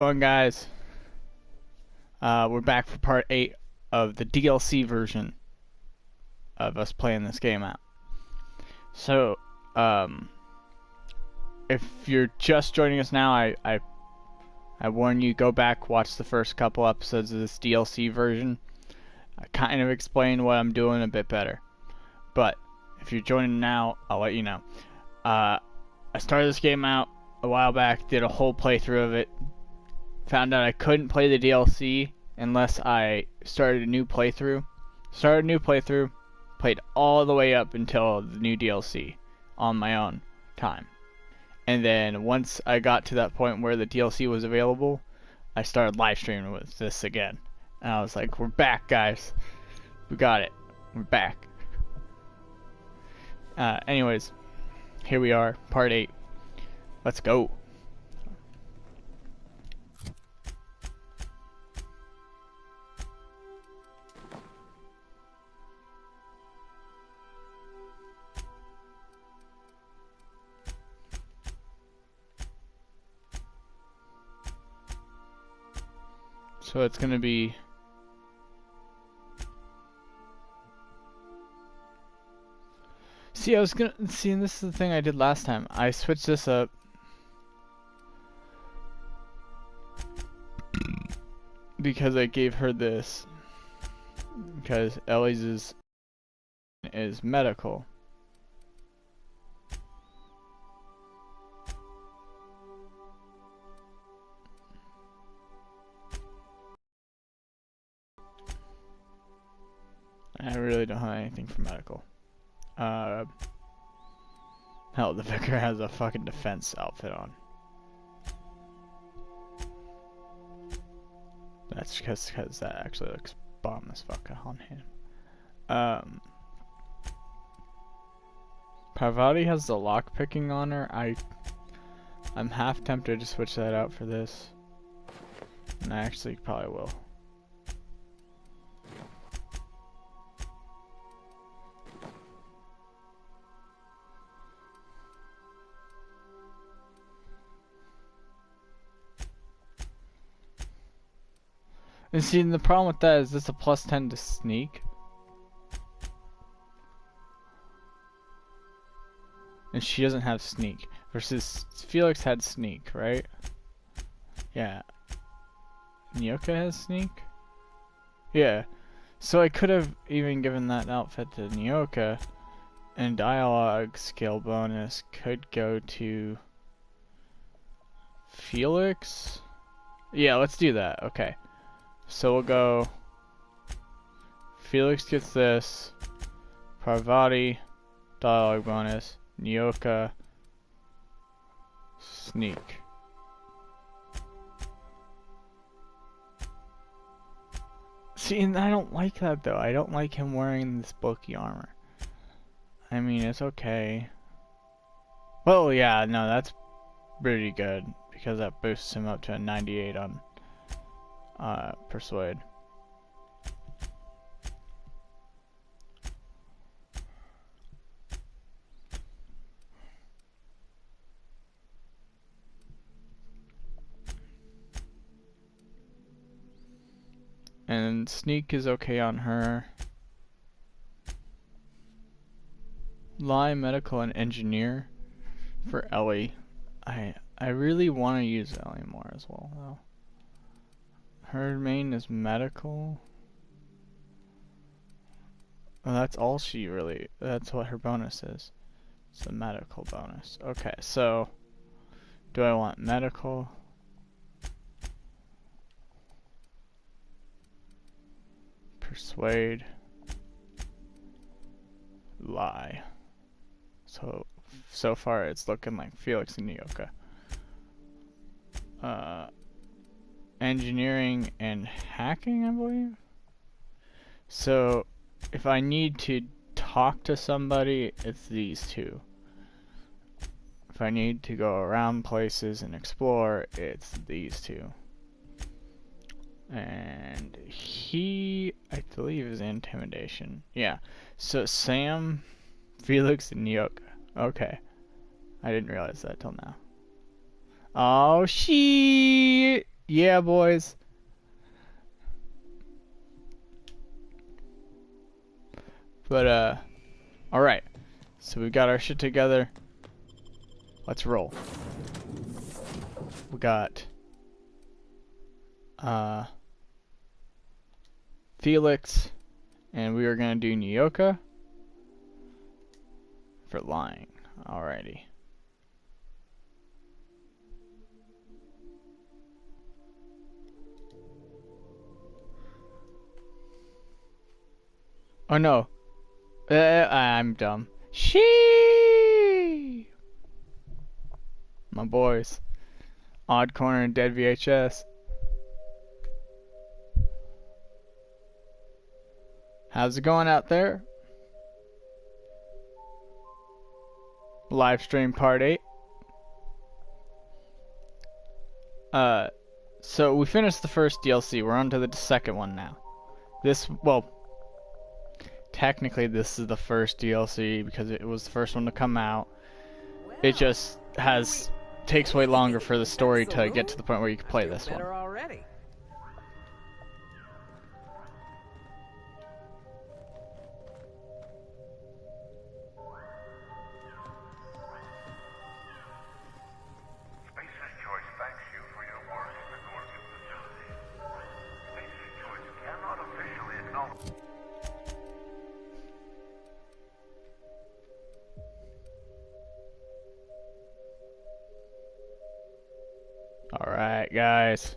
On guys, we're back for part 8 of the DLC version of us playing this game out. So, um, if you're just joining us now, I warn you, go back, watch the first couple episodes of this DLC version. I kind of explain what I'm doing a bit better. But, if you're joining now, I'll let you know. I started this game out a while back, did a whole playthrough of it, found out I couldn't play the DLC unless I started a new playthrough. Played all the way up until the new DLC on my own time. And then once I got to that point where the DLC was available, I started live streaming with this again. And I was like, we're back, guys. We got it. We're back. Anyways, here we are, part 8. Let's go. So it's gonna be I was gonna see, and this is the thing I did last time. I switched this up because I gave her this because Ellie's is medical. I really don't have anything for medical. Hell, the vicar has a fucking defense outfit on. That's because that actually looks bomb as fuck on him. Parvati has the lock picking on her. I'm half tempted to switch that out for this, and I actually probably will. And see, the problem with that is this a plus 10 to sneak. And she doesn't have sneak. Versus Felix had sneak, right? Yeah. Nyoka has sneak? Yeah. So I could have even given that outfit to Nyoka. And dialogue skill bonus could go to Felix? Yeah, let's do that. Okay. So we'll go Felix gets this, Parvati, dialogue bonus, Nyoka, sneak. See, and I don't like that though. I don't like him wearing this bulky armor. I mean, it's okay. Well, yeah, no, that's pretty good because that boosts him up to a 98 on Persuade. And sneak is okay on her. Lie, medical, and engineer for Ellie. I really want to use Ellie more as well though. Her main is medical. Well, that's all she really. That's what her bonus is. It's a medical bonus. Okay, so do I want medical? Persuade. Lie. So far it's looking like Felix and Nyoka. Engineering and hacking, I believe. So if I need to talk to somebody, it's these two. If I need to go around places and explore, it's these two. And he, I believe, is intimidation. Yeah. So Sam, Felix, and Nyoka. Okay. I didn't realize that till now. Oh, shit! Yeah, boys. But, alright. So we got our shit together. Let's roll. We got, Felix, and we are gonna do Nyoka for lying. Alrighty. Oh no. I'm dumb. She. My boys. Odd Corner and Dead VHS. How's it going out there? Live stream part 8. So we finished the first DLC. We're on to the second one now. Well, technically this is the first DLC because it was the first one to come out. It just takes way longer for the story to get to the point where you can play this one. Alright, guys.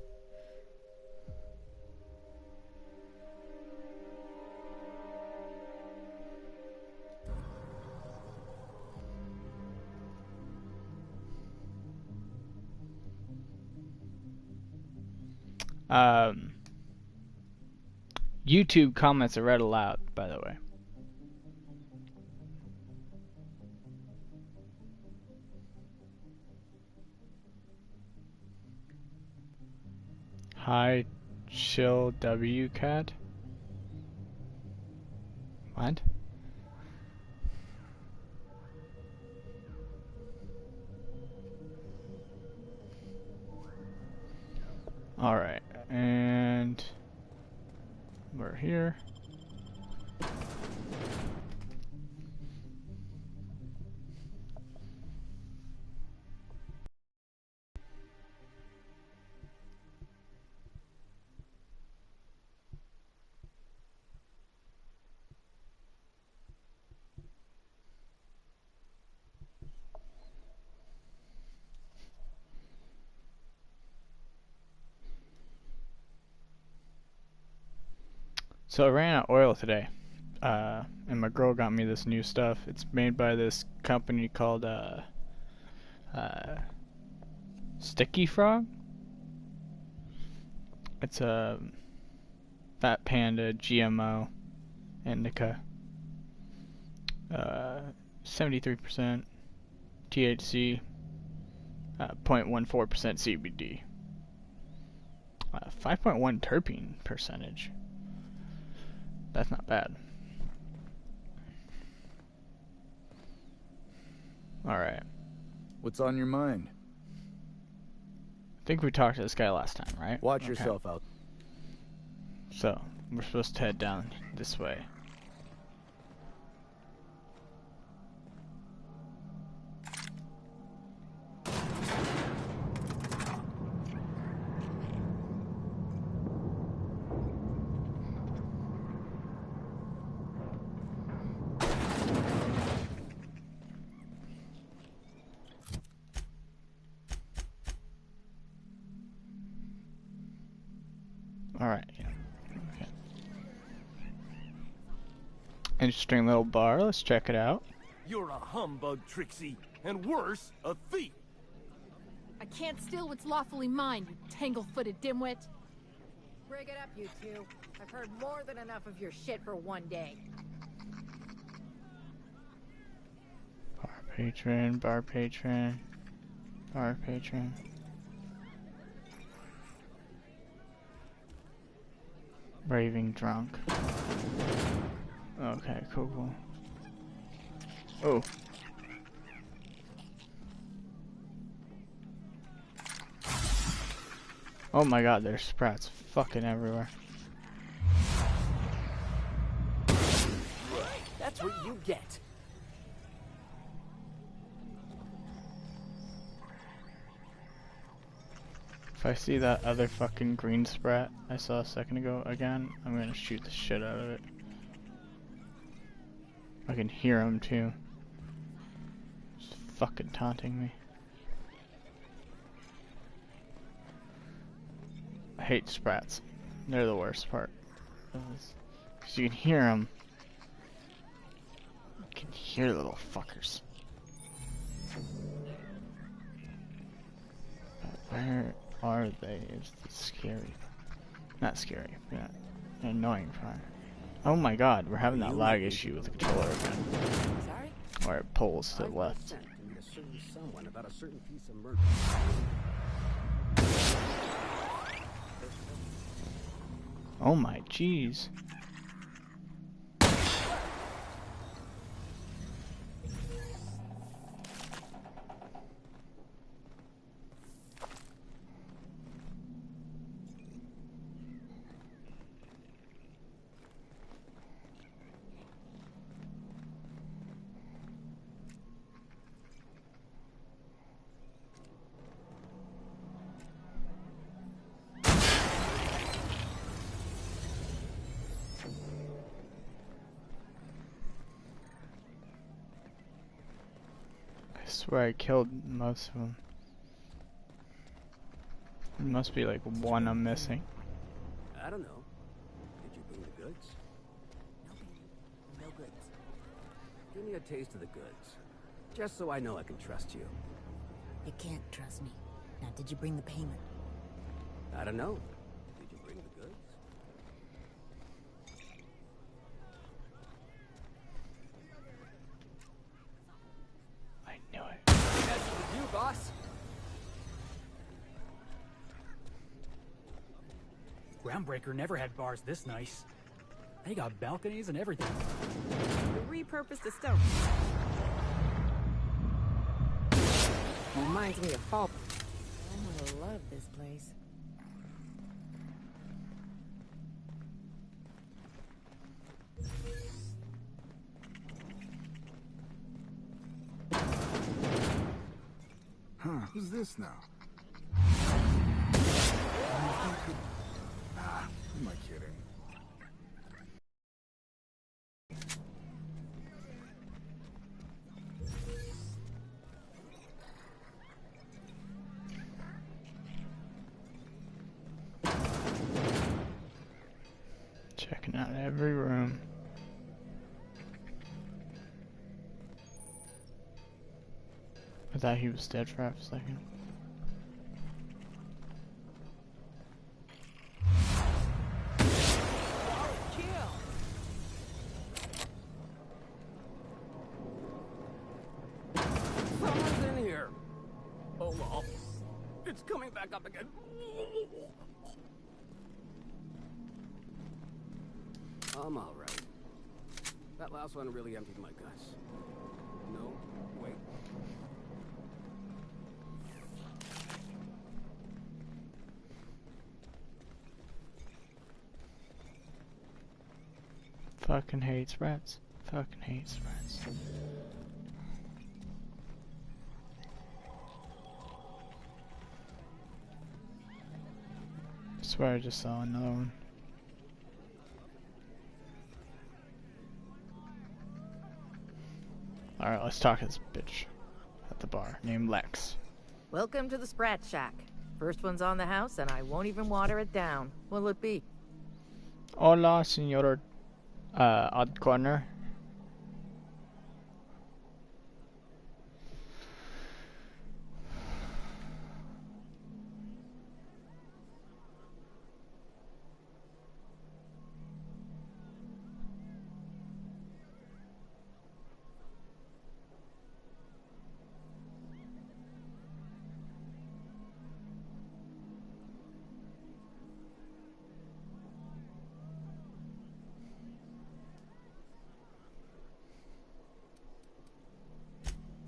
YouTube comments are read aloud, by the way. Hi, chill W cat. What? Alright, and we're here. So I ran out of oil today, and my girl got me this new stuff. It's made by this company called Sticky Frog. It's a Fat Panda GMO indica, 73% THC, 0.14% CBD, 5.1 terpene percentage. That's not bad. Alright. What's on your mind? I think we talked to this guy last time, right? Watch yourself out. So, we're supposed to head down this way. Alright, yeah. Okay. Interesting little bar, let's check it out. You're a humbug, Trixie, and worse, a thief. I can't steal what's lawfully mine, you tangle-footed dimwit. Break it up, you two. I've heard more than enough of your shit for one day. Bar patron, bar patron, bar patron. Raving drunk. Okay, cool. Oh. Oh my god, there's sprats fucking everywhere. That's what you get. If I see that other fucking green sprat I saw a second ago again, I'm gonna shoot the shit out of it. I can hear him too. Just fucking taunting me. I hate sprats. They're the worst part. Because you can hear them. You can hear the little fuckers. But where are they is the scary. Not scary, but annoying part. Oh my god, we're having that lag issue with the controller again. Sorry? Where it pulls to the left. To meet a certain someone about a certain piece of merch. Oh my jeez. I swear I killed most of them. There must be like one I'm missing. I don't know. Did you bring the goods? No goods. Give me a taste of the goods. Just so I know I can trust you. You can't trust me. Now, did you bring the payment? I don't know. Did you bring the goods? I knew it. That's with you, boss. Groundbreaker never had bars this nice. They got balconies and everything. We repurposed the stone. Reminds me of Fall. I'm gonna love this place. Huh, who's this now? Nah, who am I kidding? Checking out every room. I thought he was dead for half a second. Someone's in here. Oh well. It's coming back up again. I'm alright. That last one really emptied my guts. No, wait. Fucking hate sprats. Fucking hate sprats. I swear I just saw another one. Alright, let's talk to this bitch at the bar named Lex. Welcome to the Sprat Shack. First one's on the house, and I won't even water it down. What'll it be? Hola, señor Odd Corner.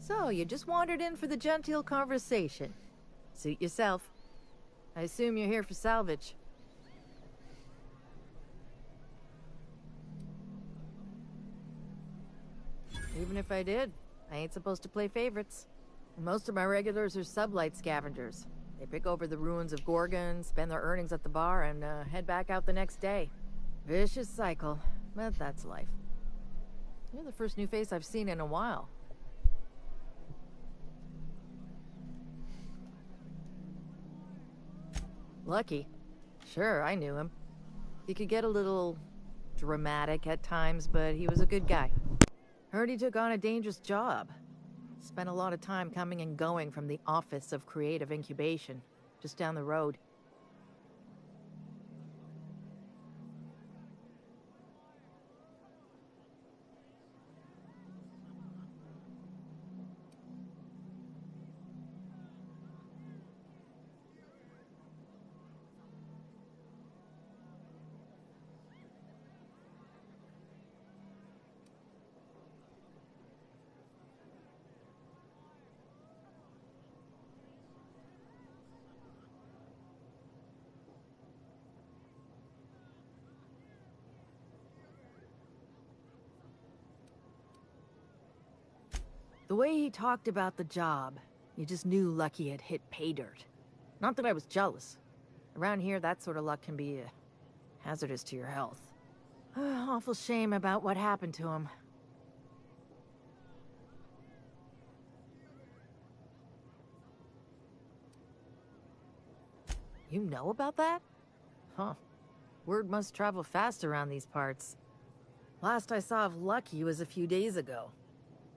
So, you just wandered in for the genteel conversation. Suit yourself. I assume you're here for salvage. Even if I did, I ain't supposed to play favorites. Most of my regulars are sublight scavengers. They pick over the ruins of Gorgon, spend their earnings at the bar, and head back out the next day. Vicious cycle, but that's life. You're the first new face I've seen in a while. Lucky. Sure, I knew him. He could get a little dramatic at times, but he was a good guy. Heard he took on a dangerous job. Spent a lot of time coming and going from the Office of Creative Incubation, just down the road. The way he talked about the job, you just knew Lucky had hit pay dirt. Not that I was jealous. Around here, that sort of luck can be hazardous to your health. Awful shame about what happened to him. You know about that? Huh. Word must travel fast around these parts. Last I saw of Lucky was a few days ago.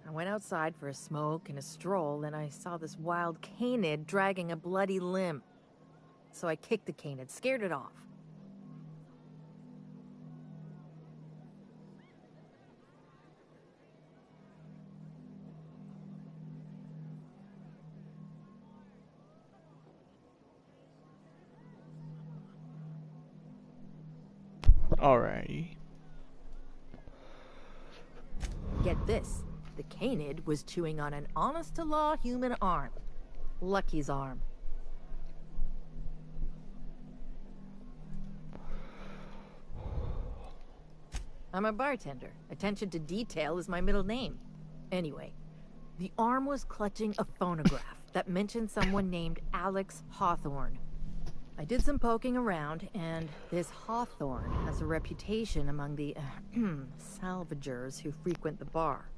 I went outside for a smoke and a stroll, and I saw this wild canid dragging a bloody limb. So I kicked the canid, scared it off. Alrighty. Get this. The canid was chewing on an honest-to-law human arm. Lucky's arm. I'm a bartender. Attention to detail is my middle name. Anyway, the arm was clutching a phonograph that mentioned someone named Alex Hawthorne. I did some poking around, and this Hawthorne has a reputation among the salvagers who frequent the bar.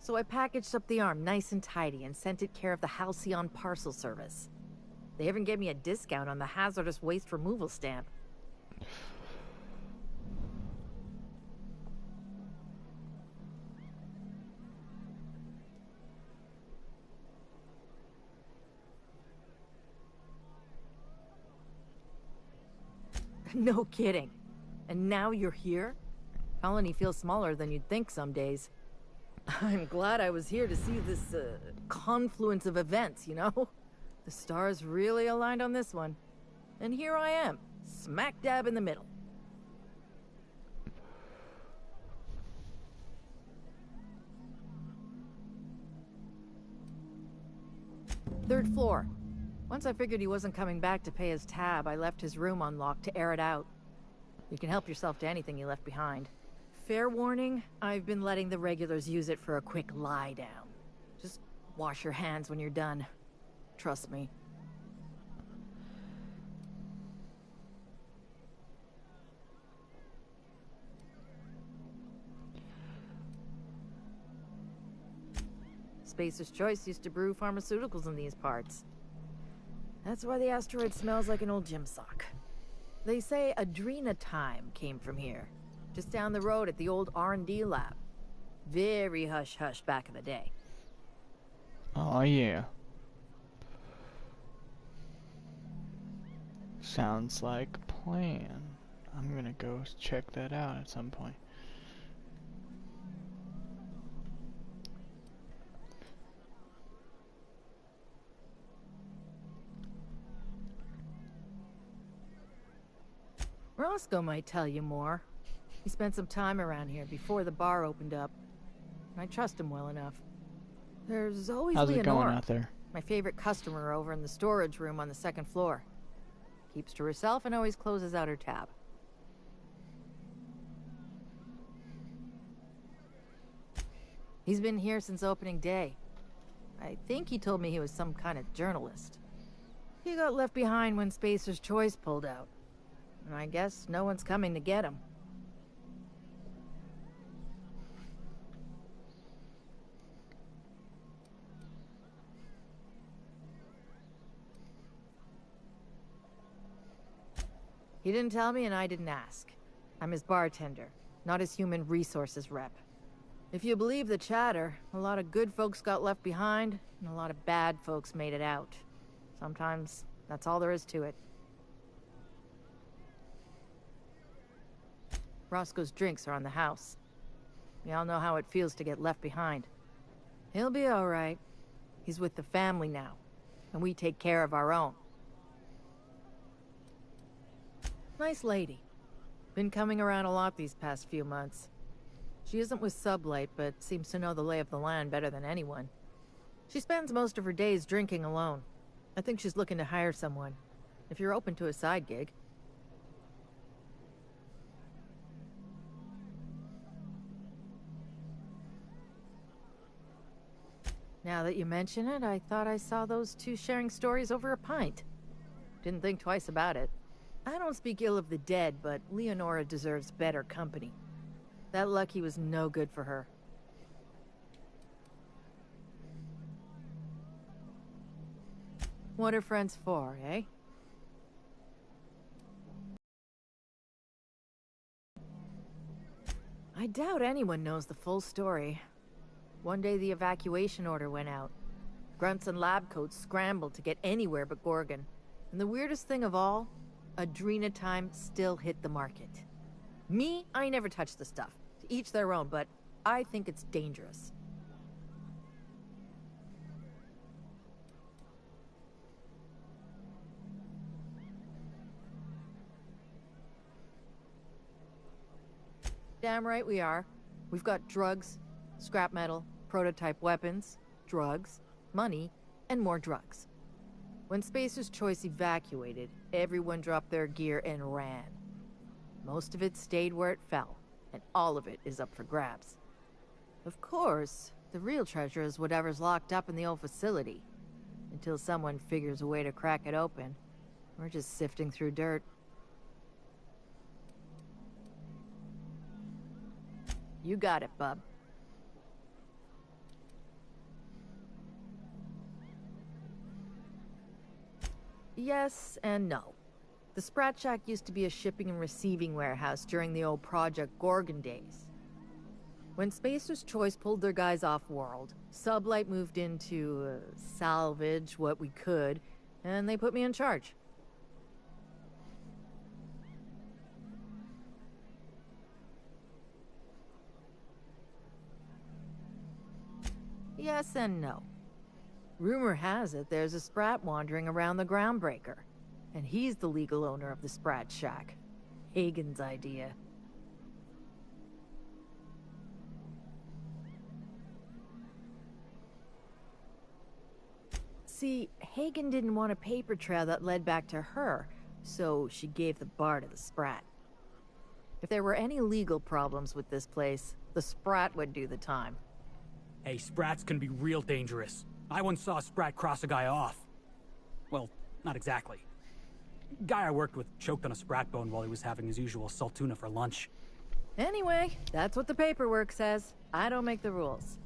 So I packaged up the arm nice and tidy and sent it care of the Halcyon Parcel Service. They even gave me a discount on the hazardous waste removal stamp. No kidding. And now you're here? Colony feels smaller than you'd think some days. I'm glad I was here to see this, confluence of events, you know? The stars really aligned on this one. And here I am, smack dab in the middle. Third floor. Once I figured he wasn't coming back to pay his tab, I left his room unlocked to air it out. You can help yourself to anything you left behind. Fair warning, I've been letting the regulars use it for a quick lie down. Just wash your hands when you're done. Trust me. Spacer's Choice used to brew pharmaceuticals in these parts. That's why the asteroid smells like an old gym sock. They say Adrenatime came from here. Just down the road at the old R&D lab. Very hush-hush back in the day. Oh yeah. Sounds like a plan. I'm gonna go check that out at some point. Roscoe might tell you more. He spent some time around here before the bar opened up. I trust him well enough. There's always How's it Leonora, going out there? my favorite customer over in the storage room on the second floor. keeps to herself and always closes out her tab. He's been here since opening day. I think he told me he was some kind of journalist. He got left behind when Spacer's Choice pulled out. And I guess no one's coming to get him. He didn't tell me and I didn't ask. I'm his bartender, not his human resources rep. If you believe the chatter, a lot of good folks got left behind, and a lot of bad folks made it out. Sometimes, that's all there is to it. Roscoe's drinks are on the house. We all know how it feels to get left behind. He'll be all right. He's with the family now, and we take care of our own. Nice lady. Been coming around a lot these past few months. She isn't with Sublight, but seems to know the lay of the land better than anyone. She spends most of her days drinking alone. I think she's looking to hire someone. If you're open to a side gig. Now that you mention it, I thought I saw those two sharing stories over a pint. Didn't think twice about it. I don't speak ill of the dead, but Leonora deserves better company. That Lucky was no good for her. What are friends for, eh? I doubt anyone knows the full story. One day the evacuation order went out. Grunts and lab coats scrambled to get anywhere but Gorgon. And the weirdest thing of all, Adrenatime still hit the market. Me, I never touch the stuff. To each their own, but I think it's dangerous. Damn right we are. We've got drugs, scrap metal, prototype weapons, drugs, money, and more drugs. When Spacer's Choice evacuated, everyone dropped their gear and ran. Most of it stayed where it fell, and all of it is up for grabs. Of course, the real treasure is whatever's locked up in the old facility. Until someone figures a way to crack it open, we're just sifting through dirt. You got it, bub. Yes and no. The Sprat Shack used to be a shipping and receiving warehouse during the old Project Gorgon days. When Spacer's Choice pulled their guys off-world, Sublight moved in to salvage what we could, and they put me in charge. Yes and no. Rumor has it there's a Sprat wandering around the Groundbreaker, and he's the legal owner of the Sprat Shack. Hagen's idea. See, Hagen didn't want a paper trail that led back to her, so she gave the bar to the Sprat. If there were any legal problems with this place, the Sprat would do the time. Hey, Sprats can be real dangerous. I once saw a Sprat cross a guy off. Well, not exactly. Guy I worked with choked on a Sprat bone while he was having his usual salt tuna for lunch. Anyway, that's what the paperwork says. I don't make the rules.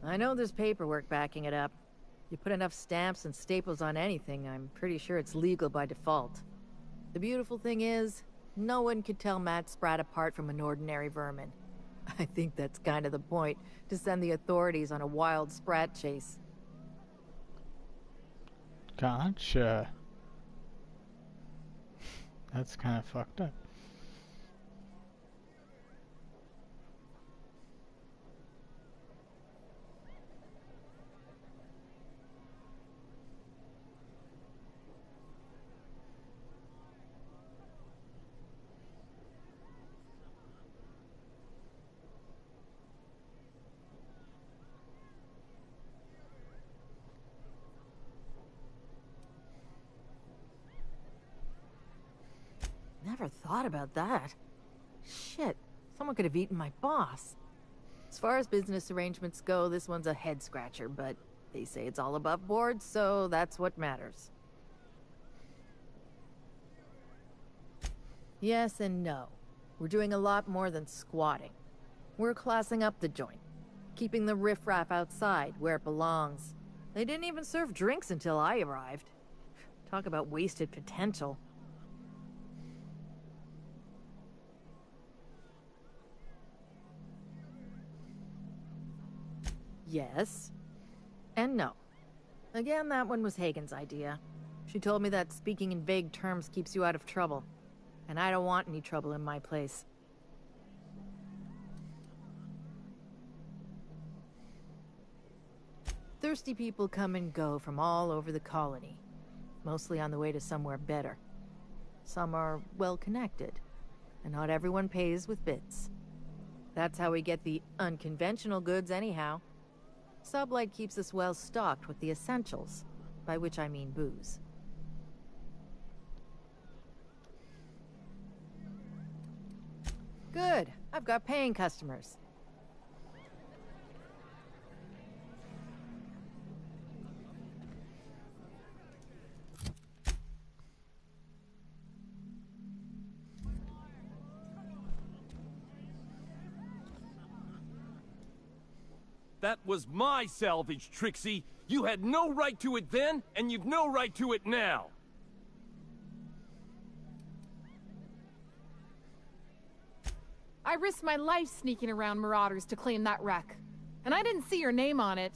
I know there's paperwork backing it up. You put enough stamps and staples on anything, I'm pretty sure it's legal by default. The beautiful thing is, no one could tell Matt Sprat apart from an ordinary vermin. I think that's kind of the point, to send the authorities on a wild Sprat chase. Gotcha. That's kind of fucked up. forgot about that. Shit, someone could have eaten my boss. As far as business arrangements go, this one's a head-scratcher, but they say it's all above board, so that's what matters. Yes and no. We're doing a lot more than squatting. We're classing up the joint, keeping the riffraff outside where it belongs. They didn't even serve drinks until I arrived. Talk about wasted potential. Yes. And no. Again, that one was Hagen's idea. She told me that speaking in vague terms keeps you out of trouble. And I don't want any trouble in my place. Thirsty people come and go from all over the colony. Mostly on the way to somewhere better. Some are well-connected. And not everyone pays with bits. That's how we get the unconventional goods anyhow. Sublight keeps us well stocked with the essentials, by which I mean booze. Good. I've got paying customers. That was my salvage, Trixie. You had no right to it then, and you've no right to it now. I risked my life sneaking around Marauders to claim that wreck. And I didn't see your name on it.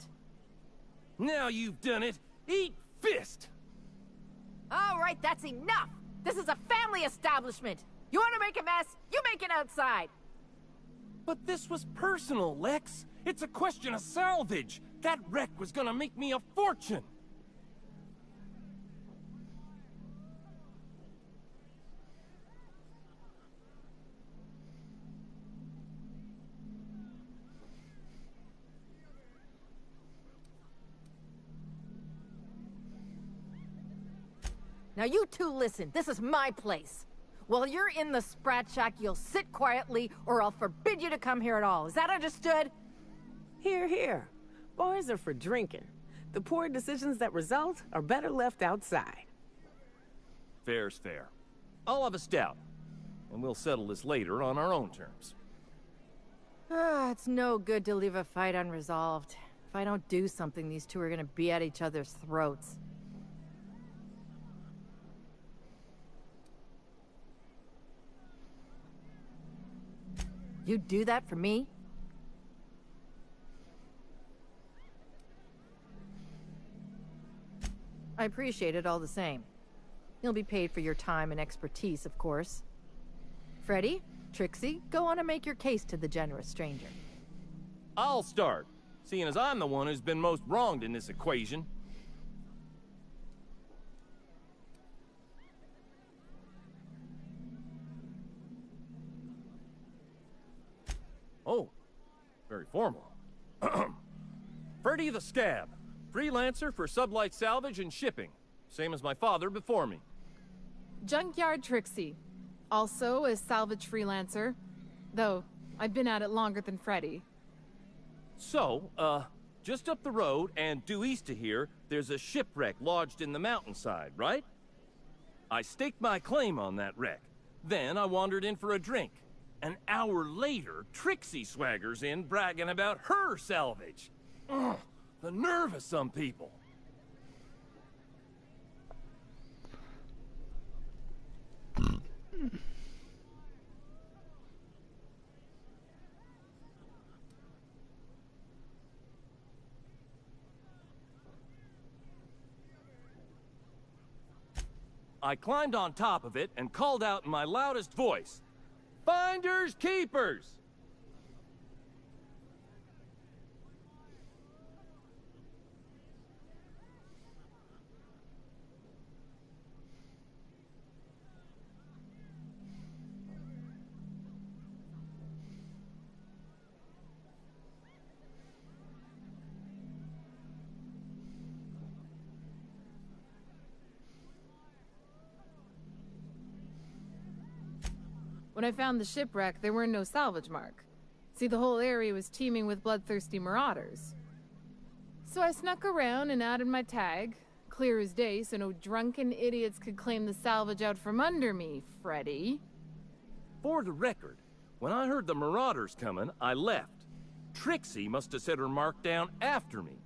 Now you've done it. Eat fist! All right, that's enough! This is a family establishment! You want to make a mess? You make it outside! But this was personal, Lex. It's a question of salvage. That wreck was gonna make me a fortune. Now you two listen, this is my place. While you're in the Sprat Shack, you'll sit quietly, or I'll forbid you to come here at all. Is that understood? Here, here. Bars are for drinking. The poor decisions that result are better left outside. Fair's fair. I'll have a stout, and we'll settle this later on our own terms. It's no good to leave a fight unresolved. If I don't do something, these two are gonna be at each other's throats. You'd do that for me? I appreciate it all the same. You'll be paid for your time and expertise, of course. Freddy, Trixie, go on and make your case to the generous stranger. I'll start, seeing as I'm the one who's been most wronged in this equation. Oh, very formal. Freddy the Scab, freelancer for Sublight Salvage and Shipping, same as my father before me. Junkyard Trixie. Also a salvage freelancer. Though, I've been at it longer than Freddy. So, just up the road and due east of here, there's a shipwreck lodged in the mountainside, right? I staked my claim on that wreck. Then I wandered in for a drink. An hour later, Trixie swaggers in bragging about her salvage. Ugh, the nerve of some people. I climbed on top of it and called out in my loudest voice, "Finders keepers!" When I found the shipwreck, there were no salvage mark. See, the whole area was teeming with bloodthirsty marauders. So I snuck around and added my tag, clear as day, so no drunken idiots could claim the salvage out from under me, Freddy. For the record, when I heard the marauders coming, I left. Trixie must have set her mark down after me.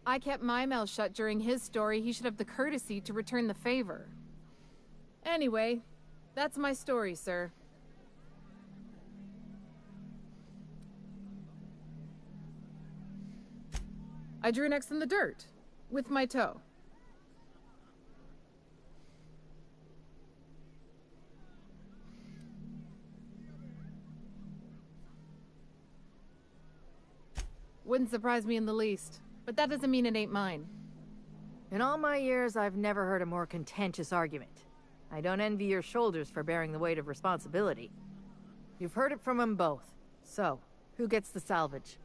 I kept my mouth shut during his story. He should have the courtesy to return the favor. Anyway, that's my story, sir. I drew an X in the dirt, with my toe. Wouldn't surprise me in the least. But that doesn't mean it ain't mine. In all my years, I've never heard a more contentious argument. I don't envy your shoulders for bearing the weight of responsibility. You've heard it from them both. So, who gets the salvage?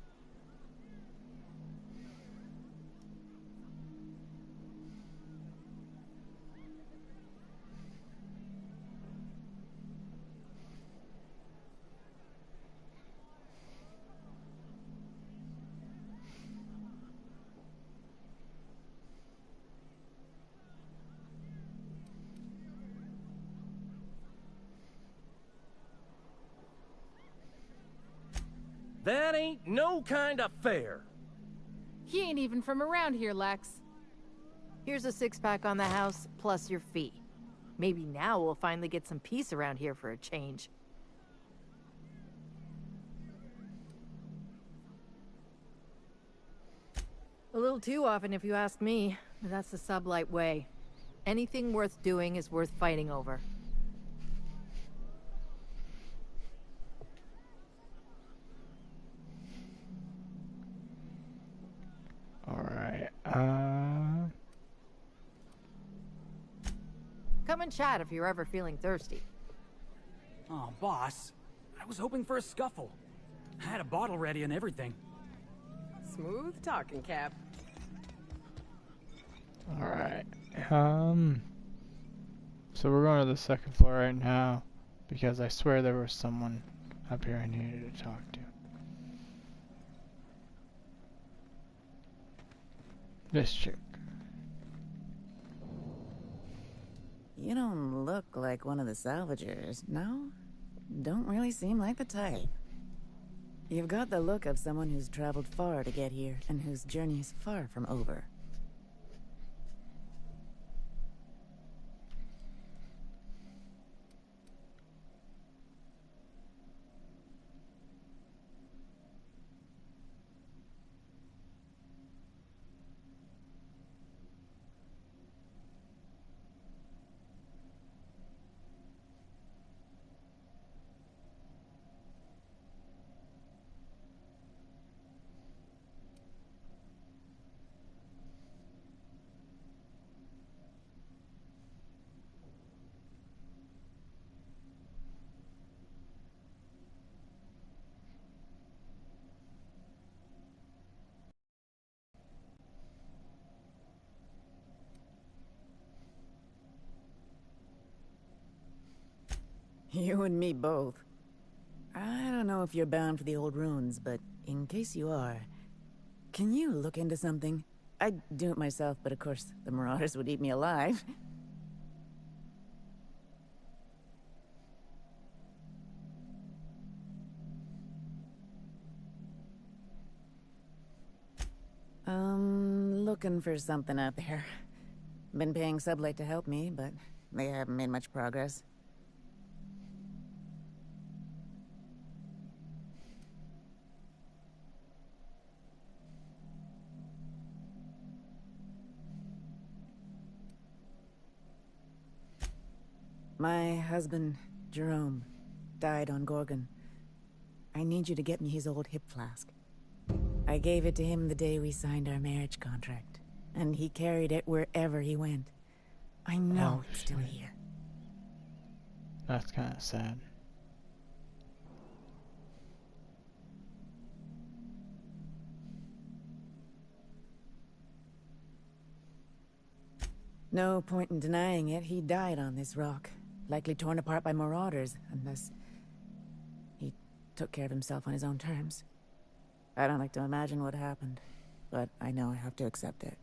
That ain't no kind of fair. He ain't even from around here, Lex. Here's a six-pack on the house, plus your fee. Maybe now we'll finally get some peace around here for a change. A little too often, if you ask me. But that's the Sublight way. Anything worth doing is worth fighting over. Alright, Come and chat if you're ever feeling thirsty. Oh, boss. I was hoping for a scuffle. I had a bottle ready and everything. Smooth talking, Cap. alright. So we're going to the second floor right now, because I swear there was someone up here I needed to talk to. This chick. You don't look like one of the salvagers, no? Don't really seem like the type. You've got the look of someone who's traveled far to get here, and whose journey's far from over. You and me both. I don't know if you're bound for the old ruins, but in case you are, can you look into something? I'd do it myself, but of course, the marauders would eat me alive. Looking for something out there. Been paying Sublight to help me, but they haven't made much progress. My husband, Jerome, died on Gorgon. I need you to get me his old hip flask. I gave it to him the day we signed our marriage contract. and he carried it wherever he went. I know it's still here. That's kind of sad. No point in denying it, he died on this rock. Likely torn apart by marauders, unless he took care of himself on his own terms. I don't like to imagine what happened, but I know I have to accept it.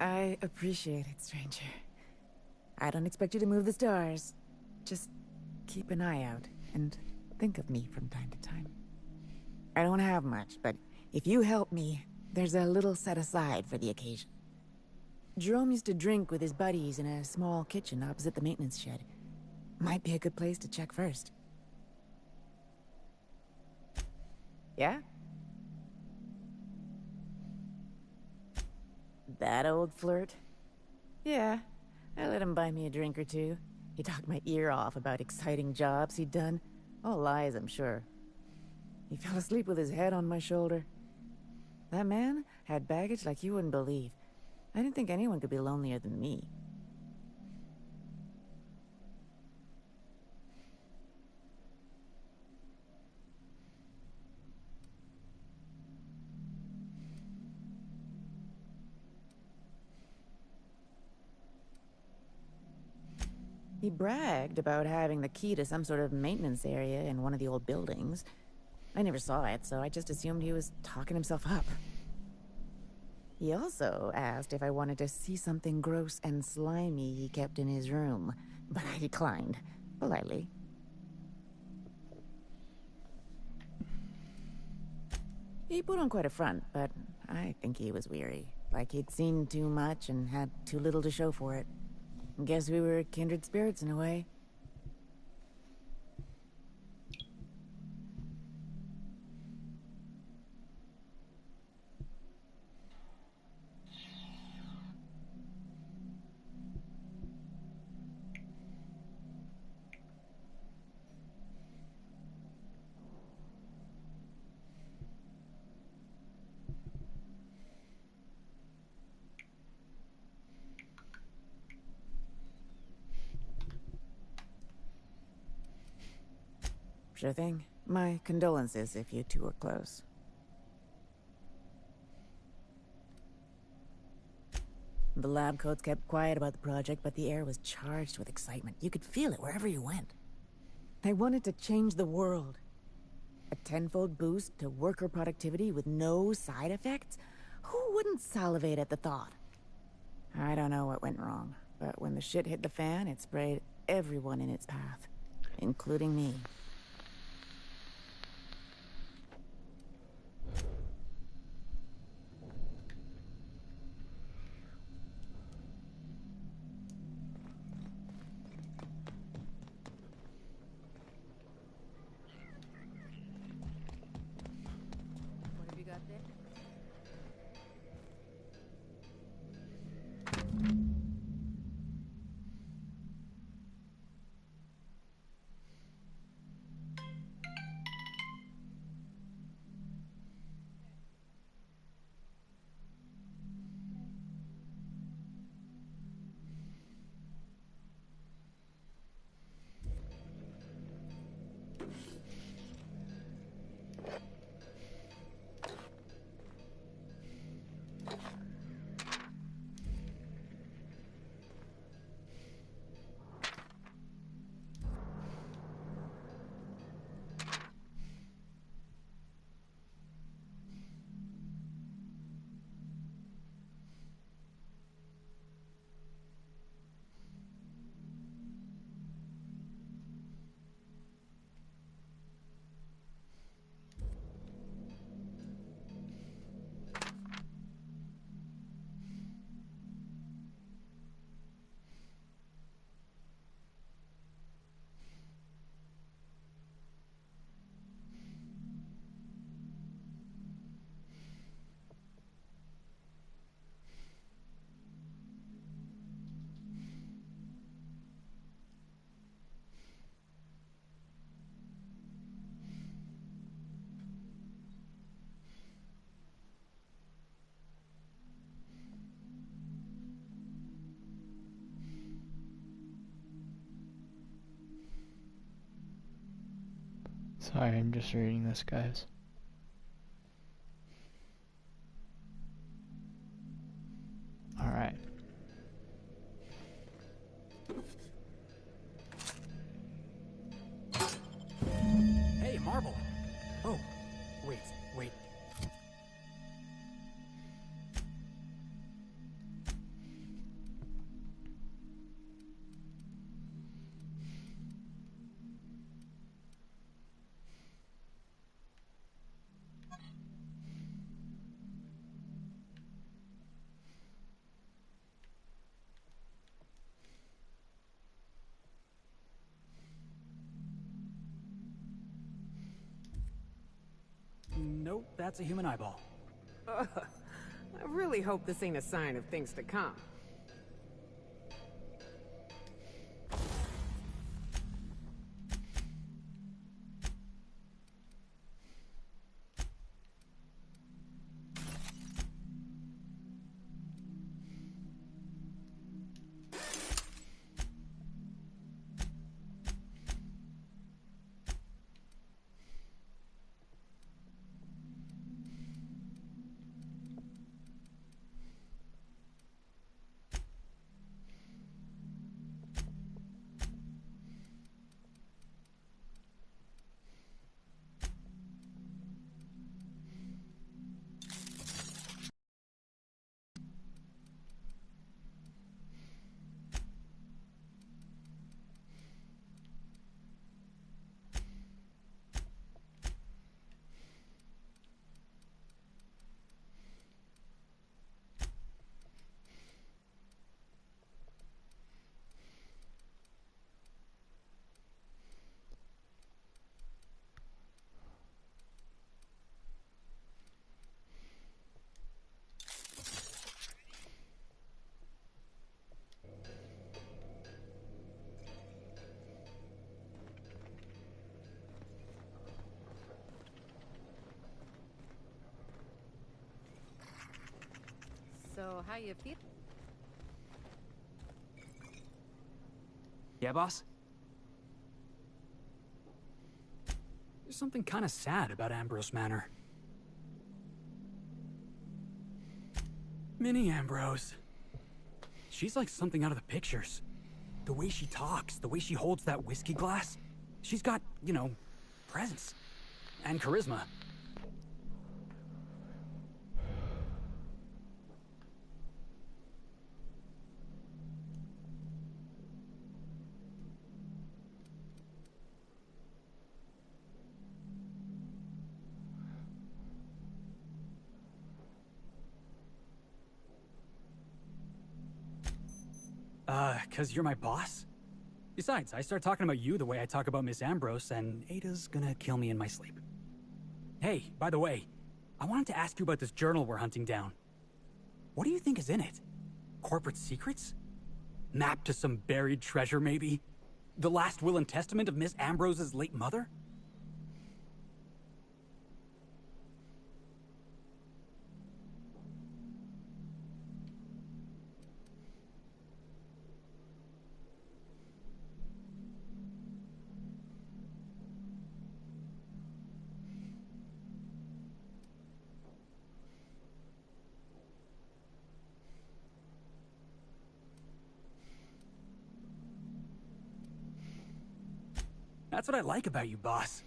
I appreciate it, stranger. I don't expect you to move the stars. Just keep an eye out and think of me from time to time. I don't have much, but if you help me, there's a little set aside for the occasion. Jerome used to drink with his buddies in a small kitchen opposite the maintenance shed. Might be a good place to check first. Yeah? That old flirt? Yeah, I let him buy me a drink or two. He talked my ear off about exciting jobs he'd done. All lies, I'm sure. He fell asleep with his head on my shoulder. That man had baggage like you wouldn't believe. I didn't think anyone could be lonelier than me. He bragged about having the key to some sort of maintenance area in one of the old buildings. I never saw it, so I just assumed he was talking himself up. He also asked if I wanted to see something gross and slimy he kept in his room, but I declined, politely. He put on quite a front, but I think he was weary. Like he'd seen too much and had too little to show for it. Guess we were kindred spirits in a way. Sure thing. My condolences if you two were close. The lab coats kept quiet about the project, but the air was charged with excitement. You could feel it wherever you went. They wanted to change the world. A tenfold boost to worker productivity with no side effects? Who wouldn't salivate at the thought? I don't know what went wrong, but when the shit hit the fan, it sprayed everyone in its path, including me. What have you got there? Sorry, I'm just reading this, guys. Alright. Hey, Marble. Oh, wait. Nope, that's a human eyeball. I really hope this ain't a sign of things to come. So, how you feel? Yeah, boss? There's something kind of sad about Ambrose Manor. Minnie Ambrose. She's like something out of the pictures. The way she talks, the way she holds that whiskey glass. She's got, you know, presence. And charisma. Cause you're my boss? Besides, I start talking about you the way I talk about Miss Ambrose, and Ada's gonna kill me in my sleep. Hey, by the way, I wanted to ask you about this journal we're hunting down. What do you think is in it? Corporate secrets? Map to some buried treasure, maybe? The last will and testament of Miss Ambrose's late mother? That's what I like about you, boss.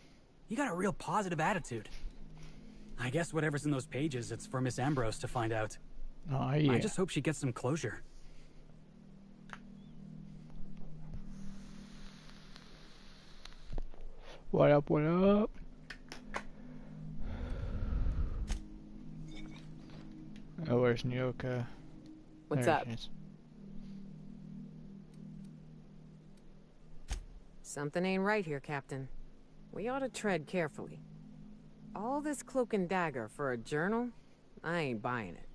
You got a real positive attitude. I guess whatever's in those pages, it's for Miss Ambrose to find out. Oh, yeah. I just hope she gets some closure. What up, what up? Oh, where's Nyoka? What's There up? she is. Something ain't right here, Captain. We ought to tread carefully. All this cloak and dagger for a journal? I ain't buying it.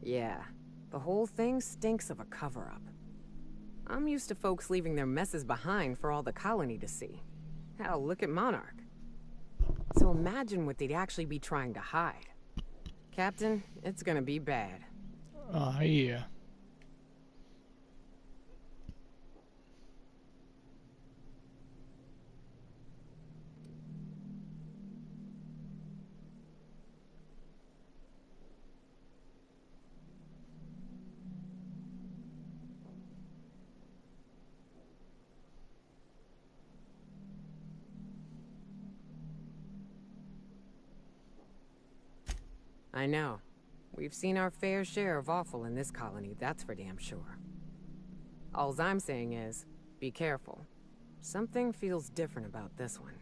Yeah, the whole thing stinks of a cover-up. I'm used to folks leaving their messes behind for all the colony to see. Hell, look at Monarch. So imagine what they'd actually be trying to hide. Captain, it's gonna be bad. Oh, yeah. I know. We've seen our fair share of awful in this colony, that's for damn sure. Alls I'm saying is, be careful. Something feels different about this one.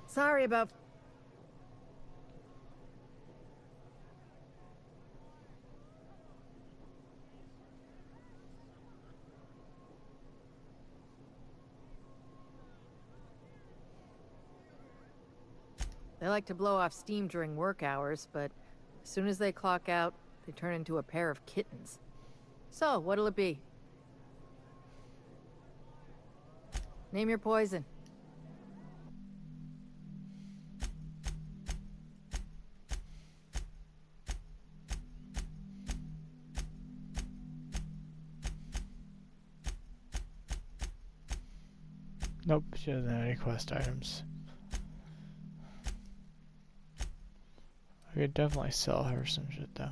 Sorry about... They like to blow off steam during work hours, but as soon as they clock out, they turn into a pair of kittens. So, what'll it be? Name your poison. Nope, she doesn't have any quest items. I could definitely sell her some shit though.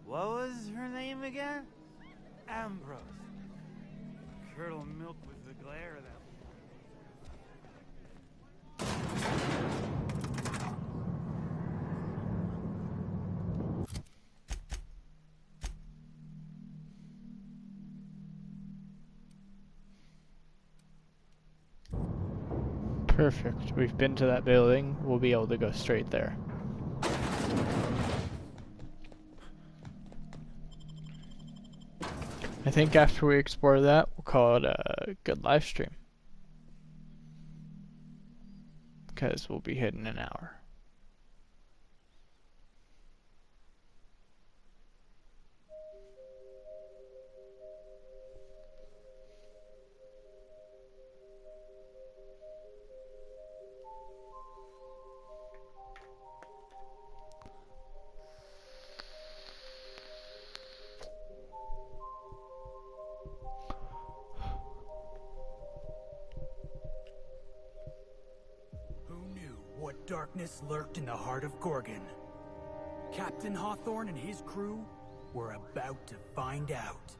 What was her name again? Ambrose. Curdle milk with the glare of that. Perfect. We've been to that building. We'll be able to go straight there. I think after we explore that, we'll call it a good live stream. Because we'll be hitting an hour. Darkness lurked in the heart of Gorgon. Captain Hawthorne and his crew were about to find out.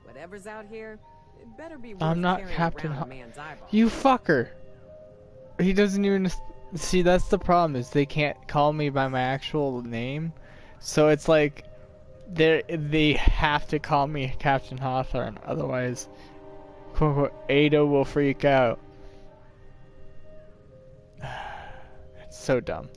Whatever's out here, it better be worth I'm not carrying Captain around a man's eyeball. You fucker! He doesn't even... See, that's the problem, is they can't call me by my actual name. So it's like, they have to call me Captain Hawthorne, otherwise, quote unquote, Ada will freak out. So dumb.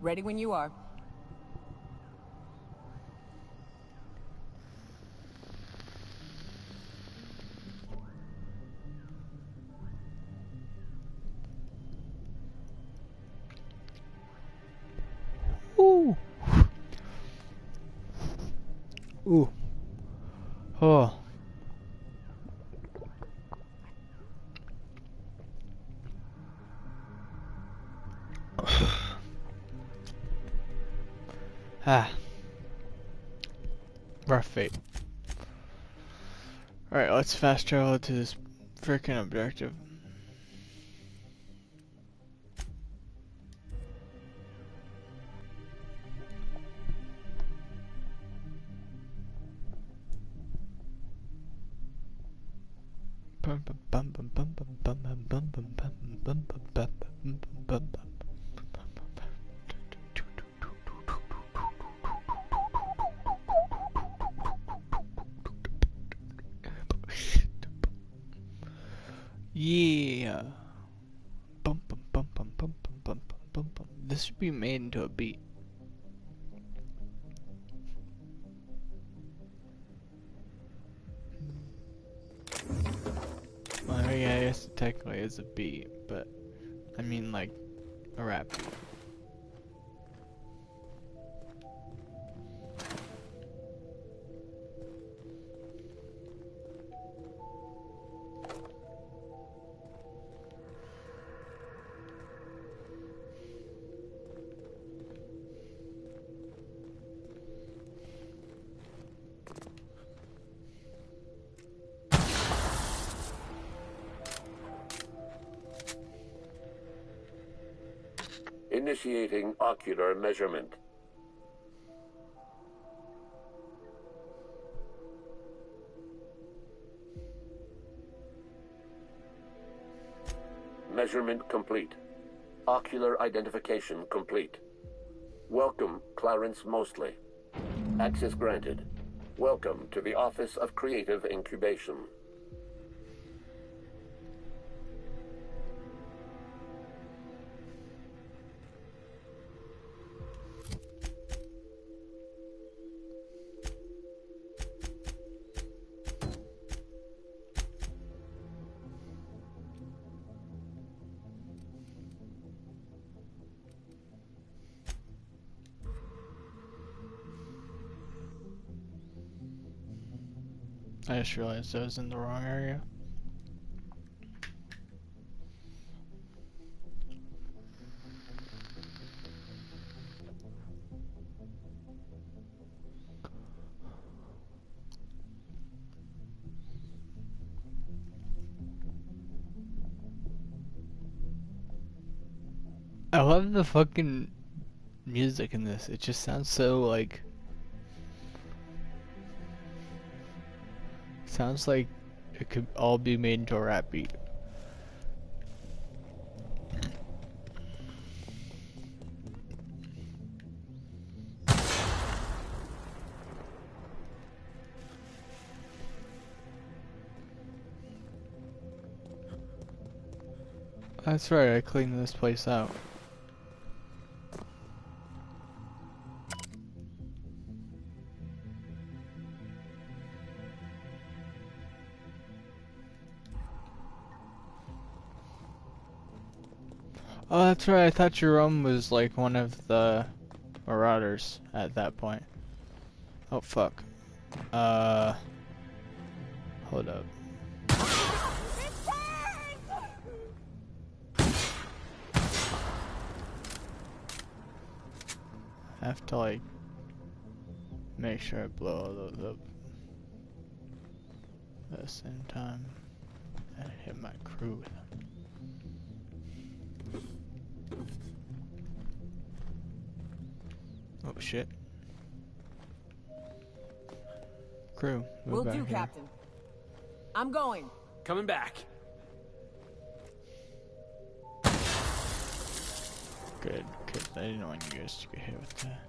Ready when you are. Ooh. Ooh. Oh. Ah. Rough fate. Alright, let's fast travel to this freaking objective. Yeah. Bum, bum, bum, bum, bum, bum, bum, bum, bum. This should be made into a beat. Well, I guess it technically is a beat, but I mean like a rap beat. Initiating ocular measurement. Measurement complete. Ocular identification complete. Welcome, Clarence Mostly. Access granted. Welcome to the Office of Creative Incubation. I just realized I was in the wrong area. I love the fucking music in this. It just sounds so like... Sounds like it could all be made into a rap beat. That's right, I cleaned this place out. Oh, that's right, I thought Jerome was like one of the Marauders at that point. Oh, fuck. Hold up. I have to like make sure I blow all those up at the same time and hit my crew with them. Oh shit. Crew, move Will back do, here. Captain. I'm going. Coming back. Good, because I didn't want you guys to get hit with that.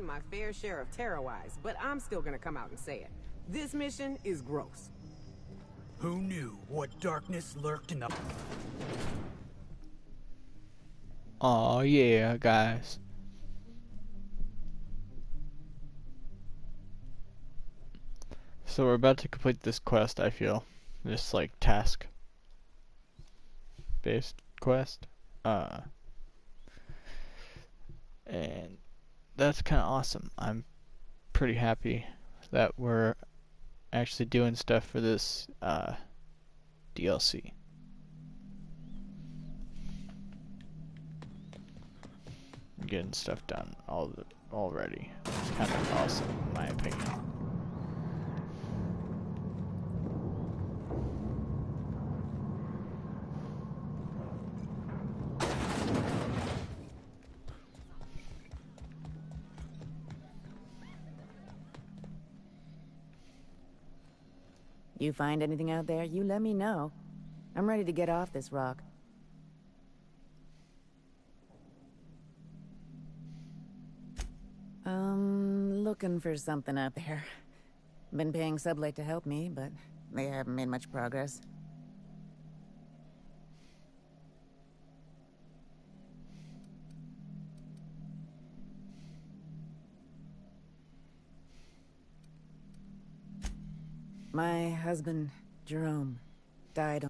eaten my fair share of Terrorize, but I'm still gonna come out and say it. This mission is gross. Who knew what darkness lurked in the... Oh yeah, guys. So we're about to complete this quest, I feel. This, like, task based quest. And that's kind of awesome. I'm pretty happy that we're actually doing stuff for this DLC. Getting stuff done already. It's kind of awesome, in my opinion. You find anything out there, you let me know. I'm ready to get off this rock. Looking for something out there. Been paying Sublight to help me, but they haven't made much progress. My husband, Jerome, died.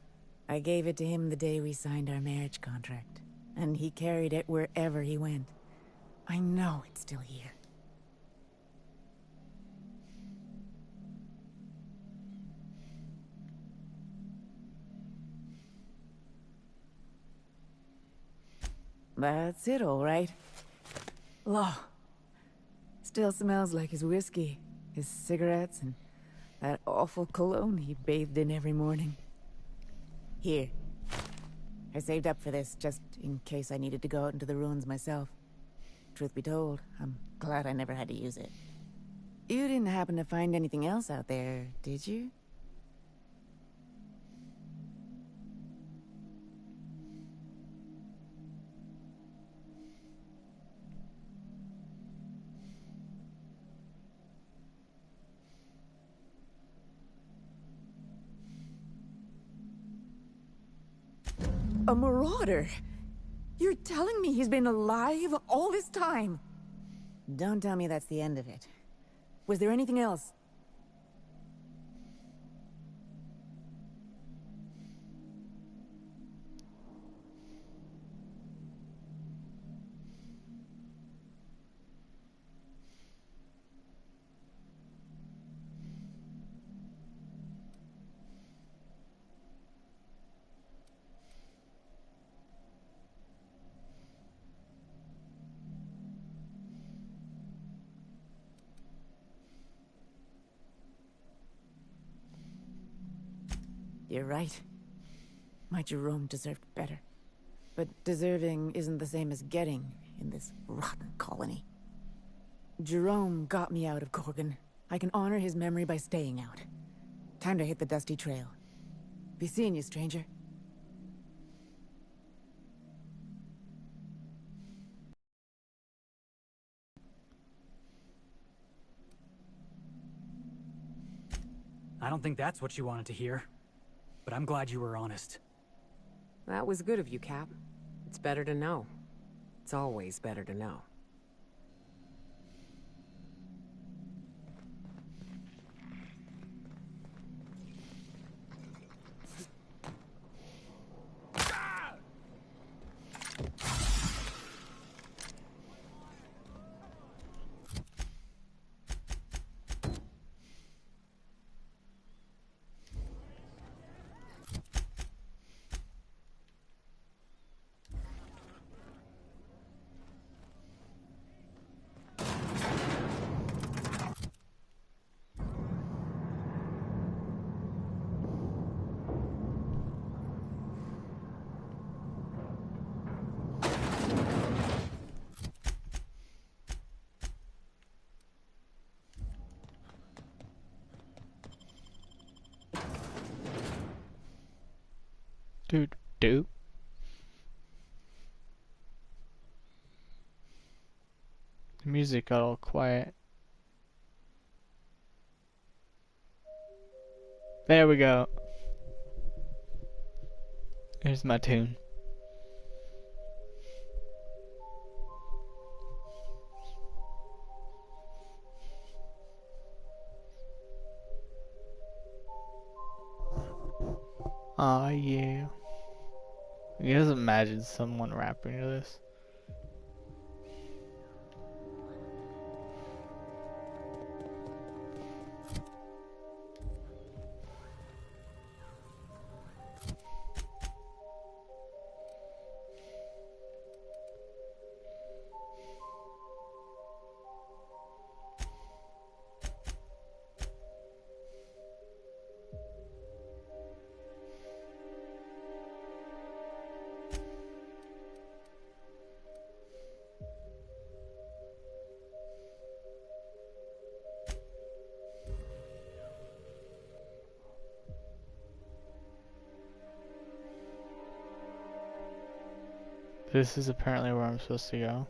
I gave it to him the day we signed our marriage contract, and he carried it wherever he went. I know it's still here. That's it, all right. Law. Still smells like his whiskey, his cigarettes, and that awful cologne he bathed in every morning. Here. I saved up for this, just in case I needed to go out into the ruins myself. Truth be told, I'm glad I never had to use it. You didn't happen to find anything else out there, did you? A marauder? You're telling me he's been alive all this time? Don't tell me that's the end of it. Was there anything else? You're right. My Jerome deserved better. But deserving isn't the same as getting in this rotten colony. Jerome got me out of Gorgon. I can honor his memory by staying out. Time to hit the dusty trail. Be seeing you, stranger. I don't think that's what you wanted to hear. But I'm glad you were honest. That was good of you, Cap. It's better to know. It's always better to know. Do. The music got all quiet. There we go. Here's my tune. Aw, yeah. You guys imagine someone rapping to this? This is apparently where I'm supposed to go.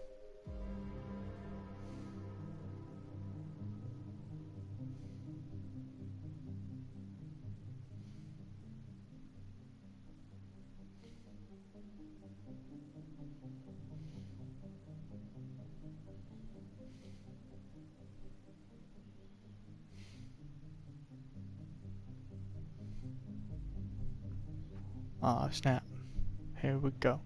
Aw, snap. Here we go.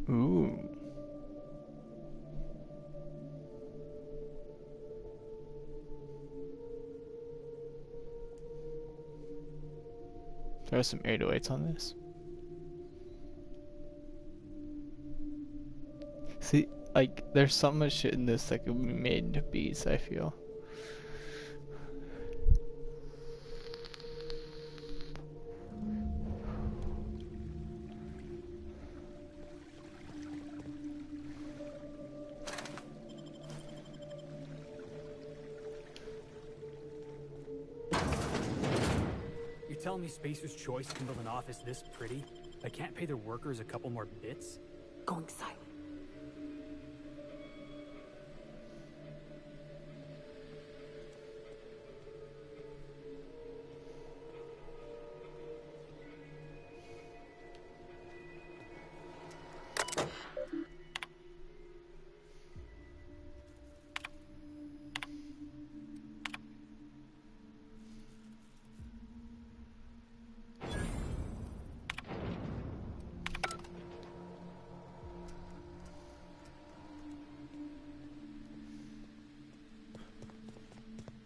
Ooh. There's some 808s on this. See, like, there's so much shit in this that could be made into beats, I feel. Telling me Spacer's Choice can build an office this pretty? I can't pay their workers a couple more bits? Going silent.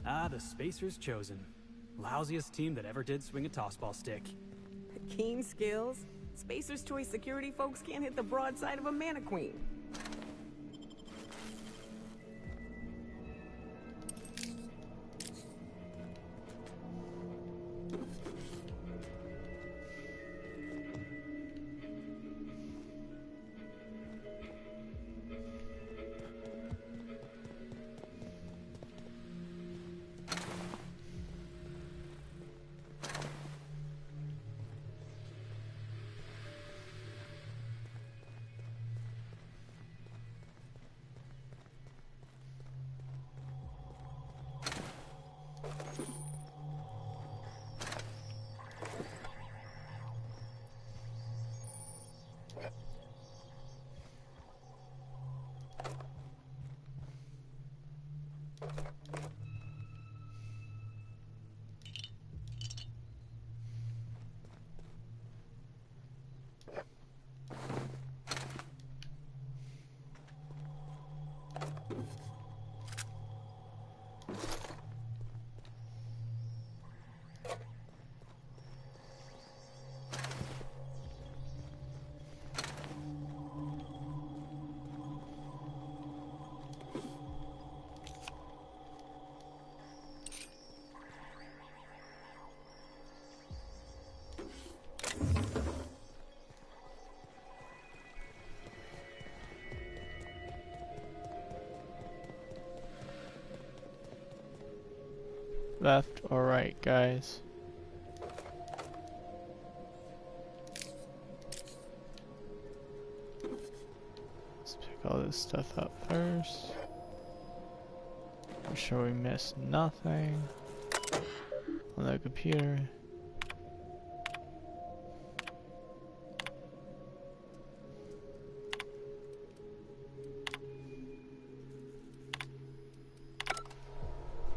Ah, the Spacer's chosen. Lousiest team that ever did swing a tossball stick. Keen skills. Spacer's Choice security folks can't hit the broadside of a Mannequin. left or right, guys? Let's pick all this stuff up first. Make sure we miss nothing on the computer.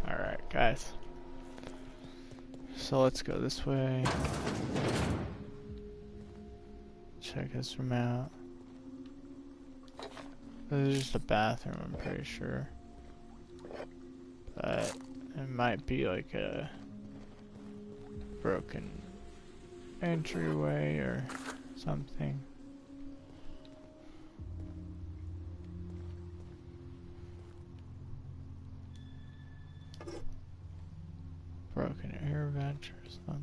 Alright, guys. So let's go this way. Check this room out. There's just a bathroom, I'm pretty sure. But it might be like a broken entryway or something. Broken air vent or something.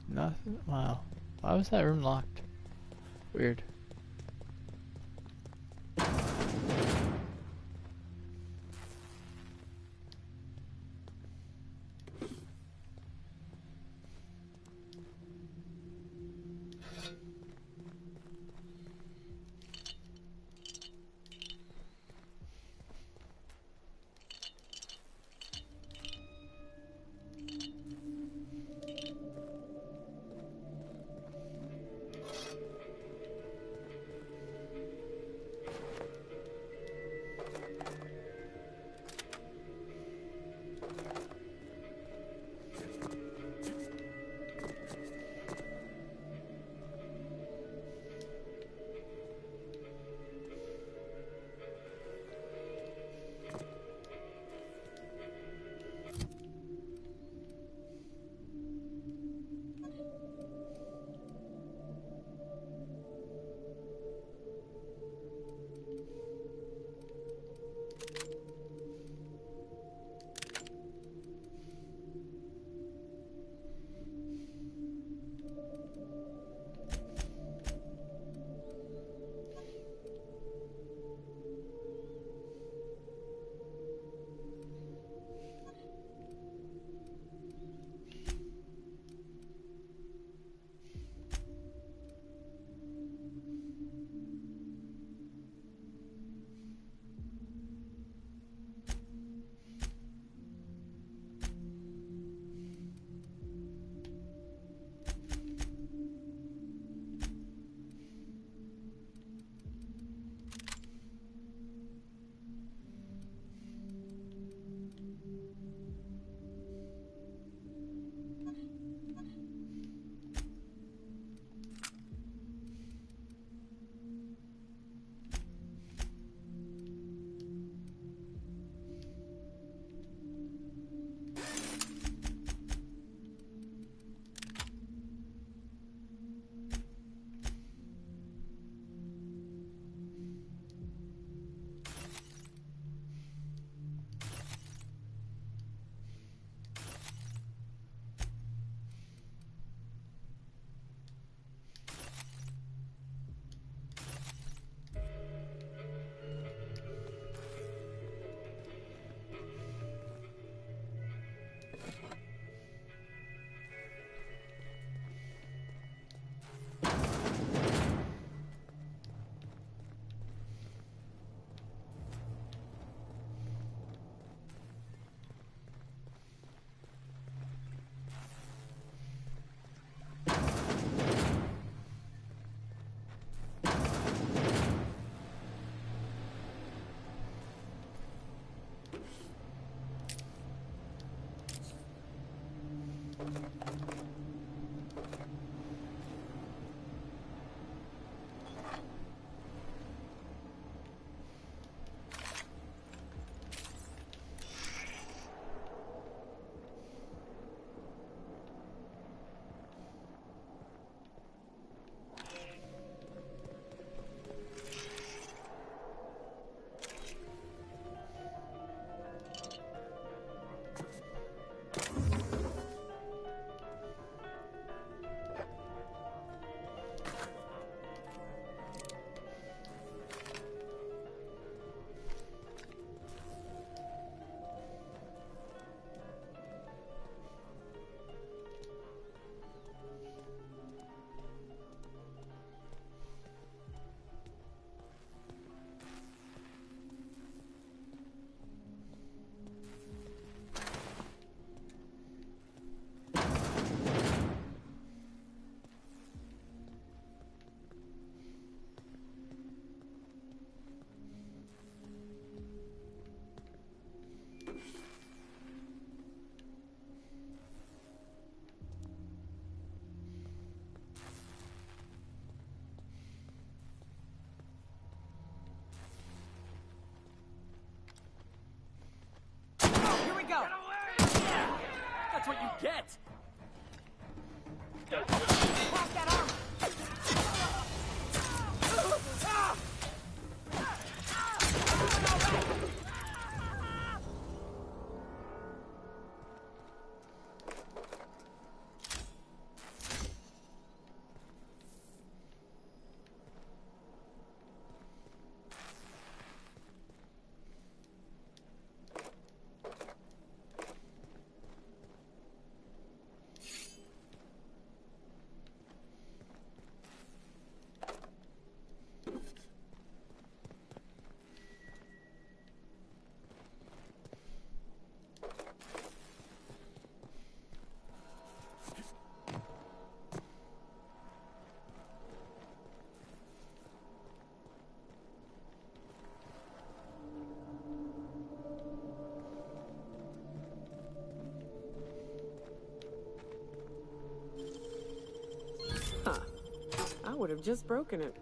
Nothing? Wow. Why was that room locked? Weird. that's what you get! Pass that armor! Huh. I would have just broken it.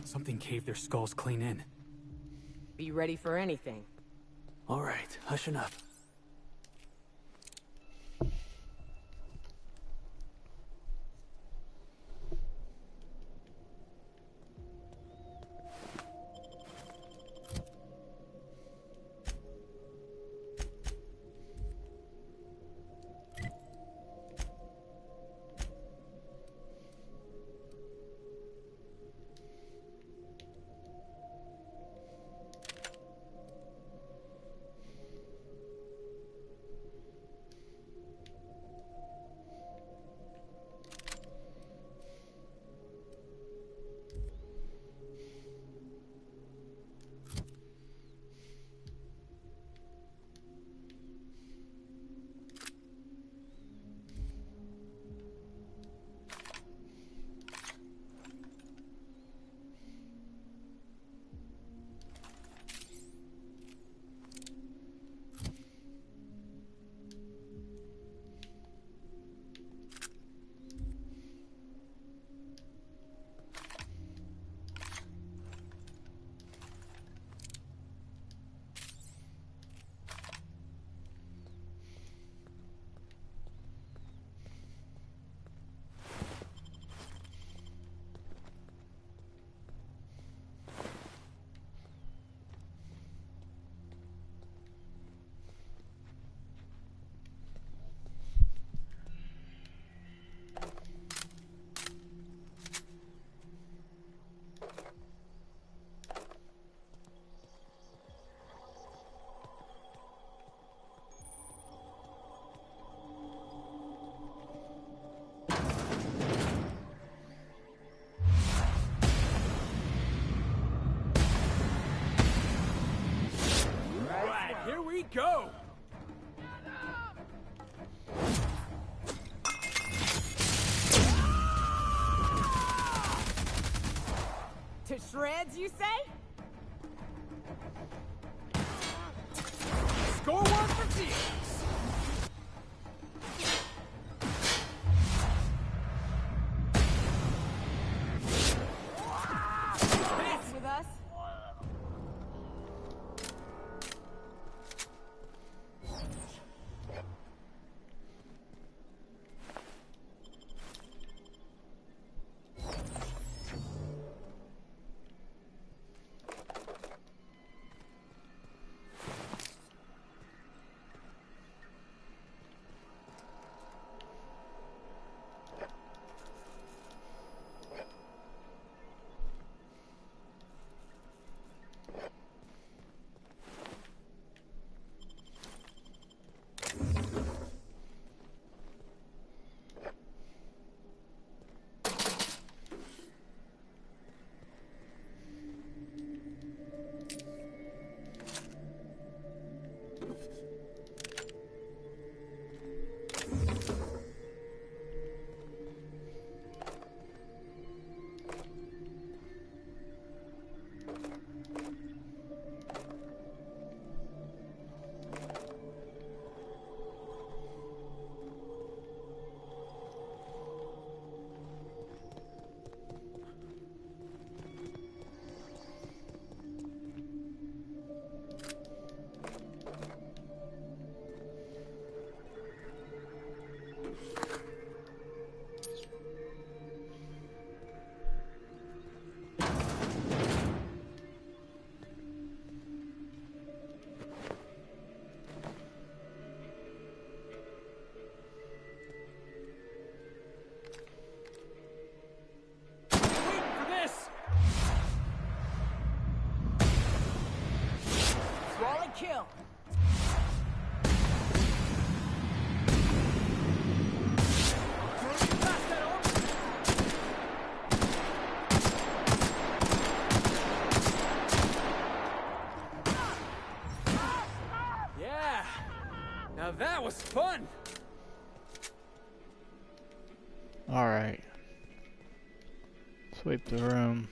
Something caved their skulls clean in. Be ready for anything. All right, hushing up. we go! To shreds, you say? Score one for Felix! With us? Kill. Yeah! Now that was fun! Alright. Sweep the room.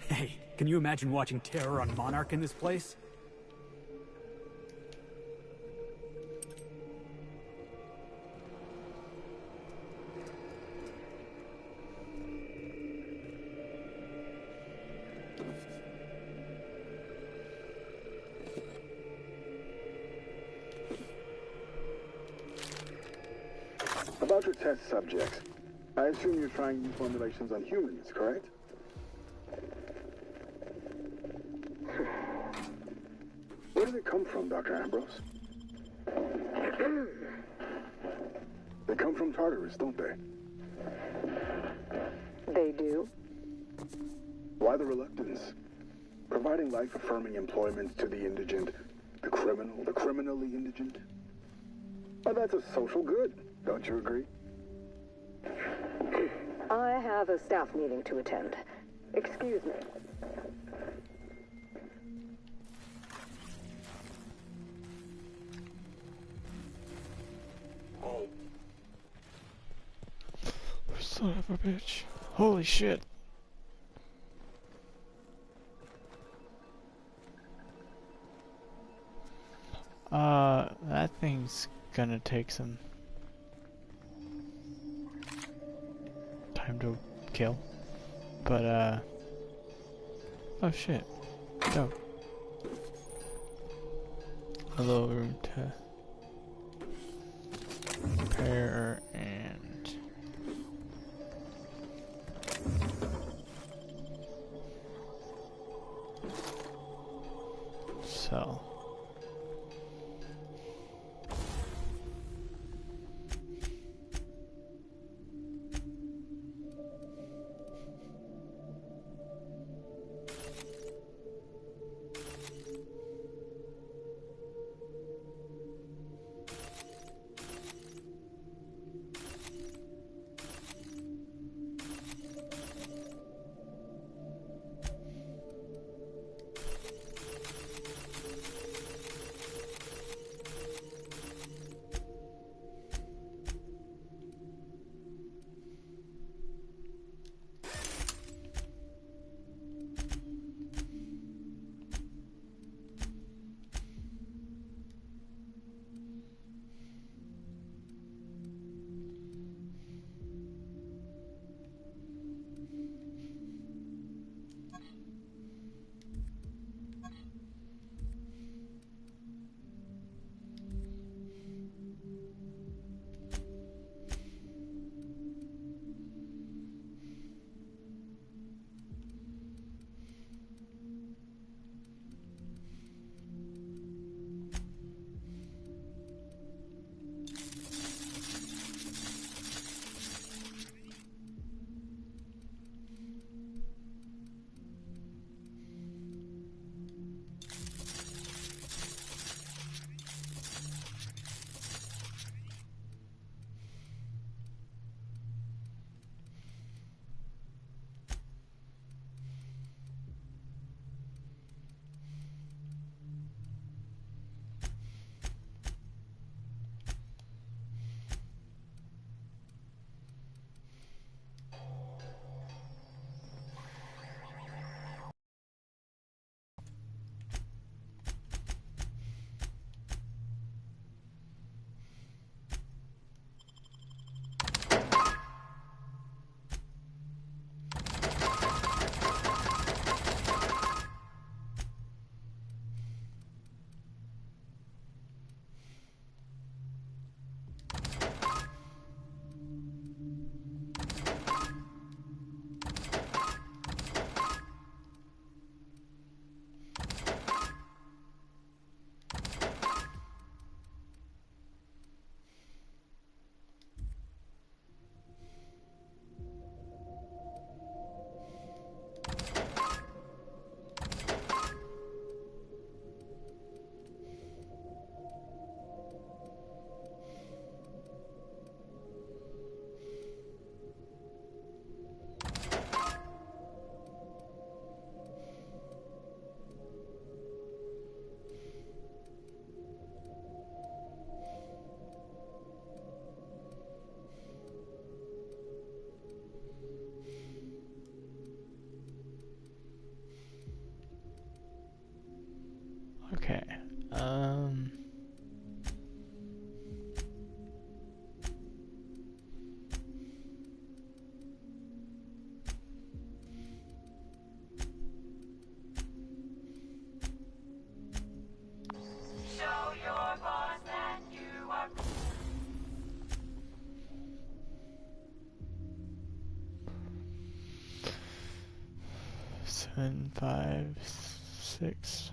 Hey, can you imagine watching Terror on Monarch in this place? About your test subjects, I assume you're trying new formulations on humans, correct? Where did it come from, Dr. Ambrose? They come from Tartarus, don't they? They do. Why the reluctance? Providing life-affirming employment to the indigent, the criminal, the criminally indigent? Oh, that's a social good, don't you agree? I have a staff meeting to attend. Excuse me. Son of a bitch. Holy shit. That thing's gonna take some time to kill. But, oh shit. Dope. A little room to repair and sell. Okay. Show your boss that you are. 7, 5, 6.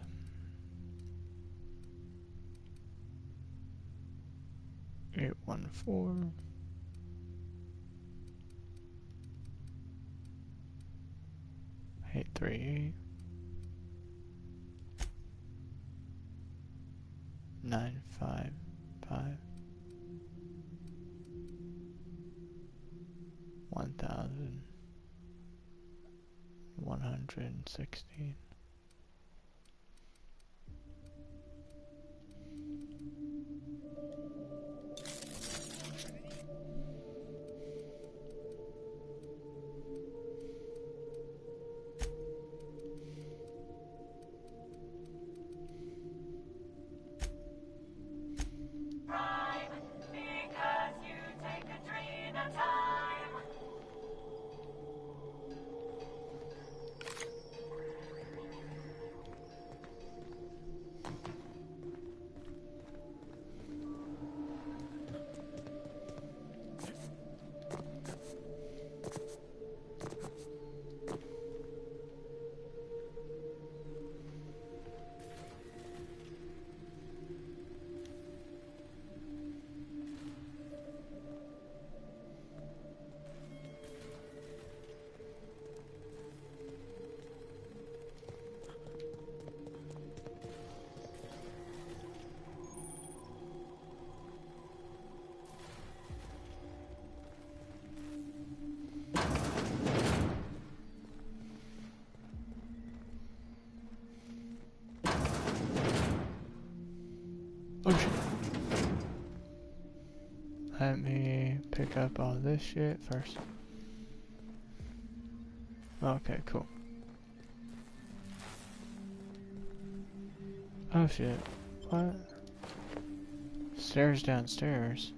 Eight, 1, 4. 8, 3, 8. 9, 5, 5. 1,116. Because you take a dream at a time. Oh shit. Let me pick up all this shit first. Okay, cool. Oh shit. What? Stairs downstairs.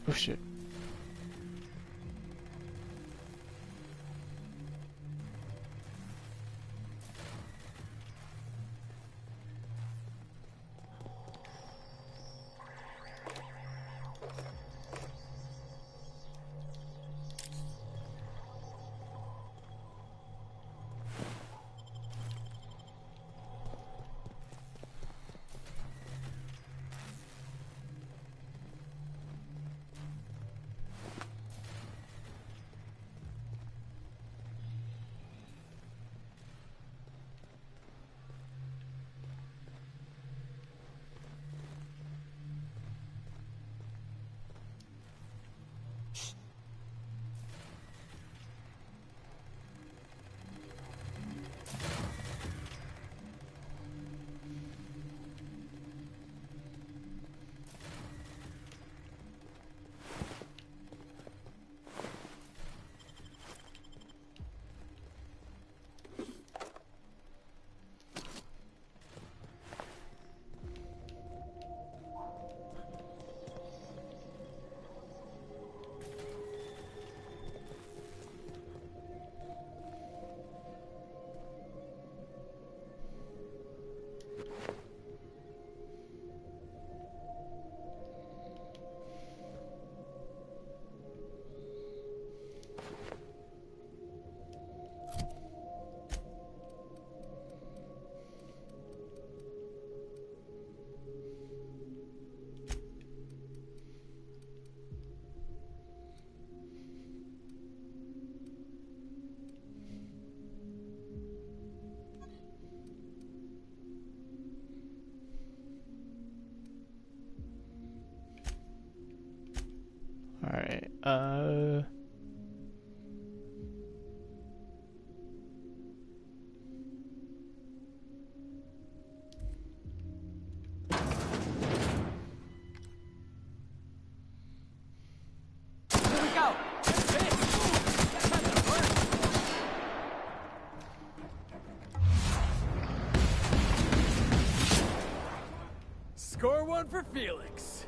Oh shit. Alright, one for Felix.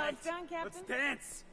It's done, Captain. Let's dance!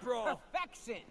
Perfection!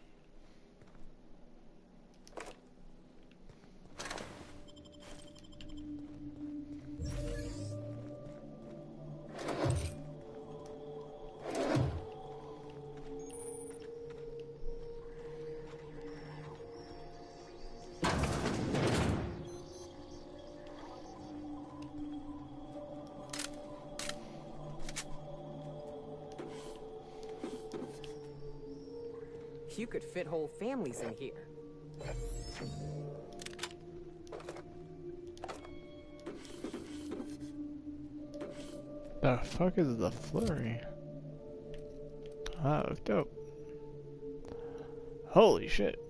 You could fit whole families in here. The fuck is the flurry? Oh, dope. Holy shit.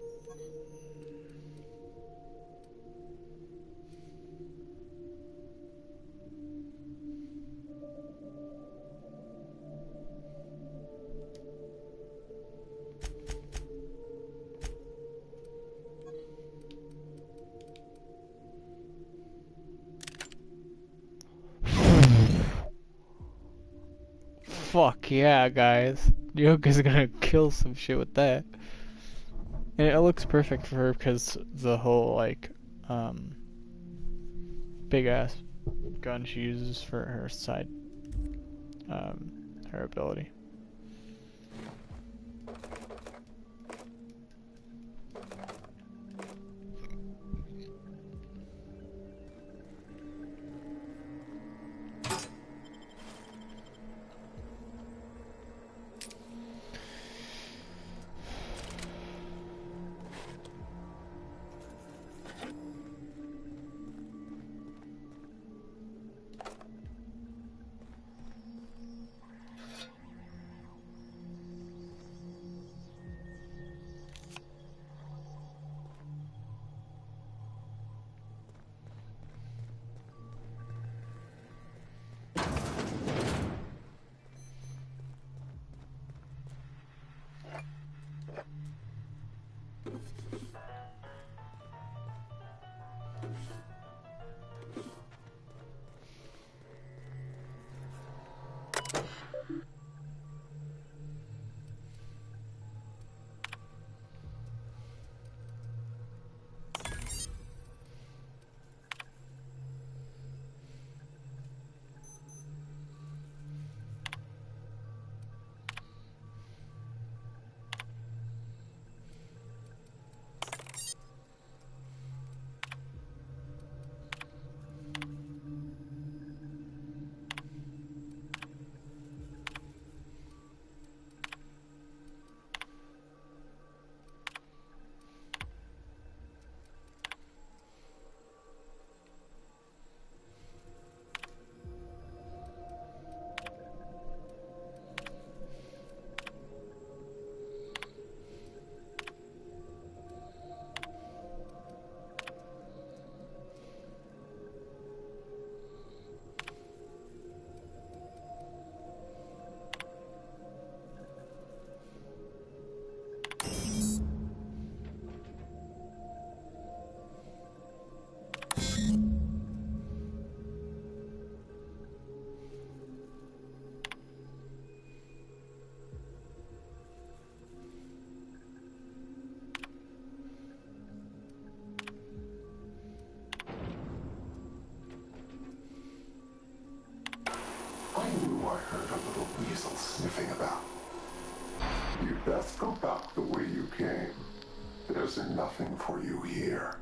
Fuck yeah, guys. Yoga's gonna kill some shit with that. And it looks perfect for her because the whole, like, big ass gun she uses for her side, her ability. I knew I heard a little weasel sniffing about. You'd best go back the way you came. There's nothing for you here.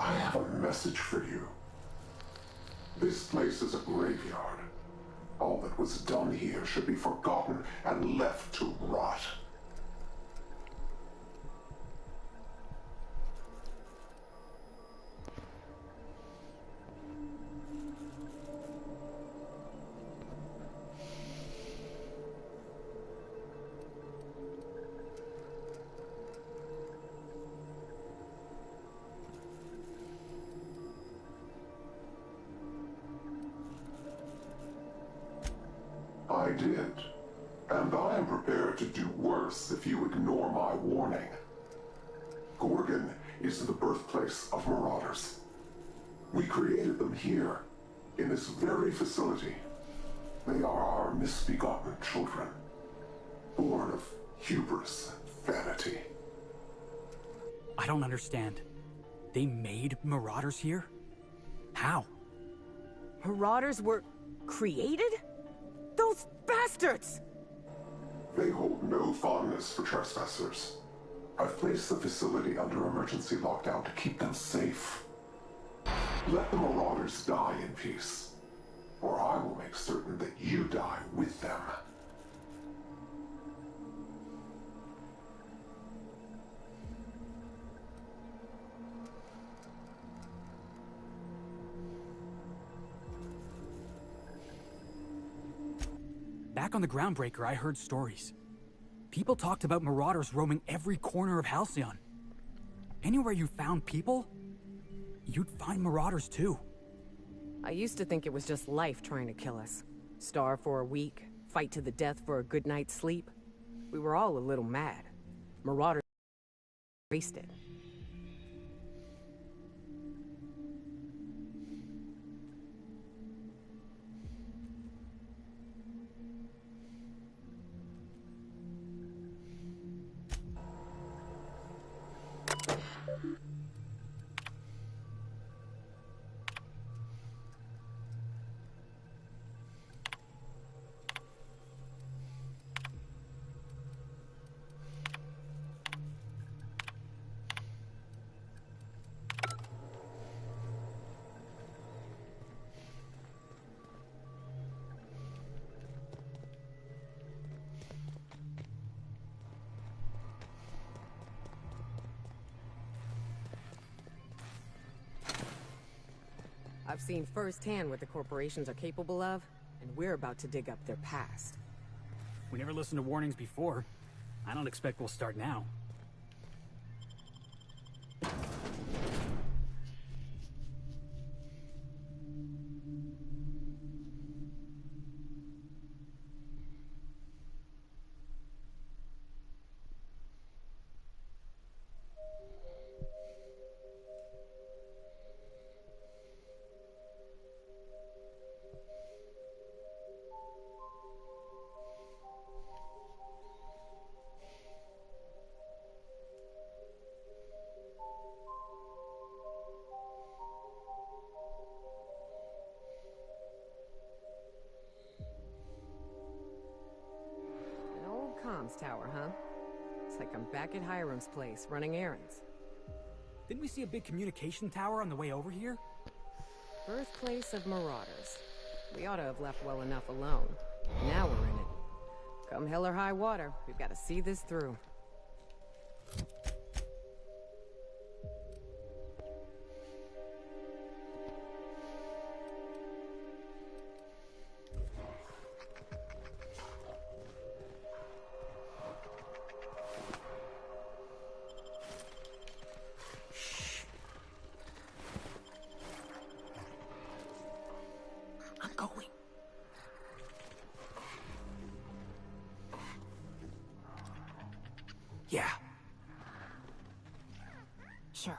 I have a message for you. This place is a graveyard. All that was done here should be forgotten and left to rot. I did. And I am prepared to do worse if you ignore my warning. Gorgon is the birthplace of marauders. We created them here, in this very facility. They are our misbegotten children, born of hubris and vanity. I don't understand. They made Marauders here? How? Marauders were created? Those bastards! They hold no fondness for trespassers. I've placed the facility under emergency lockdown to keep them safe. Let the Marauders die in peace, or I will make certain that you die with them. Back on the Groundbreaker, I heard stories. People talked about Marauders roaming every corner of Halcyon. Anywhere you found people, you'd find Marauders too. I used to think it was just life trying to kill us. Starve for a week, fight to the death for a good night's sleep. We were all a little mad. Marauders wasted. I've seen firsthand what the corporations are capable of, and we're about to dig up their past. We never listened to warnings before. I don't expect we'll start now. Comms tower, huh? It's like I'm back at Hiram's place, running errands. Didn't we see a big communication tower on the way over here? Birthplace of Marauders. We ought to have left well enough alone. Now we're in it. Come hell or high water, we've got to see this through. Yeah. Sure.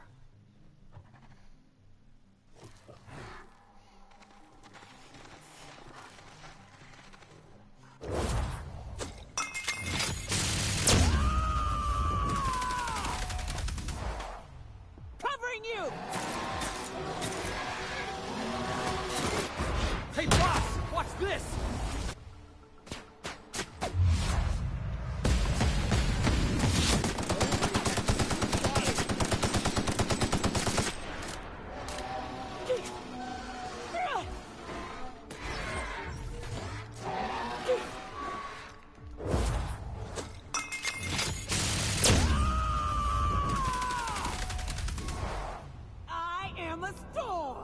Covering you! Hey, boss! Watch this! I am a storm!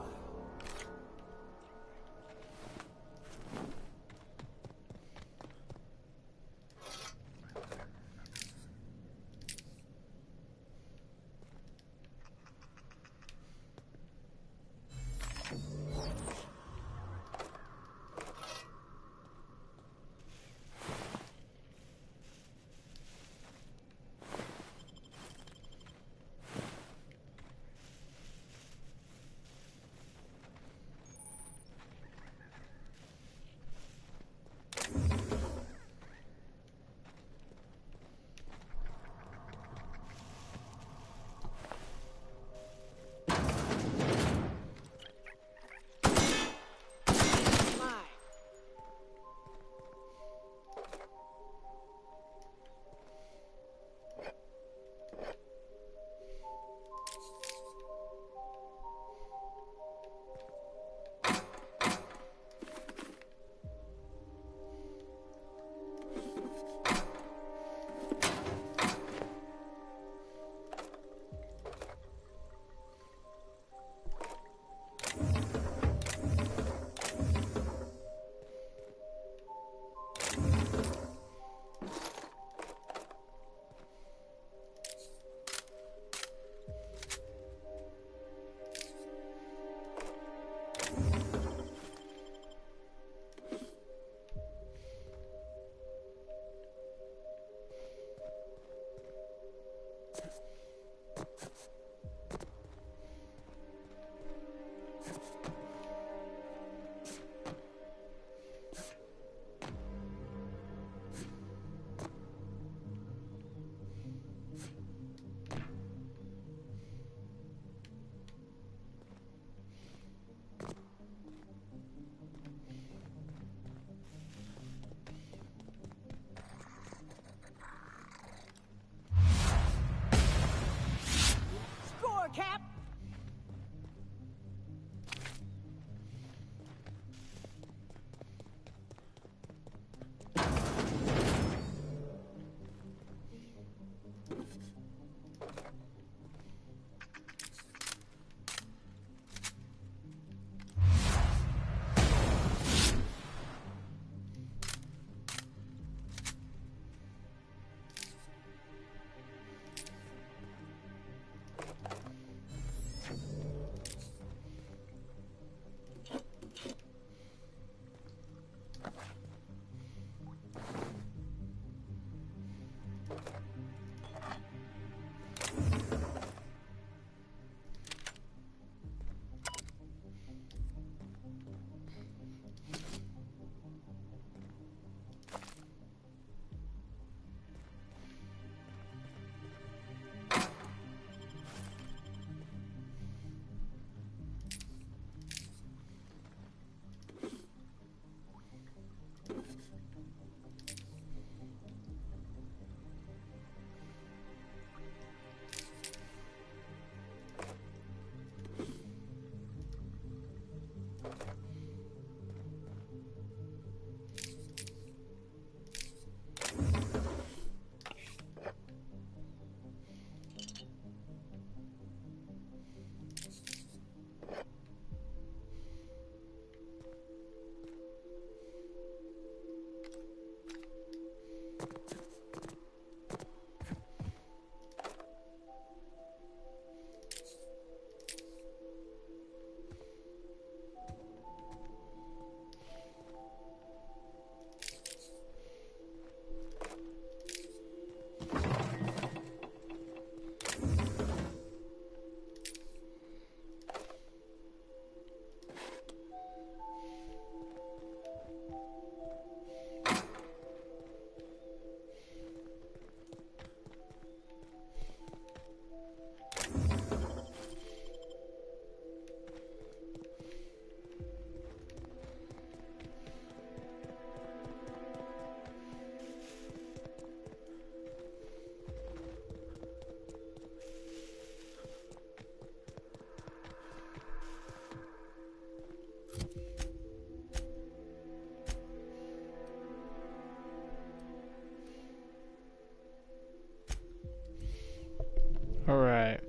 Score, Cap! Alright.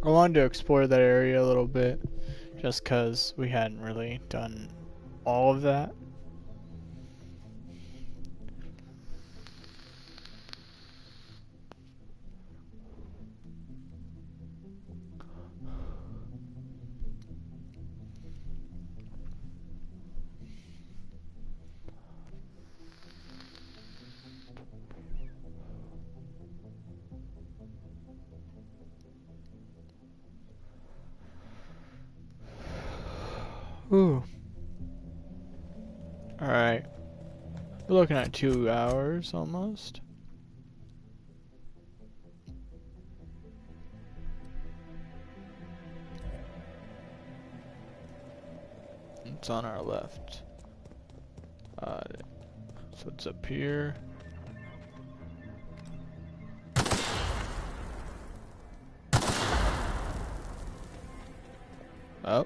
I wanted to explore that area a little bit, just because we hadn't really done all of that. Ooh. Alright. We're looking at 2 hours almost. It's on our left. So it's up here. Oh.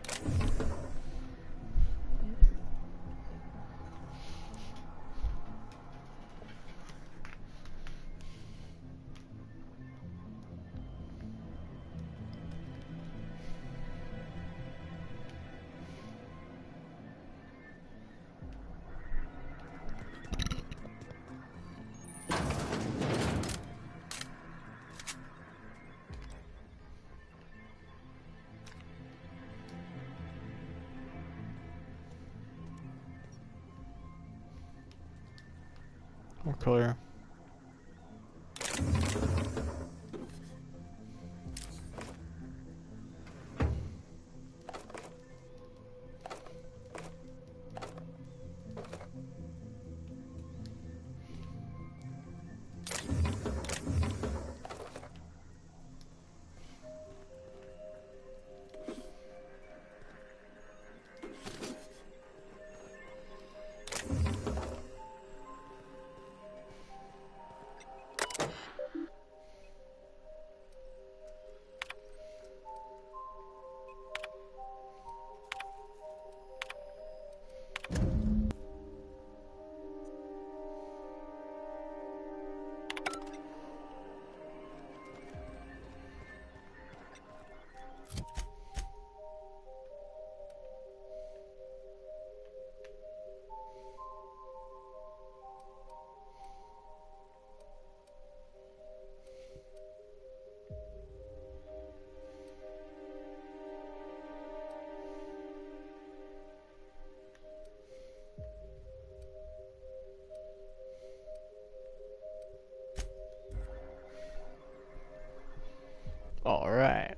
We're clear. All right.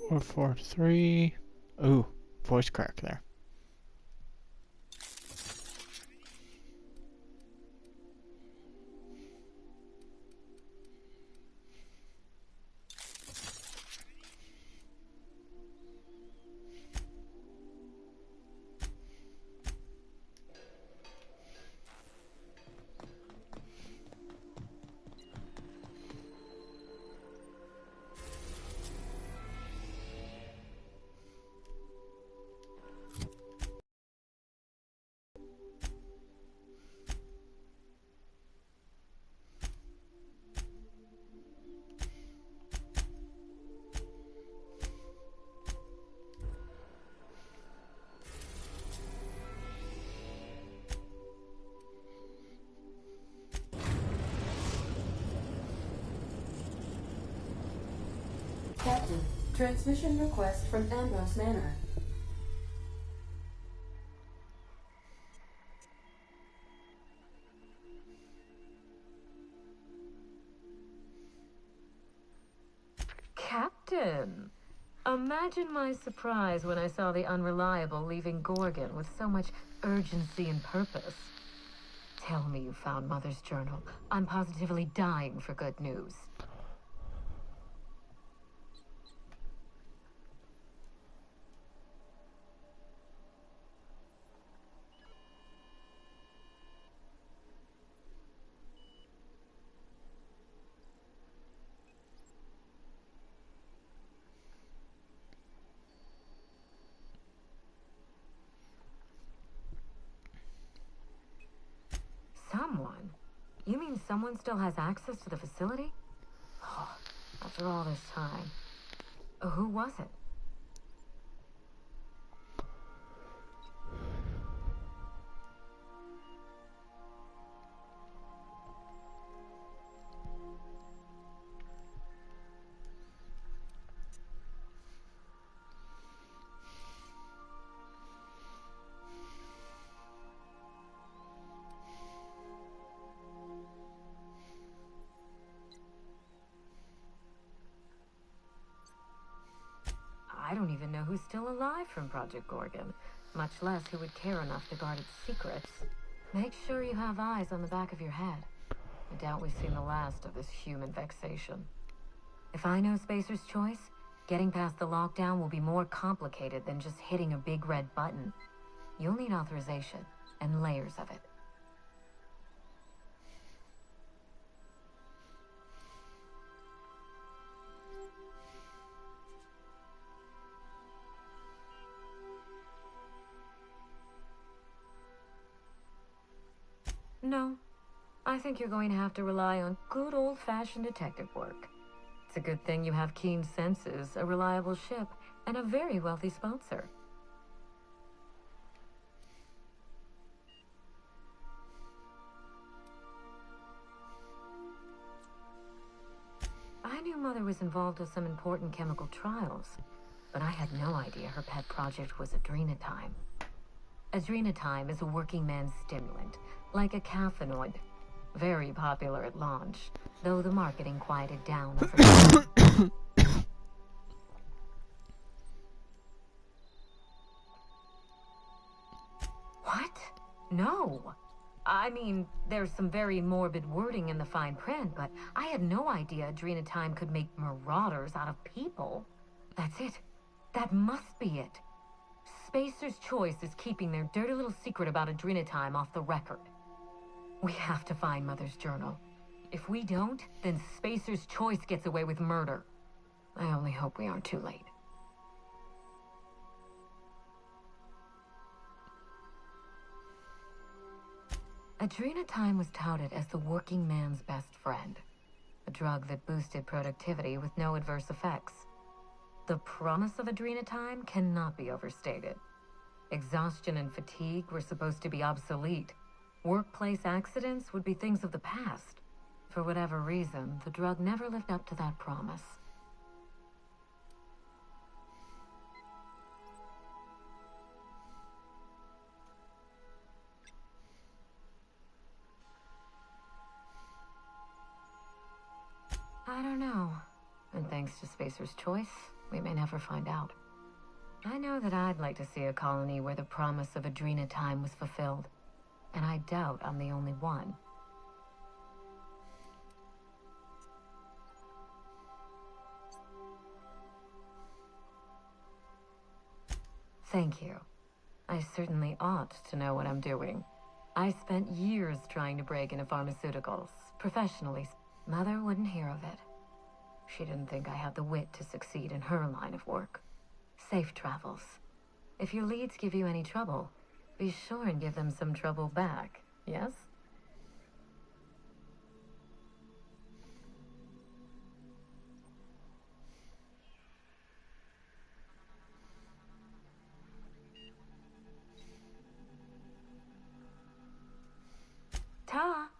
443. Ooh, voice crack there. Captain, transmission request from Ambrose Manor. Captain! Imagine my surprise when I saw the Unreliable leaving Gorgon with so much urgency and purpose. Tell me you found Mother's journal. I'm positively dying for good news. Someone? You mean someone still has access to the facility? Oh, after all this time. Who was it? I don't even know who's still alive from Project Gorgon, much less who would care enough to guard its secrets. Make sure you have eyes on the back of your head. I doubt we've seen the last of this human vexation. If I know Spacer's Choice, getting past the lockdown will be more complicated than just hitting a big red button. You'll need authorization, and layers of it. No. I think you're going to have to rely on good old-fashioned detective work. It's a good thing you have keen senses, a reliable ship, and a very wealthy sponsor. I knew Mother was involved with some important chemical trials, but I had no idea her pet project was Adrenatime. Adrenatime is a working man's stimulant, like a caffeinoid. Very popular at launch, though the marketing quieted down over time. What? No. I mean, there's some very morbid wording in the fine print, but I had no idea Adrenatime could make marauders out of people. That's it. That must be it. Spacer's Choice is keeping their dirty little secret about Adrenatime off the record. We have to find Mother's journal. If we don't, then Spacer's Choice gets away with murder. I only hope we aren't too late. Adrenatime was touted as the working man's best friend. A drug that boosted productivity with no adverse effects. The promise of Adrenatime cannot be overstated. Exhaustion and fatigue were supposed to be obsolete. Workplace accidents would be things of the past. For whatever reason, the drug never lived up to that promise. I don't know. And thanks to Spacer's Choice, We may never find out. I know that I'd like to see a colony where the promise of Adrena time was fulfilled. And I doubt I'm the only one. Thank you. I certainly ought to know what I'm doing. I spent years trying to break into pharmaceuticals, professionally. Mother wouldn't hear of it. She didn't think I had the wit to succeed in her line of work. Safe travels. If your leads give you any trouble, be sure and give them some trouble back, yes? Ta!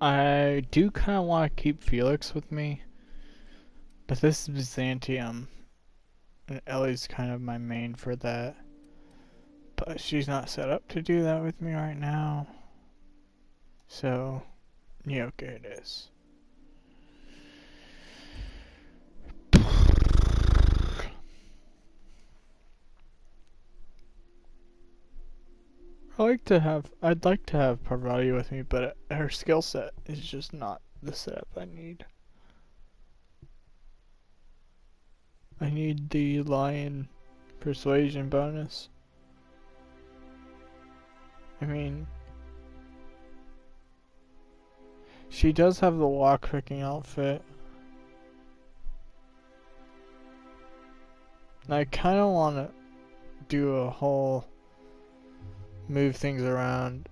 I do kind of want to keep Felix with me, but this is Byzantium, and Ellie's kind of my main for that. But she's not set up to do that with me right now, so Nyoka it is. I'd like to have Parvati with me, but her skill set is just not the setup I need. I need the lion persuasion bonus. I mean, she does have the lockpicking outfit. And I kind of want to do a whole move things around.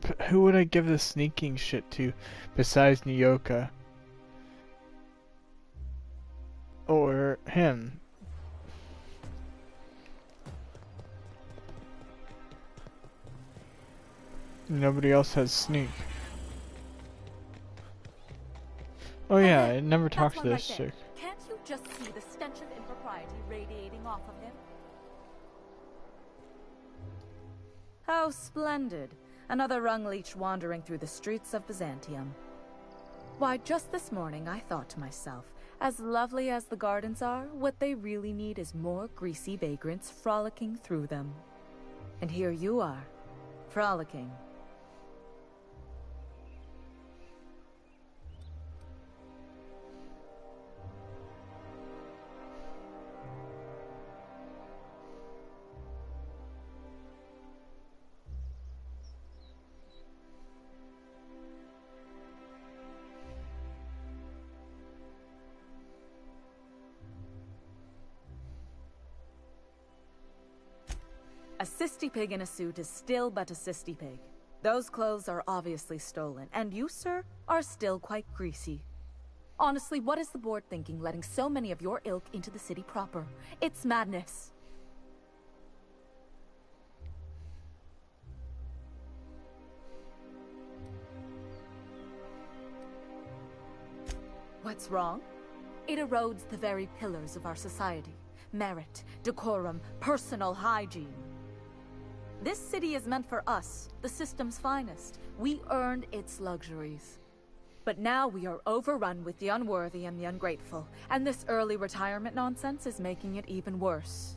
But who would I give the sneaking shit to besides Nyoka? Or him? Nobody else has sneak. Oh yeah, I never talked to this chick. Can't you just see the stench of impropriety radiating off of him? How splendid. Another rung leech wandering through the streets of Byzantium. Why, just this morning I thought to myself, as lovely as the gardens are, what they really need is more greasy vagrants frolicking through them. And here you are, frolicking. A cysty pig in a suit is still but a cysty pig. Those clothes are obviously stolen, and you, sir, are still quite greasy. Honestly, what is the board thinking letting so many of your ilk into the city proper? It's madness. What's wrong? It erodes the very pillars of our society. Merit, decorum, personal hygiene. This city is meant for us, the system's finest. We earned its luxuries. But now we are overrun with the unworthy and the ungrateful, and this early retirement nonsense is making it even worse.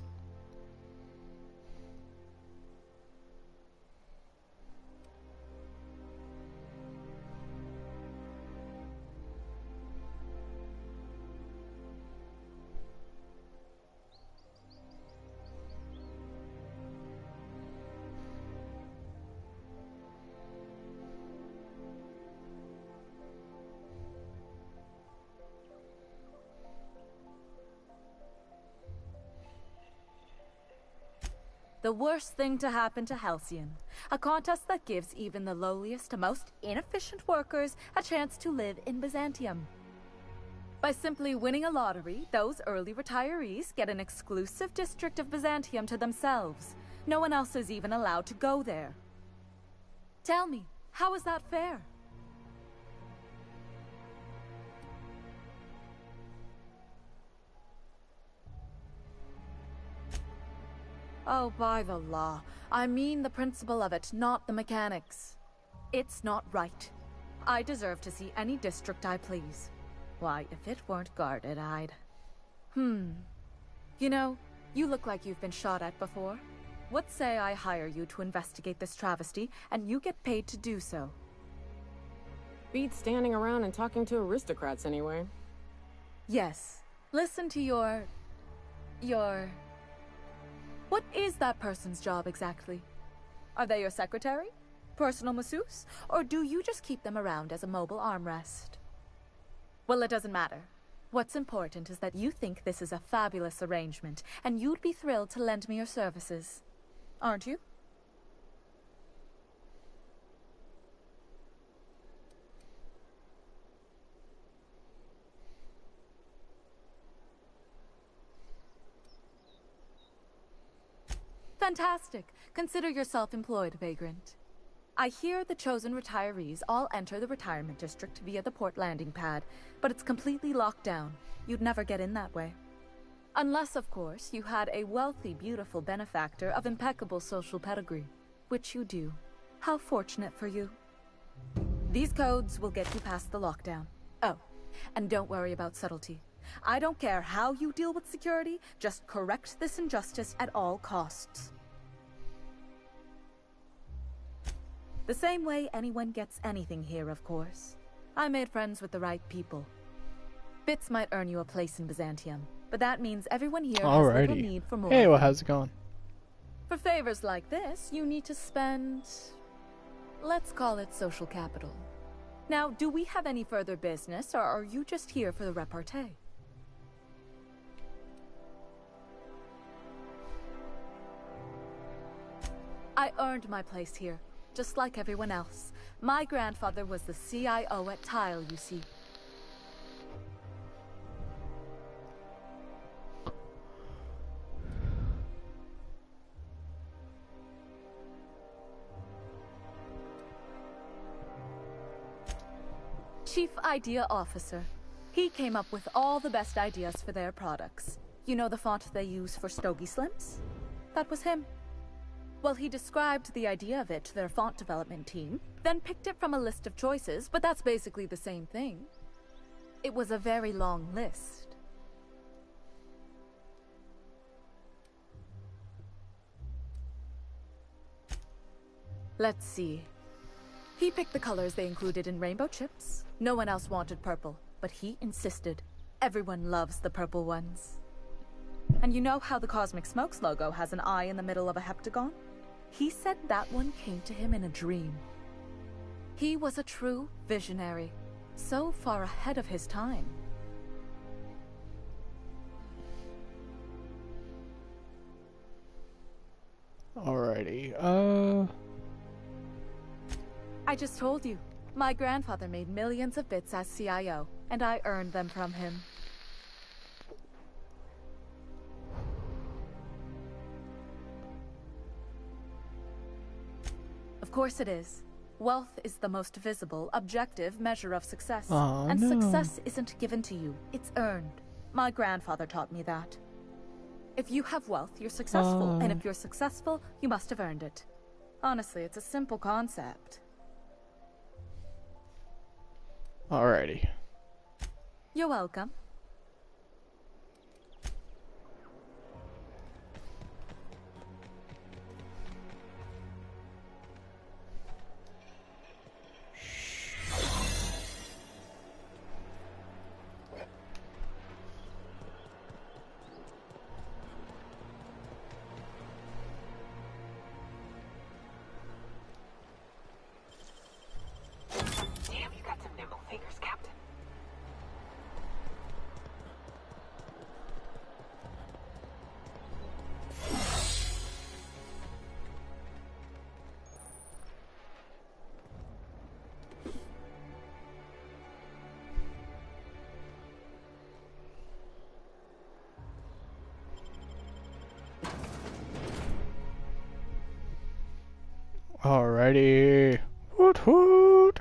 The worst thing to happen to Halcyon. A contest that gives even the lowliest to most inefficient workers a chance to live in Byzantium. By simply winning a lottery, those early retirees get an exclusive district of Byzantium to themselves. No one else is even allowed to go there. Tell me, how is that fair? Oh, by the law. I mean the principle of it, not the mechanics. It's not right. I deserve to see any district I please. Why, if it weren't guarded, I'd... You know, you look like you've been shot at before. What say I hire you to investigate this travesty, and you get paid to do so? Beats standing around and talking to aristocrats anyway. Yes. Listen to your... What is that person's job exactly? Are they your secretary? Personal masseuse? Or do you just keep them around as a mobile armrest? Well, it doesn't matter. What's important is that you think this is a fabulous arrangement, and you'd be thrilled to lend me your services. Aren't you? Fantastic. Consider yourself employed, vagrant. I hear the chosen retirees all enter the retirement district via the port landing pad, but it's completely locked down. You'd never get in that way. Unless, of course, you had a wealthy, beautiful benefactor of impeccable social pedigree, which you do. How fortunate for you. These codes will get you past the lockdown. Oh, and don't worry about subtlety. I don't care how you deal with security, just correct this injustice at all costs. The same way anyone gets anything here, of course. I made friends with the right people. Bits might earn you a place in Byzantium, but that means everyone here has little need for more. Hey, well, how's it going? For favors like this, you need to spend... let's call it social capital. Now, do we have any further business, or are you just here for the repartee? I earned my place here, just like everyone else. My grandfather was the CIO at Tile, you see. Chief Idea Officer. He came up with all the best ideas for their products. You know the font they use for Stogie Slims? That was him. Well, he described the idea of it to their font development team, then picked it from a list of choices, but that's basically the same thing. It was a very long list. Let's see. He picked the colors they included in rainbow chips. No one else wanted purple, but he insisted. Everyone loves the purple ones. And you know how the Cosmic Smokes logo has an eye in the middle of a heptagon? He said that one came to him in a dream. He was a true visionary, so far ahead of his time. Alrighty, I just told you. My grandfather made millions of bits as CIO, and I earned them from him. Of course it is. Wealth is the most visible, objective measure of success. And success isn't given to you, it's earned. My grandfather taught me that. If you have wealth, you're successful, and if you're successful, you must have earned it. Honestly, it's a simple concept. alrighty. You're welcome. Damn, you got some nimble fingers, Captain. Alrighty. Woot woot.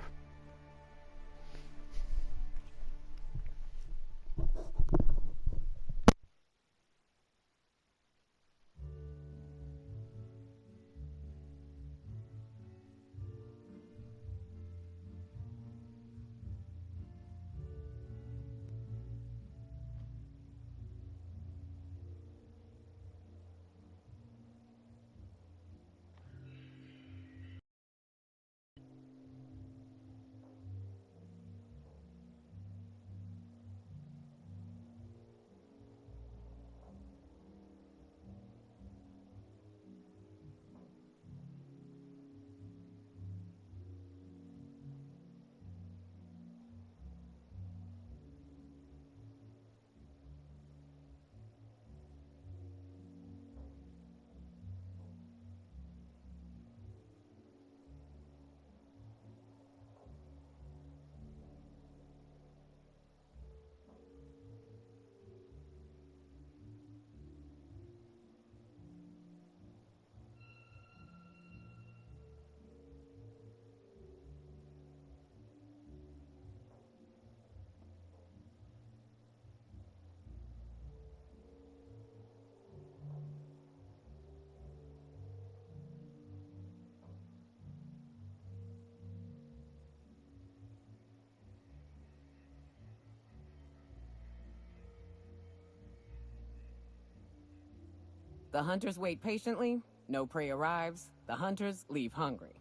The hunters wait patiently, no prey arrives, the hunters leave hungry.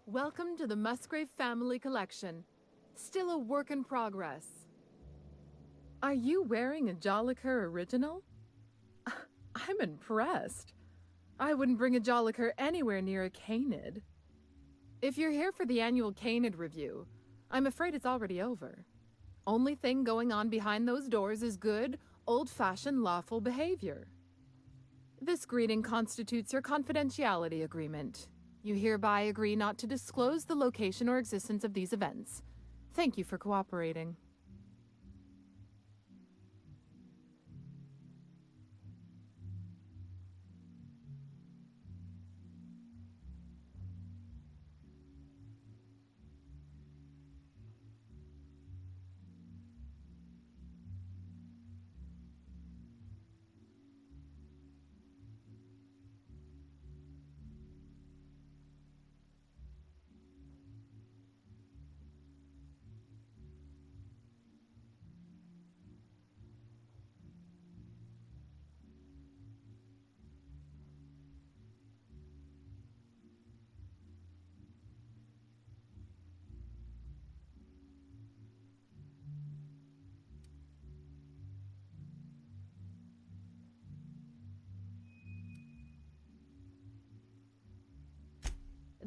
Welcome to the Musgrave Family Collection. Still a work in progress. Are you wearing a Jolliker original? I'm impressed. I wouldn't bring a Jolliker anywhere near a Canid. If you're here for the annual Canid review, I'm afraid it's already over. Only thing going on behind those doors is good, old-fashioned lawful behavior. This greeting constitutes your confidentiality agreement. You hereby agree not to disclose the location or existence of these events. Thank you for cooperating.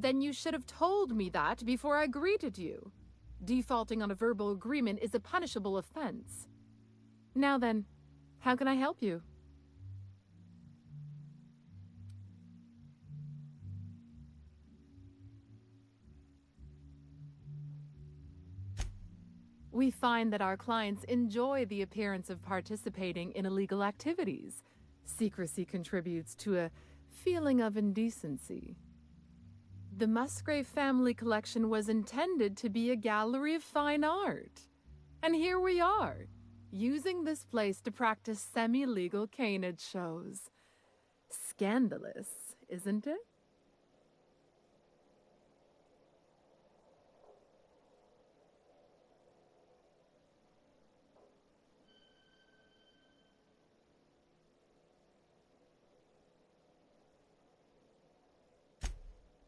Then you should have told me that before I greeted you. Defaulting on a verbal agreement is a punishable offense. Now then, how can I help you? We find that our clients enjoy the appearance of participating in illegal activities. Secrecy contributes to a feeling of indecency. The Musgrave Family Collection was intended to be a gallery of fine art. And here we are, using this place to practice semi-legal Canid shows. Scandalous, isn't it?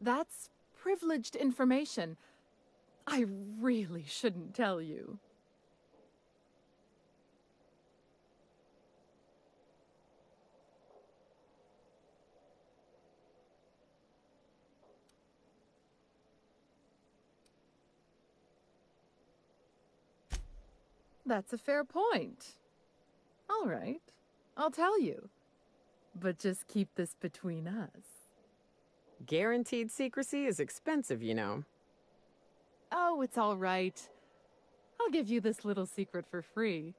That's privileged information. I really shouldn't tell you. That's a fair point. All right, I'll tell you. But just keep this between us. Guaranteed secrecy is expensive, you know. Oh, it's all right. I'll give you this little secret for free.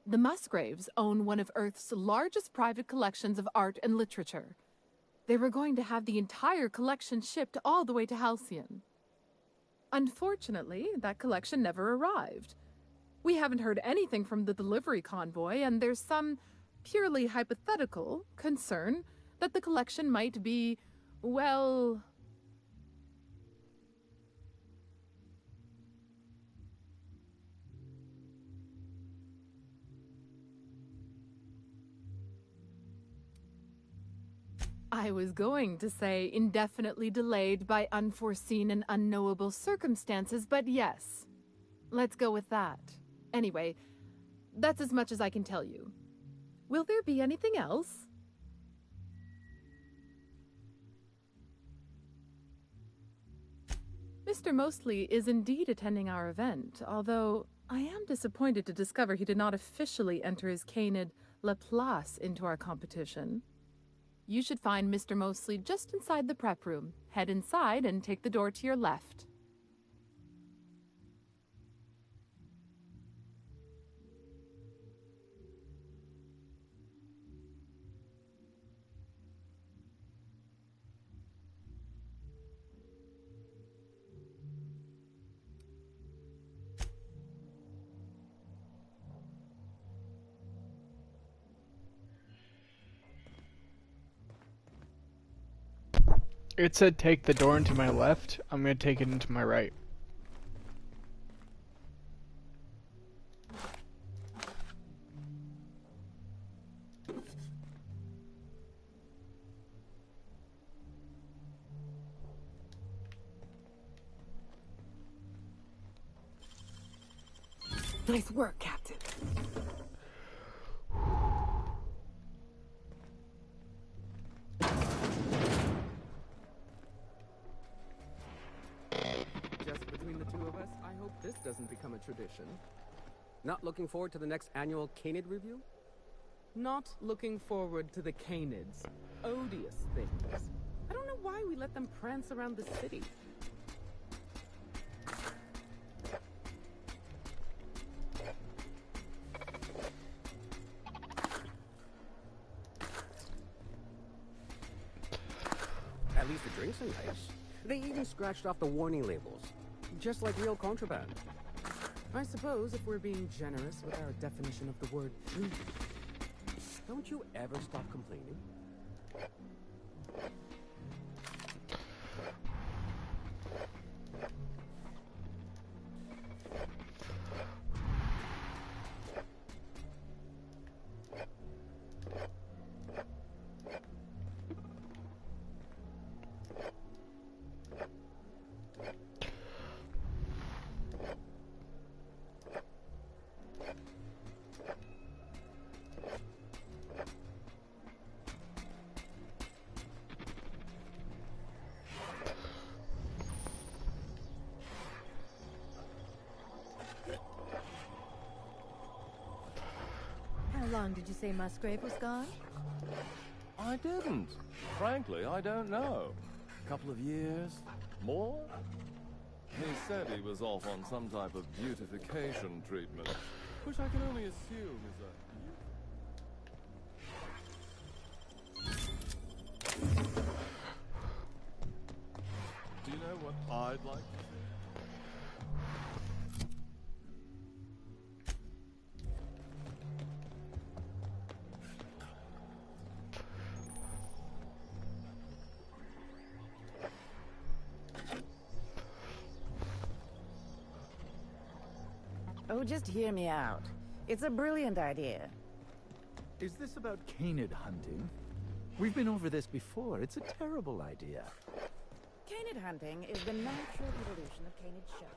The Musgraves own one of Earth's largest private collections of art and literature. They were going to have the entire collection shipped all the way to Halcyon. Unfortunately, that collection never arrived. We haven't heard anything from the delivery convoy, and there's some purely hypothetical concern that the collection might be, well... I was going to say indefinitely delayed by unforeseen and unknowable circumstances, but yes. Let's go with that. Anyway, that's as much as I can tell you. Will there be anything else? Mr. Mostly is indeed attending our event, although I am disappointed to discover he did not officially enter his canid Laplace into our competition. You should find Mr. Mostly just inside the prep room. Head inside and take the door to your left. It said take the door into my left. I'm gonna take it into my right. Nice work, Captain. Just between the two of us, I hope this doesn't become a tradition. Not looking forward to the next annual Canid review? Not looking forward to the Canids. Odious things. I don't know why we let them prance around the city. At least the drinks are nice. They even scratched off the warning labels. Just like real contraband. I suppose if we're being generous with our definition of the word drink. Don't you ever stop complaining? How long did you say Musgrave was gone? I didn't. Frankly, I don't know. Couple of years? More? He said he was off on some type of beautification treatment, which I can only assume is a... Do you know what I'd like to see? Oh, just hear me out. It's a brilliant idea. Is this about Canid hunting? We've been over this before. It's a terrible idea. Canid hunting is the natural evolution of Canid sharks.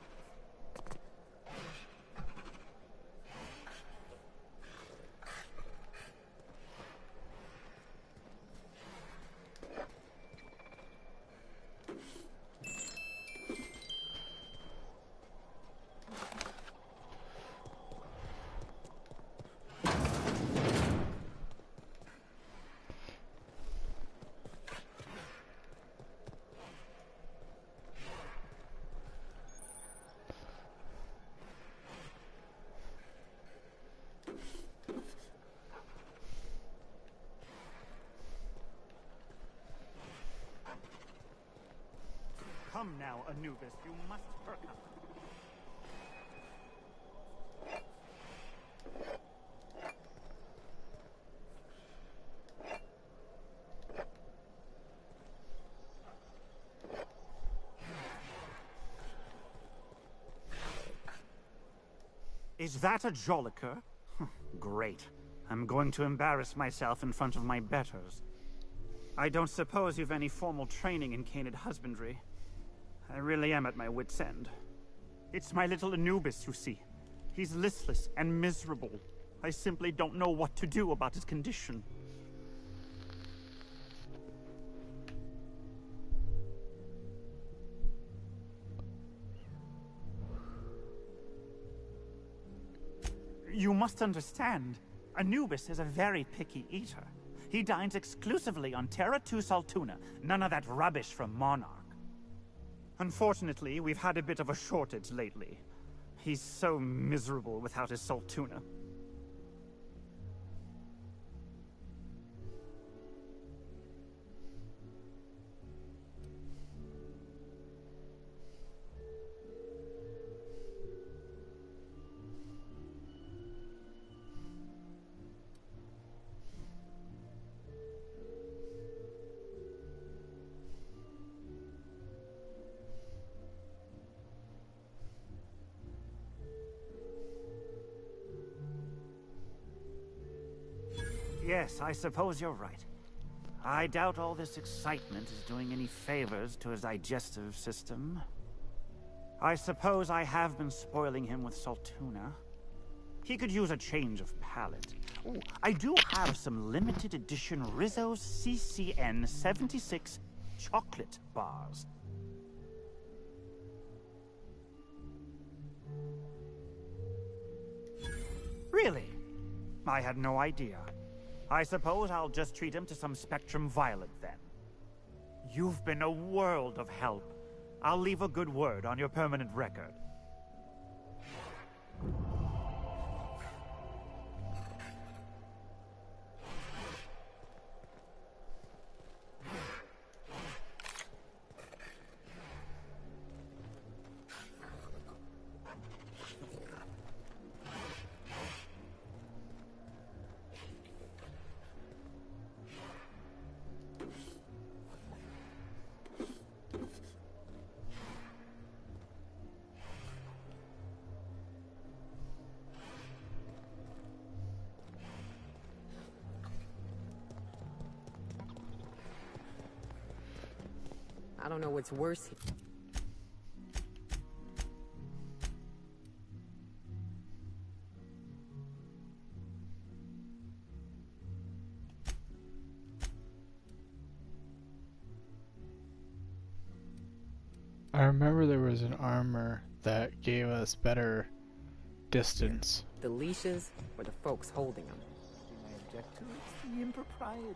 Come now, Anubis, you must perk up. Is that a Joliker? Great. I'm going to embarrass myself in front of my betters. I don't suppose you've any formal training in canid husbandry. I really am at my wit's end. It's my little Anubis, you see. He's listless and miserable. I simply don't know what to do about his condition. You must understand, Anubis is a very picky eater. He dines exclusively on Terra 2 Saltuna, none of that rubbish from Monarch. Unfortunately, we've had a bit of a shortage lately. He's so miserable without his Saltuna. Yes, I suppose you're right. I doubt all this excitement is doing any favors to his digestive system. I suppose I have been spoiling him with Saltuna. He could use a change of palate. Ooh, I do have some limited edition Rizzo's CCN 76 chocolate bars. Really? I had no idea. I suppose I'll just treat him to some Spectrum Violet then. You've been a world of help. I'll leave a good word on your permanent record. I don't know what's worse. I remember there was an armor that gave us better distance. The leashes or the folks holding them? I object to it's the impropriety.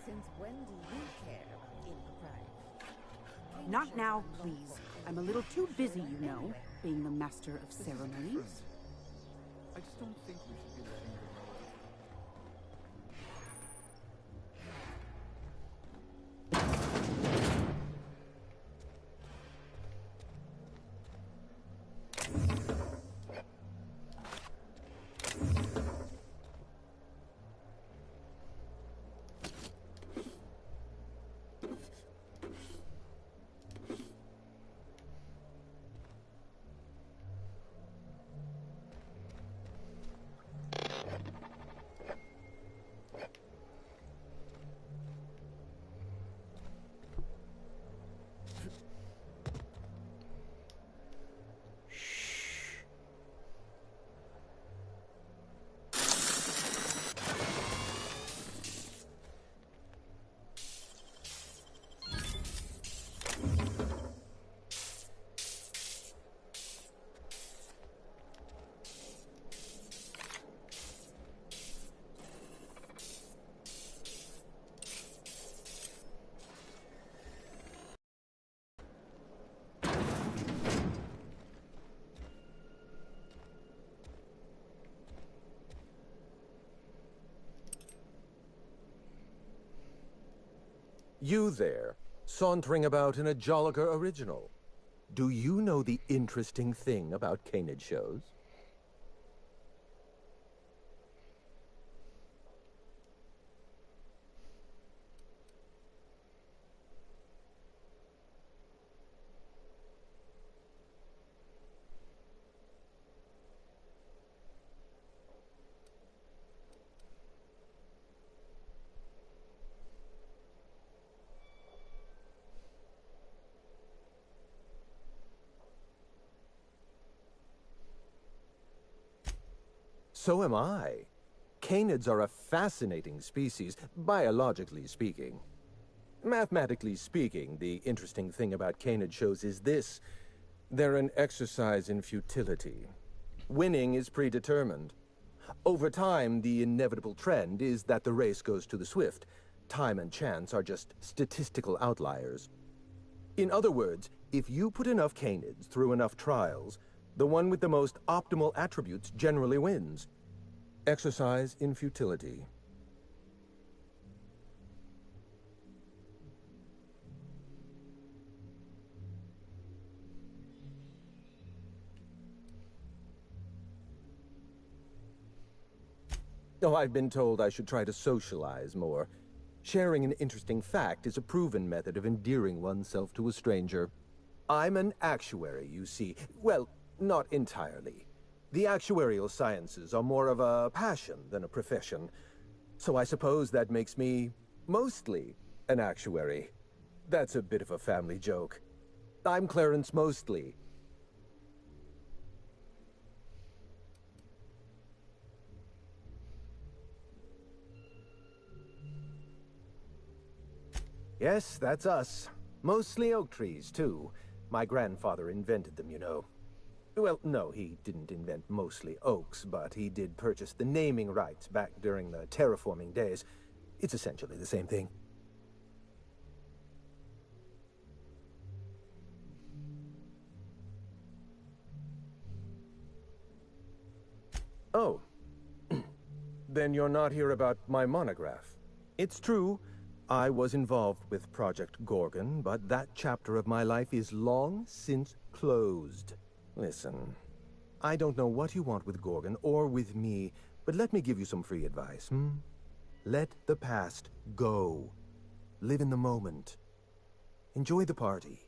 Since when do you care about impropriety? Not now, please. I'm a little too busy, you know, being the master of ceremonies. I just don't think we should be letting the You there. sauntering about in a Jolliker original. Do you know the interesting thing about Canid shows? So am I. Canids are a fascinating species, biologically speaking. Mathematically speaking, the interesting thing about Canid shows is this. They're an exercise in futility. Winning is predetermined. Over time, the inevitable trend is that the race goes to the swift. Time and chance are just statistical outliers. In other words, if you put enough Canids through enough trials, the one with the most optimal attributes generally wins. Exercise in futility. Oh, I've been told I should try to socialize more. Sharing an interesting fact is a proven method of endearing oneself to a stranger. I'm an actuary, you see. Well, not entirely. The actuarial sciences are more of a passion than a profession. So I suppose that makes me mostly an actuary. That's a bit of a family joke. I'm Clarence Mostly. Yes, that's us. Mostly oak trees, too. My grandfather invented them, you know. Well, no, he didn't invent mostly oaks, but he did purchase the naming rights back during the terraforming days. It's essentially the same thing. Oh. Then you're not here about my monograph. It's true, I was involved with Project Gorgon, but that chapter of my life is long since closed. Listen, I don't know what you want with Gorgon or with me, but let me give you some free advice, Let the past go. Live in the moment. Enjoy the party.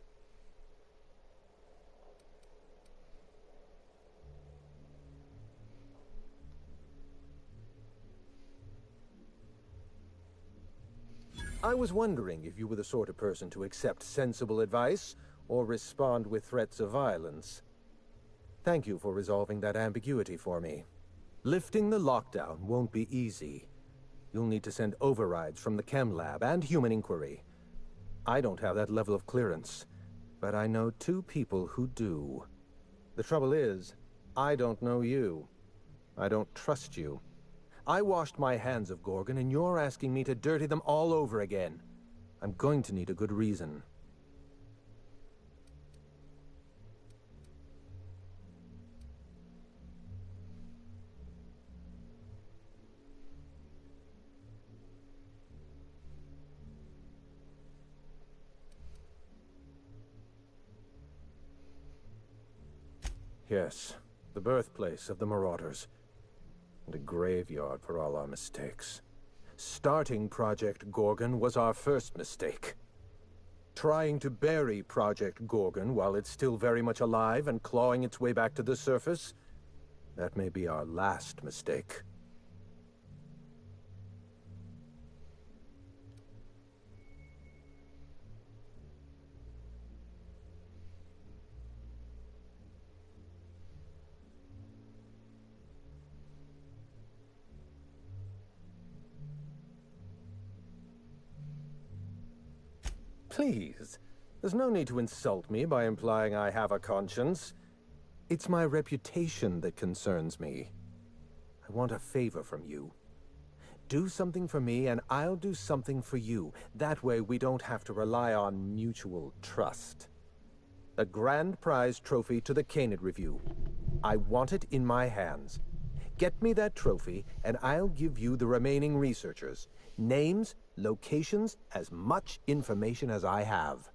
I was wondering if you were the sort of person to accept sensible advice or respond with threats of violence. Thank you for resolving that ambiguity for me. Lifting the lockdown won't be easy. You'll need to send overrides from the Chem Lab and Human Inquiry. I don't have that level of clearance, but I know 2 people who do. The trouble is, I don't know you. I don't trust you. I washed my hands of Gorgon, and you're asking me to dirty them all over again. I'm going to need a good reason. Yes, the birthplace of the Marauders. And a graveyard for all our mistakes. Starting Project Gorgon was our first mistake. Trying to bury Project Gorgon while it's still very much alive and clawing its way back to the surface, that may be our last mistake. Please, there's no need to insult me by implying I have a conscience. It's my reputation that concerns me. I want a favor from you. Do something for me and I'll do something for you. That way we don't have to rely on mutual trust. A grand prize trophy to the Canid Review. I want it in my hands. Get me that trophy and I'll give you the remaining researchers. Names, Locations, as much information as I have.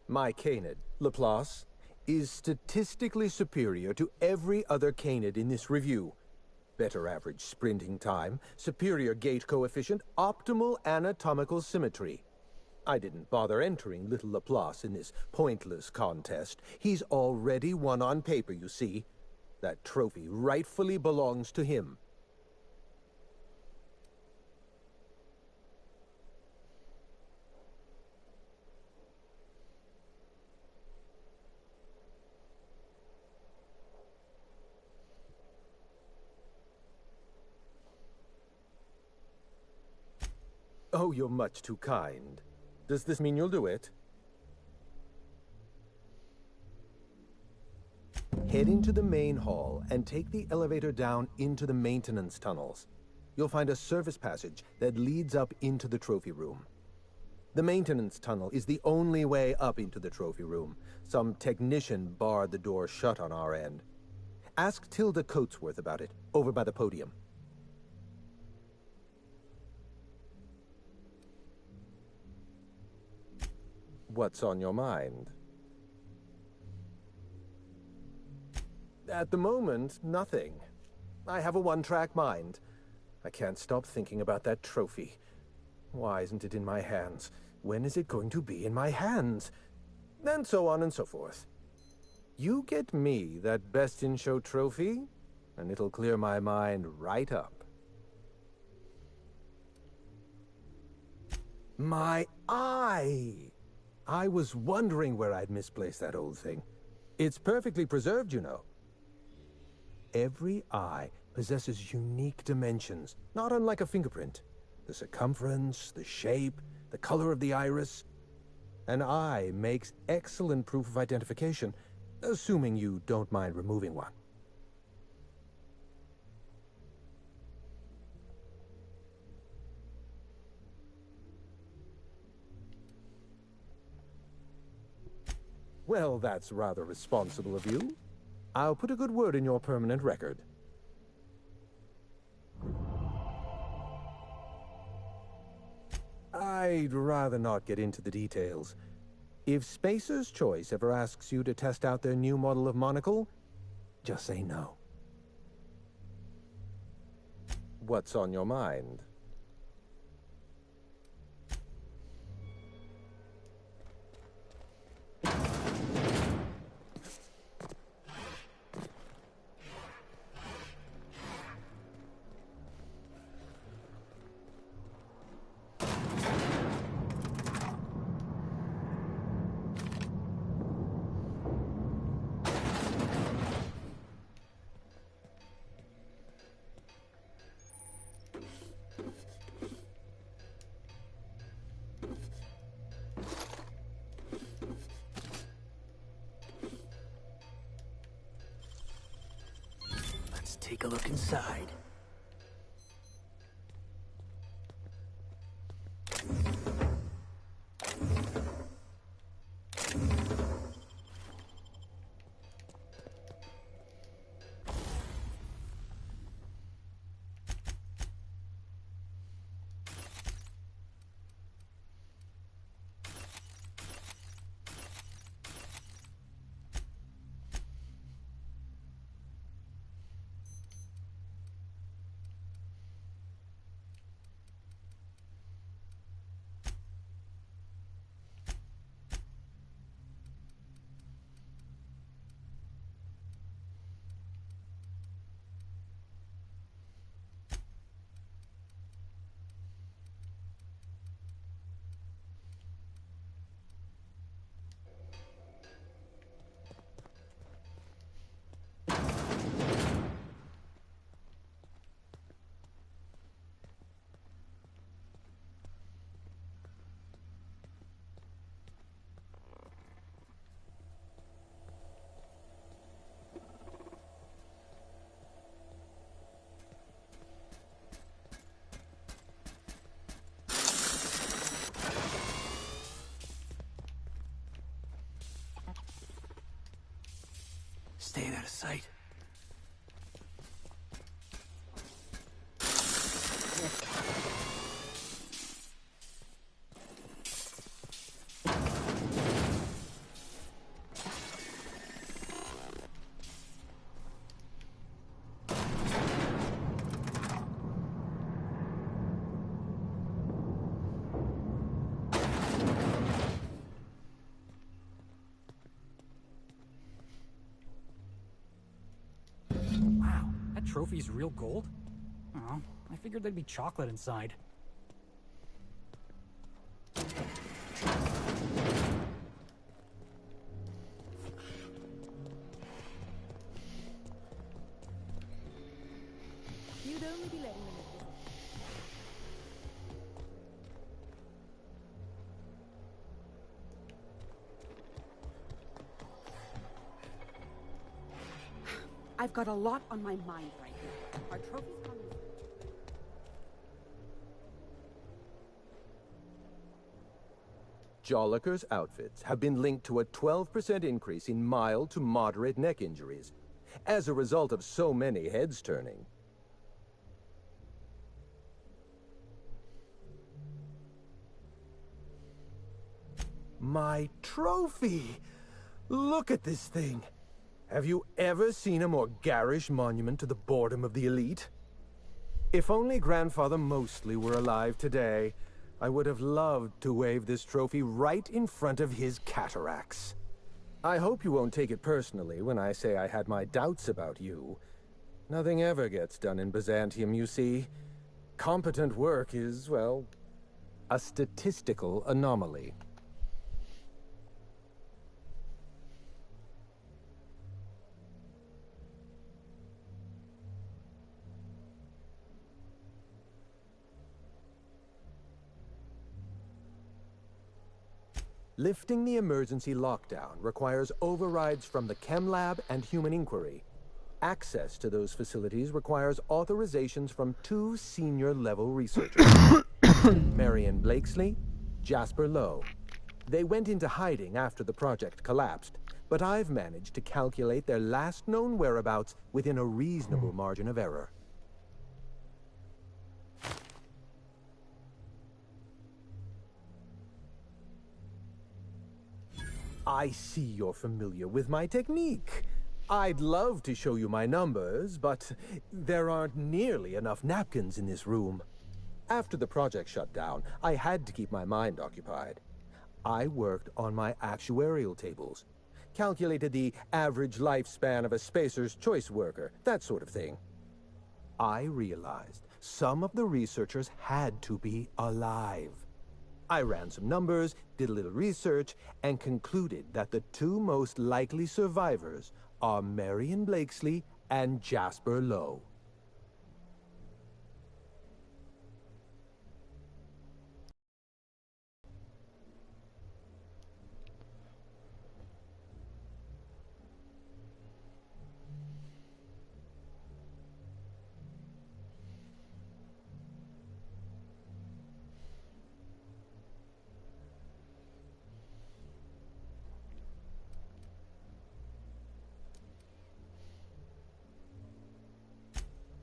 My Canid, Laplace, is statistically superior to every other Canid in this review. Better average sprinting time, superior gait coefficient, optimal anatomical symmetry. I didn't bother entering little Laplace in this pointless contest. He's already won on paper, you see. That trophy rightfully belongs to him. Oh, you're much too kind. Does this mean you'll do it? Head into the main hall and take the elevator down into the maintenance tunnels. You'll find a service passage that leads up into the trophy room. The maintenance tunnel is the only way up into the trophy room. Some technician barred the door shut on our end. Ask Tilda Coatsworth about it, over by the podium. What's on your mind? At the moment, nothing. I have a one-track mind. I can't stop thinking about that trophy. Why isn't it in my hands? When is it going to be in my hands? And so on and so forth. You get me that Best in Show trophy, and it'll clear my mind right up. My eye! I was wondering where I'd misplaced that old thing. It's perfectly preserved, you know. Every eye possesses unique dimensions, not unlike a fingerprint. The circumference, the shape, the color of the iris. An eye makes excellent proof of identification, assuming you don't mind removing one. Well, that's rather responsible of you. I'll put a good word in your permanent record. I'd rather not get into the details. If Spacer's Choice ever asks you to test out their new model of monocle, just say no. What's on your mind? Take a look inside. Staying out of sight. Wow, that trophy's real gold? Oh, I figured there'd be chocolate inside. You'd only be letting them live. I've got a lot on my mind right now. Our trophies coming. Jolliker's outfits have been linked to a 12% increase in mild to moderate neck injuries as a result of so many heads turning. My trophy! Look at this thing! Have you ever seen a more garish monument to the boredom of the elite? If only Grandfather Mostly were alive today, I would have loved to wave this trophy right in front of his cataracts. I hope you won't take it personally when I say I had my doubts about you. Nothing ever gets done in Byzantium, you see. Competent work is, well, a statistical anomaly. Lifting the emergency lockdown requires overrides from the Chem Lab and Human Inquiry. Access to those facilities requires authorizations from 2 senior-level researchers. Marion Blakesley, Jasper Lowe. They went into hiding after the project collapsed, but I've managed to calculate their last known whereabouts within a reasonable margin of error. I see you're familiar with my technique. I'd love to show you my numbers, but there aren't nearly enough napkins in this room. After the project shut down, I had to keep my mind occupied. I worked on my actuarial tables, calculated the average lifespan of a Spacer's Choice worker, that sort of thing. I realized some of the researchers had to be alive. I ran some numbers, did a little research, and concluded that the 2 most likely survivors are Marion Blakesley and Jasper Lowe.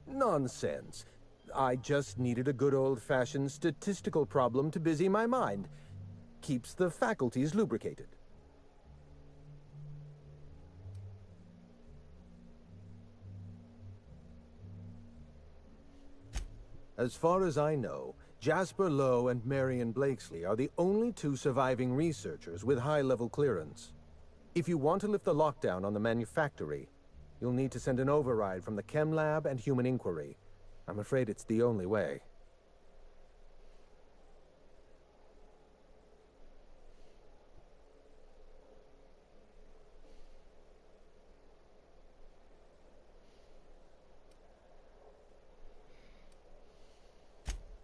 Nonsense. I just needed a good old-fashioned statistical problem to busy my mind. Keeps the faculties lubricated. As far as I know, Jasper Lowe and Marion Blakesley are the only 2 surviving researchers with high-level clearance. If you want to lift the lockdown on the manufactory, you'll need to send an override from the Chem Lab and Human Inquiry. I'm afraid it's the only way.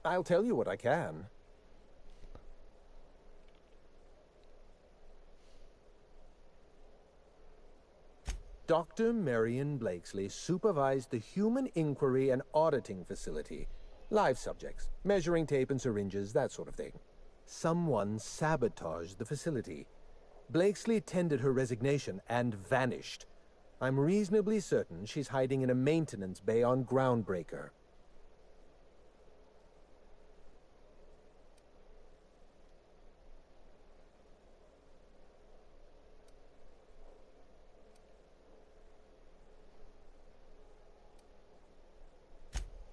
I'll tell you what I can. Dr. Marion Blakesley supervised the Human Inquiry and Auditing Facility. Live subjects, measuring tape and syringes, that sort of thing. Someone sabotaged the facility. Blakesley tendered her resignation and vanished. I'm reasonably certain she's hiding in a maintenance bay on Groundbreaker.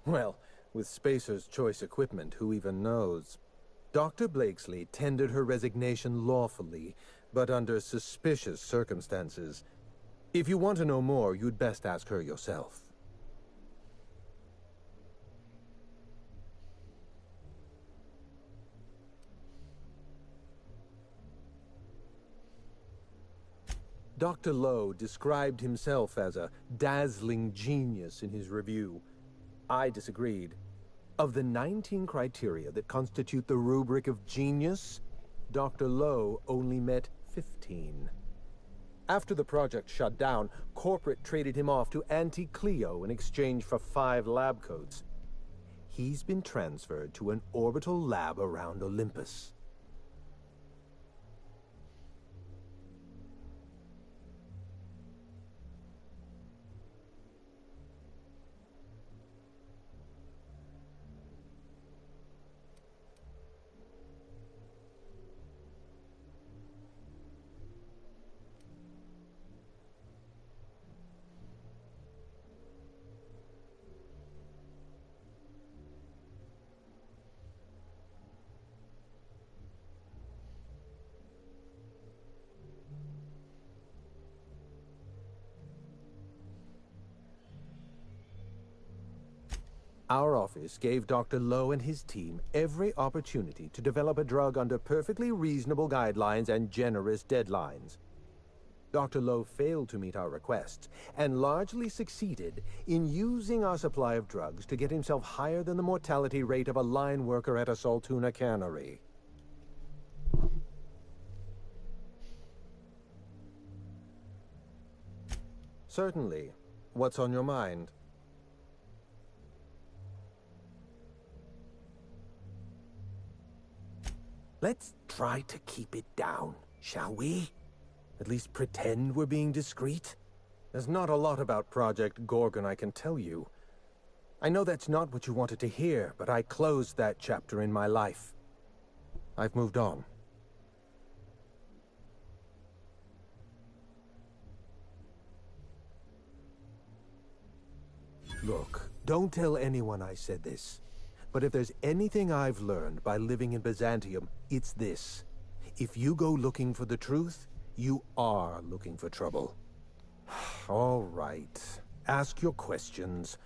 Well, with Spacer's choice equipment, who even knows? Dr. Blakesley tendered her resignation lawfully, but under suspicious circumstances. If you want to know more, you'd best ask her yourself. Dr. Lowe described himself as a dazzling genius in his review. I disagreed. Of the 19 criteria that constitute the rubric of genius, Dr. Lowe only met 15. After the project shut down, corporate traded him off to Auntie Cleo in exchange for 5 lab coats. He's been transferred to an orbital lab around Olympus. Our office gave Dr. Lowe and his team every opportunity to develop a drug under perfectly reasonable guidelines and generous deadlines. Dr. Lowe failed to meet our requests, and largely succeeded in using our supply of drugs to get himself higher than the mortality rate of a line worker at a Saltuna cannery. Certainly. What's on your mind? Let's try to keep it down, shall we? At least pretend we're being discreet. There's not a lot about Project Gorgon I can tell you. I know that's not what you wanted to hear, but I closed that chapter in my life. I've moved on. Look, don't tell anyone I said this. But if there's anything I've learned by living in Byzantium, it's this. If you go looking for the truth, you are looking for trouble. All right. Ask your questions.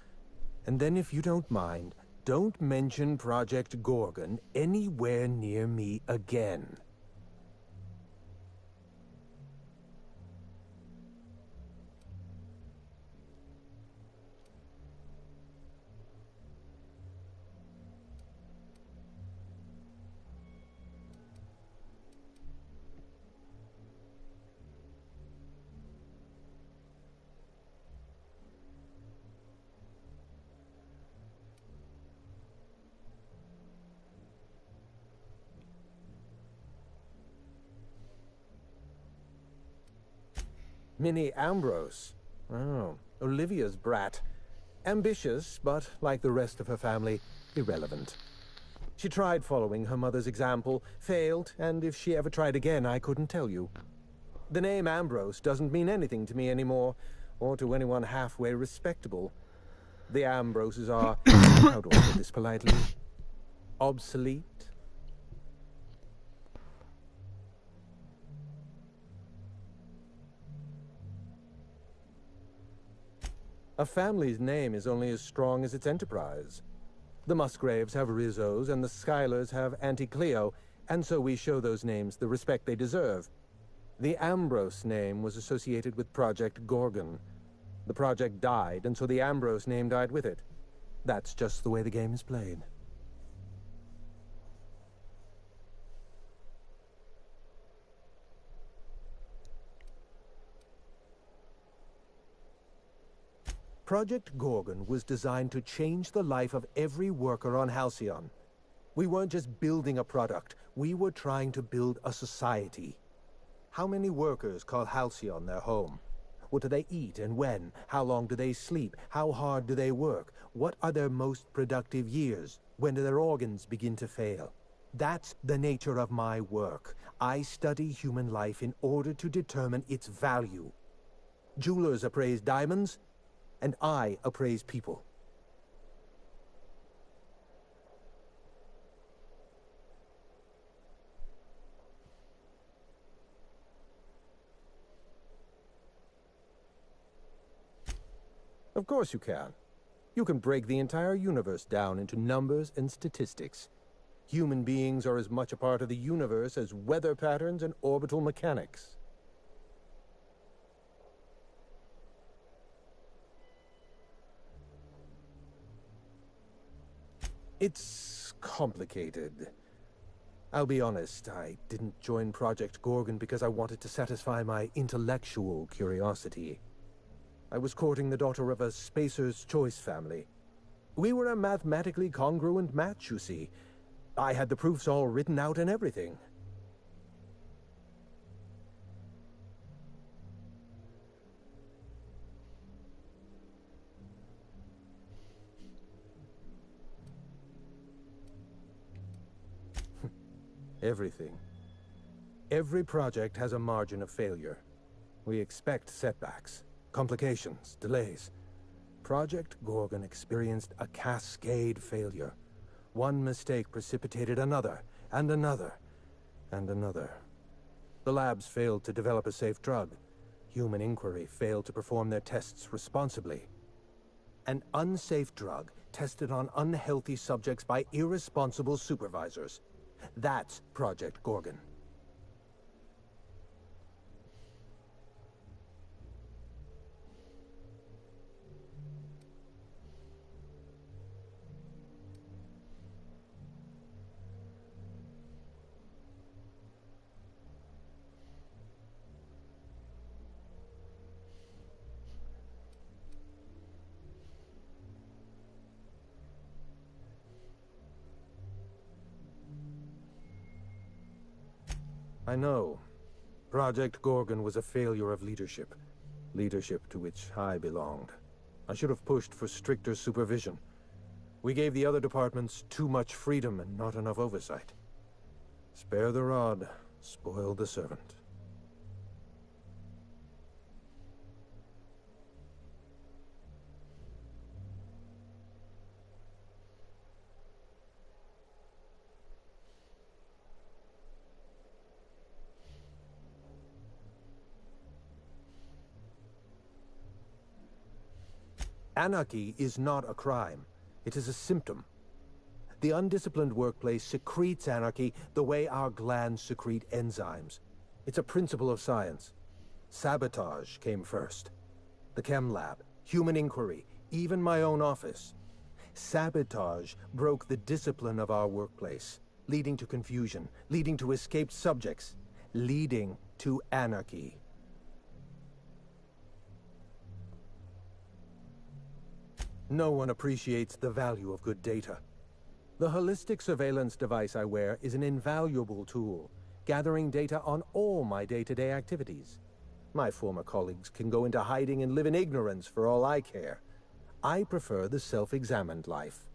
And then if you don't mind, don't mention Project Gorgon anywhere near me again. Minnie Ambrose. Oh, Olivia's brat. Ambitious, but like the rest of her family, irrelevant. She tried following her mother's example, failed, and if she ever tried again, I couldn't tell you. The name Ambrose doesn't mean anything to me anymore, or to anyone halfway respectable. The Ambroses are, how do I put this politely, obsolete. A family's name is only as strong as its enterprise. The Musgraves have Rizzos, and the Schuyler's have Auntie Cleo, and so we show those names the respect they deserve. The Ambrose name was associated with Project Gorgon. The project died, and so the Ambrose name died with it. That's just the way the game is played. Project Gorgon was designed to change the life of every worker on Halcyon. We weren't just building a product, we were trying to build a society. How many workers call Halcyon their home? What do they eat and when? How long do they sleep? How hard do they work? What are their most productive years? When do their organs begin to fail? That's the nature of my work. I study human life in order to determine its value. Jewelers appraise diamonds, and I appraise people. Of course you can. You can break the entire universe down into numbers and statistics. Human beings are as much a part of the universe as weather patterns and orbital mechanics. It's complicated. I'll be honest, I didn't join Project Gorgon because I wanted to satisfy my intellectual curiosity. I was courting the daughter of a Spacer's Choice family. We were a mathematically congruent match, you see. I had the proofs all written out and everything. Everything. Every project has a margin of failure. We expect setbacks, complications, delays. Project Gorgon experienced a cascade failure. One mistake precipitated another, and another, and another. The labs failed to develop a safe drug. Human Inquiry failed to perform their tests responsibly. An unsafe drug tested on unhealthy subjects by irresponsible supervisors. That's Project Gorgon. I know. Project Gorgon was a failure of leadership. Leadership to which I belonged. I should have pushed for stricter supervision. We gave the other departments too much freedom and not enough oversight. Spare the rod, spoil the servant. Anarchy is not a crime. It is a symptom. The undisciplined workplace secretes anarchy the way our glands secrete enzymes. It's a principle of science. Sabotage came first. The chem lab, Human Inquiry, even my own office. Sabotage broke the discipline of our workplace, leading to confusion, leading to escaped subjects, leading to anarchy. No one appreciates the value of good data. The holistic surveillance device I wear is an invaluable tool, gathering data on all my day-to-day activities. My former colleagues can go into hiding and live in ignorance for all I care. I prefer the self-examined life.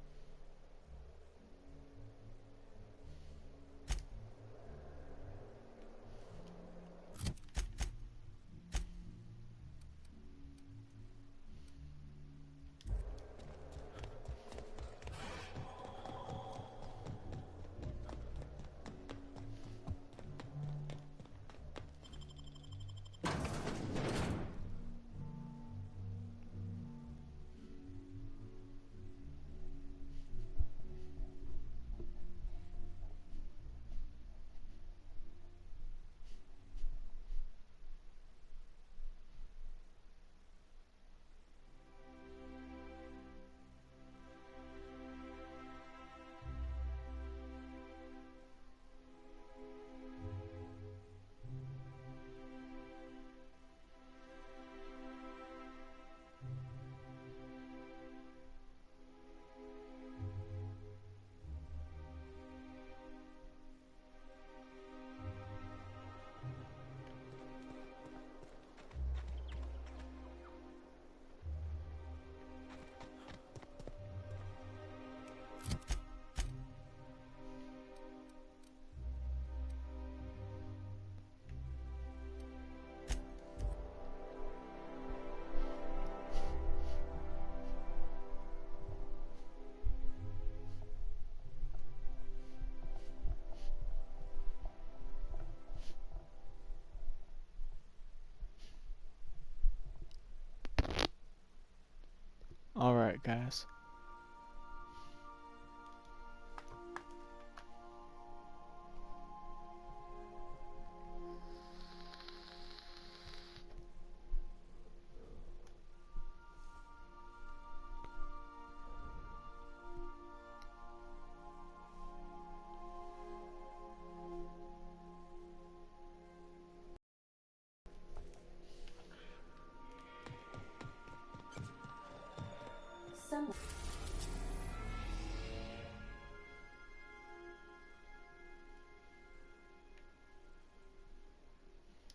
guys.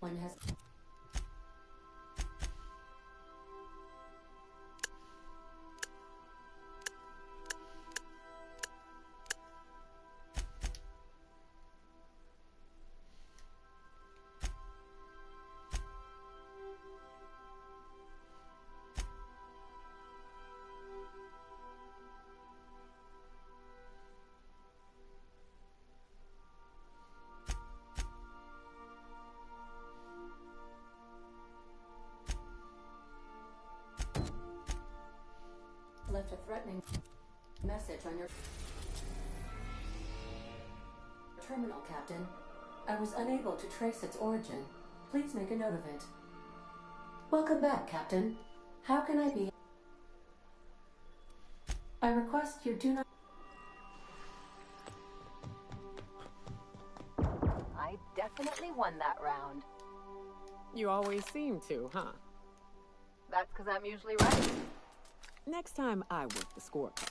One has. Left a threatening message on your terminal, Captain. I was unable to trace its origin. Please make a note of it. Welcome back, Captain. How can I be? I request you do not. I definitely won that round. You always seem to, huh? That's because I'm usually right. Next time I work the scorecard.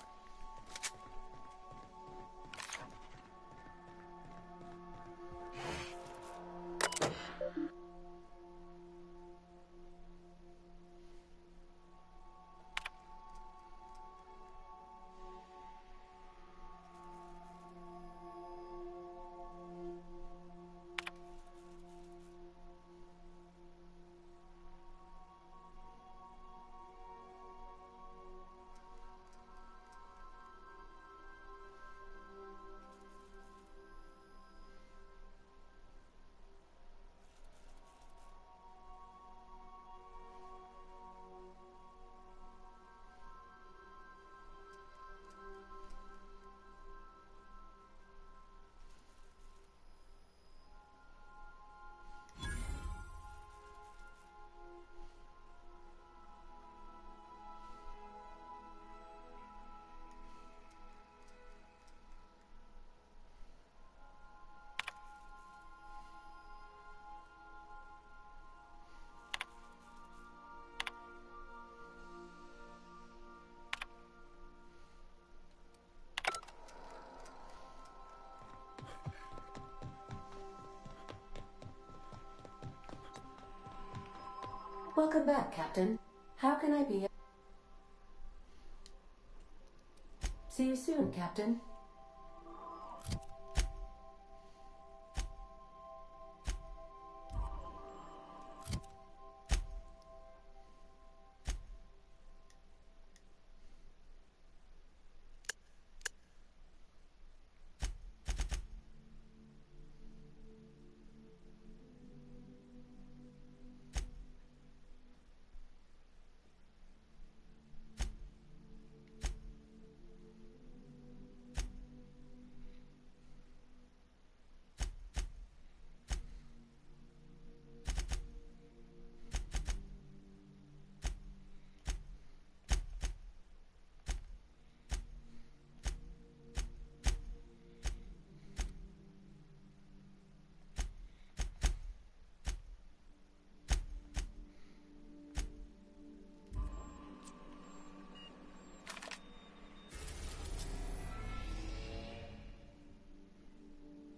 Welcome back, Captain. How can I be? See you soon, Captain.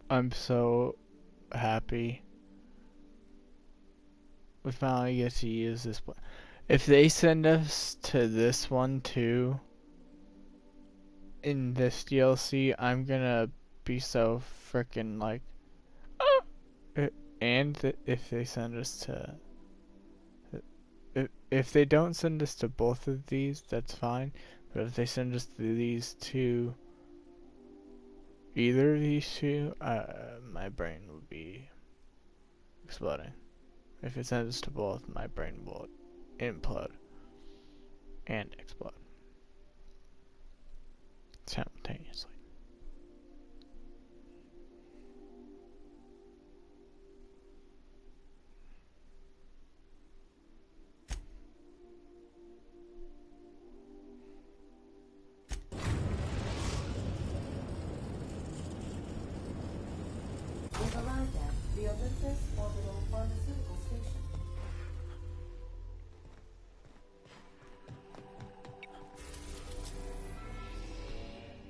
I'm so happy we finally get to use this. If they send us to this one too in this DLC, I'm gonna be so freaking like, and if they send us to, if they don't send us to both of these, that's fine. But if they send us to these two, either of these two, my brain will be exploding. If it sends us to both, my brain will implode and explode. Olympus Orbital Pharmaceutical Station.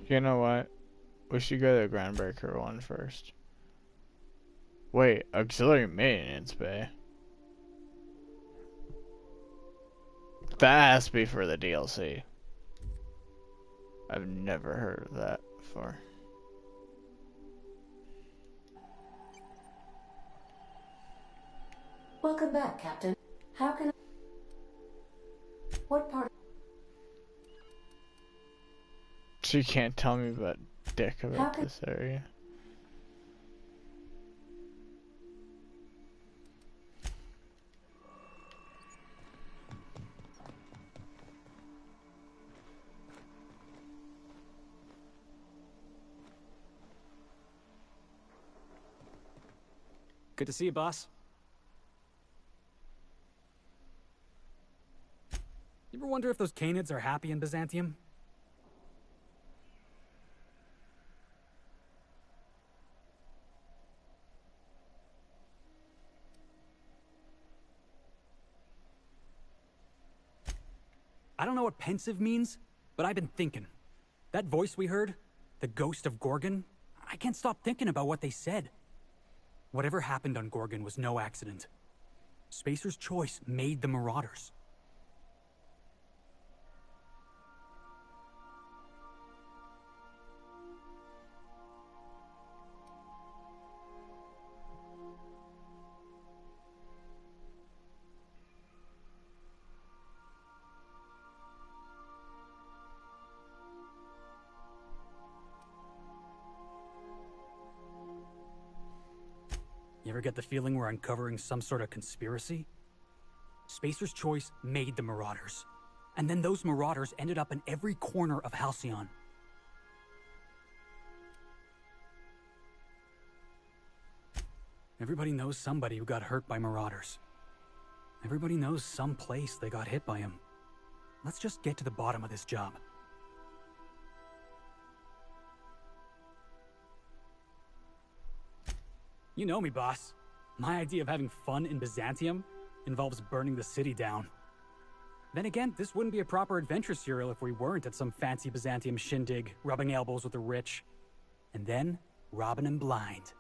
You know what? We should go to the Groundbreaker one first. Wait, auxiliary maintenance bay. That has to be for the DLC. I've never heard of that before. Welcome back, Captain. How can I... What part... So you can't tell me about dick about this area. Good to see you, boss. You ever wonder if those Canids are happy in Byzantium? I don't know what pensive means, but I've been thinking. That voice we heard, the ghost of Gorgon, I can't stop thinking about what they said. Whatever happened on Gorgon was no accident. Spacer's choice made the Marauders. You ever get the feeling we're uncovering some sort of conspiracy? Spacer's choice made the Marauders. And then those Marauders ended up in every corner of Halcyon. Everybody knows somebody who got hurt by Marauders. Everybody knows some place they got hit by him. Let's just get to the bottom of this job. You know me, boss. My idea of having fun in Byzantium involves burning the city down. Then again, this wouldn't be a proper adventure serial if we weren't at some fancy Byzantium shindig, rubbing elbows with the rich. And then, robbing them blind.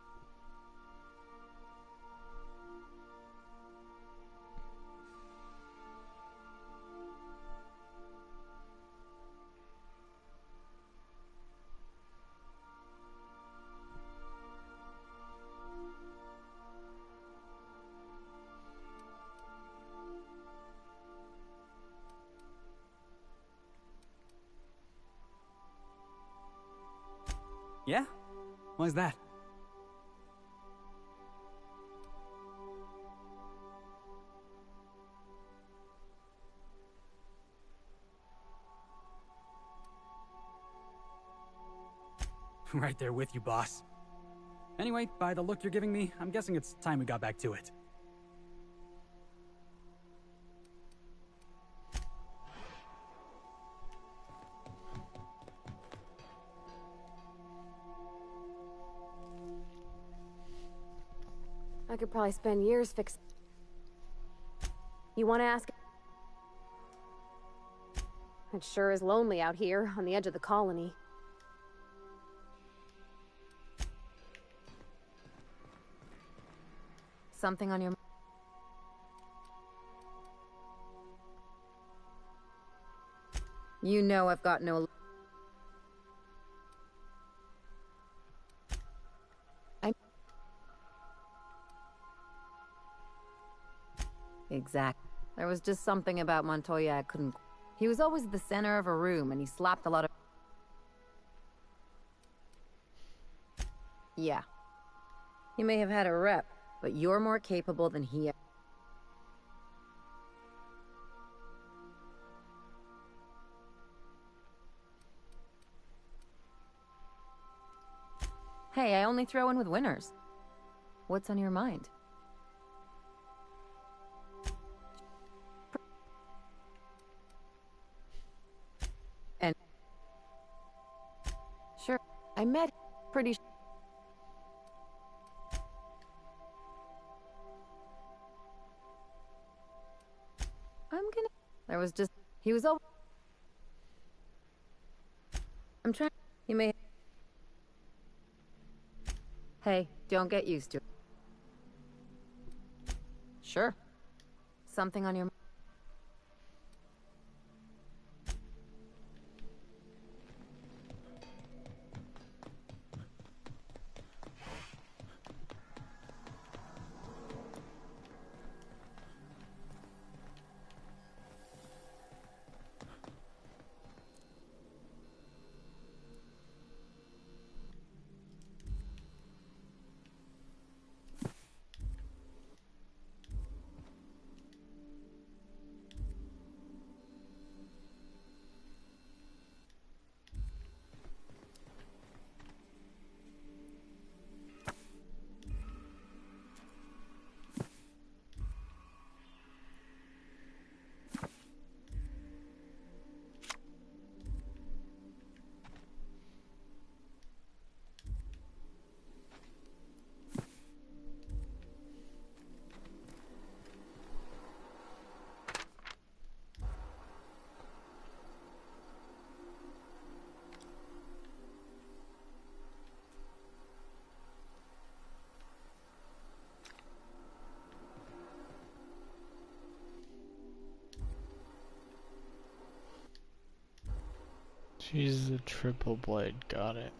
Yeah? Why's that? Right there with you, boss. Anyway, by the look you're giving me, I'm guessing it's time we got back to it. I could probably spend years fixing... You want to ask? It sure is lonely out here, on the edge of the colony. Something on your... You know I've got no... Exactly. There was just something about Montoya I couldn't... He was always the center of a room, and he slapped a lot of... Yeah. He may have had a rep, but you're more capable than he... Hey, I only throw in with winners. What's on your mind? Sure, I met pretty... There was just... He was over... I'm trying... You may... Hey, don't get used to it. Sure. Something on your... She's the triple blade, got it.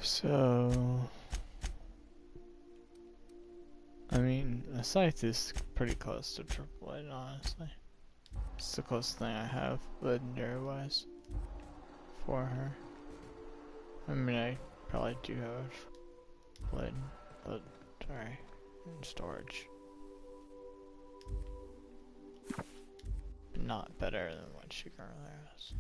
So, I mean, the scythe is pretty close to triple blade, honestly. It's the closest thing I have, legendary wise, for her. I mean, I probably do have blade, but sorry, in storage. Not better than what she currently has.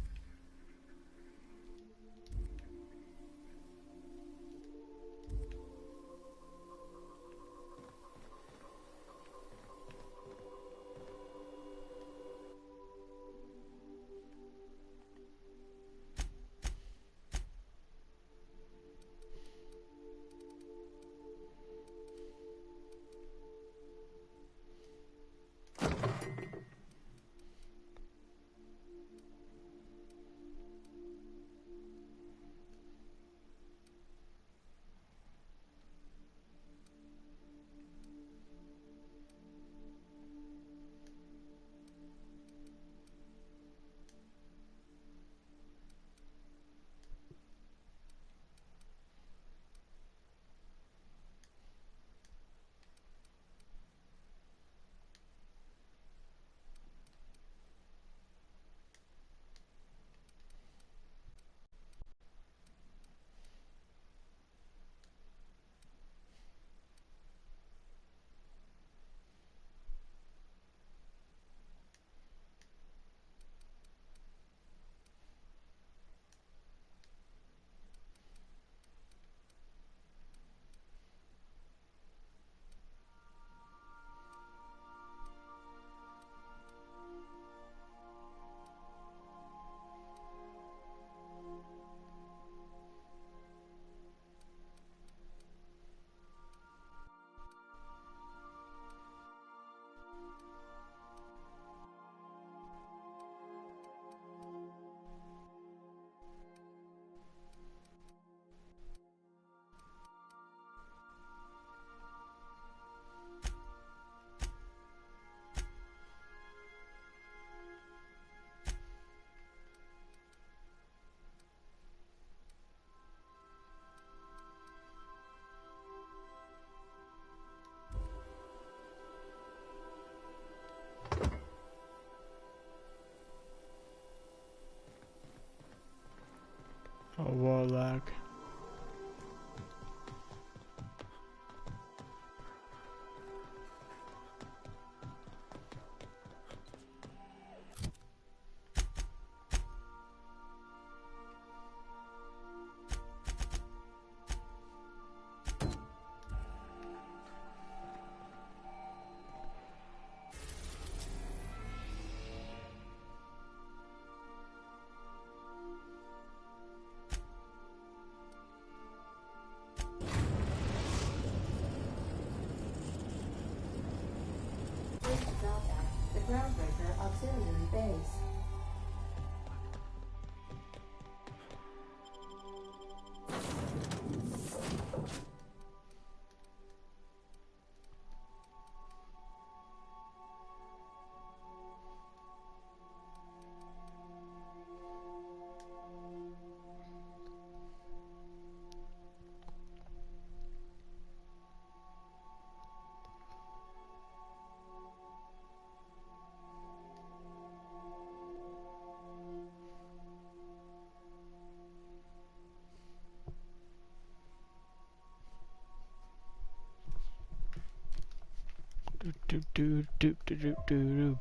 Groundbreaker auxiliary base.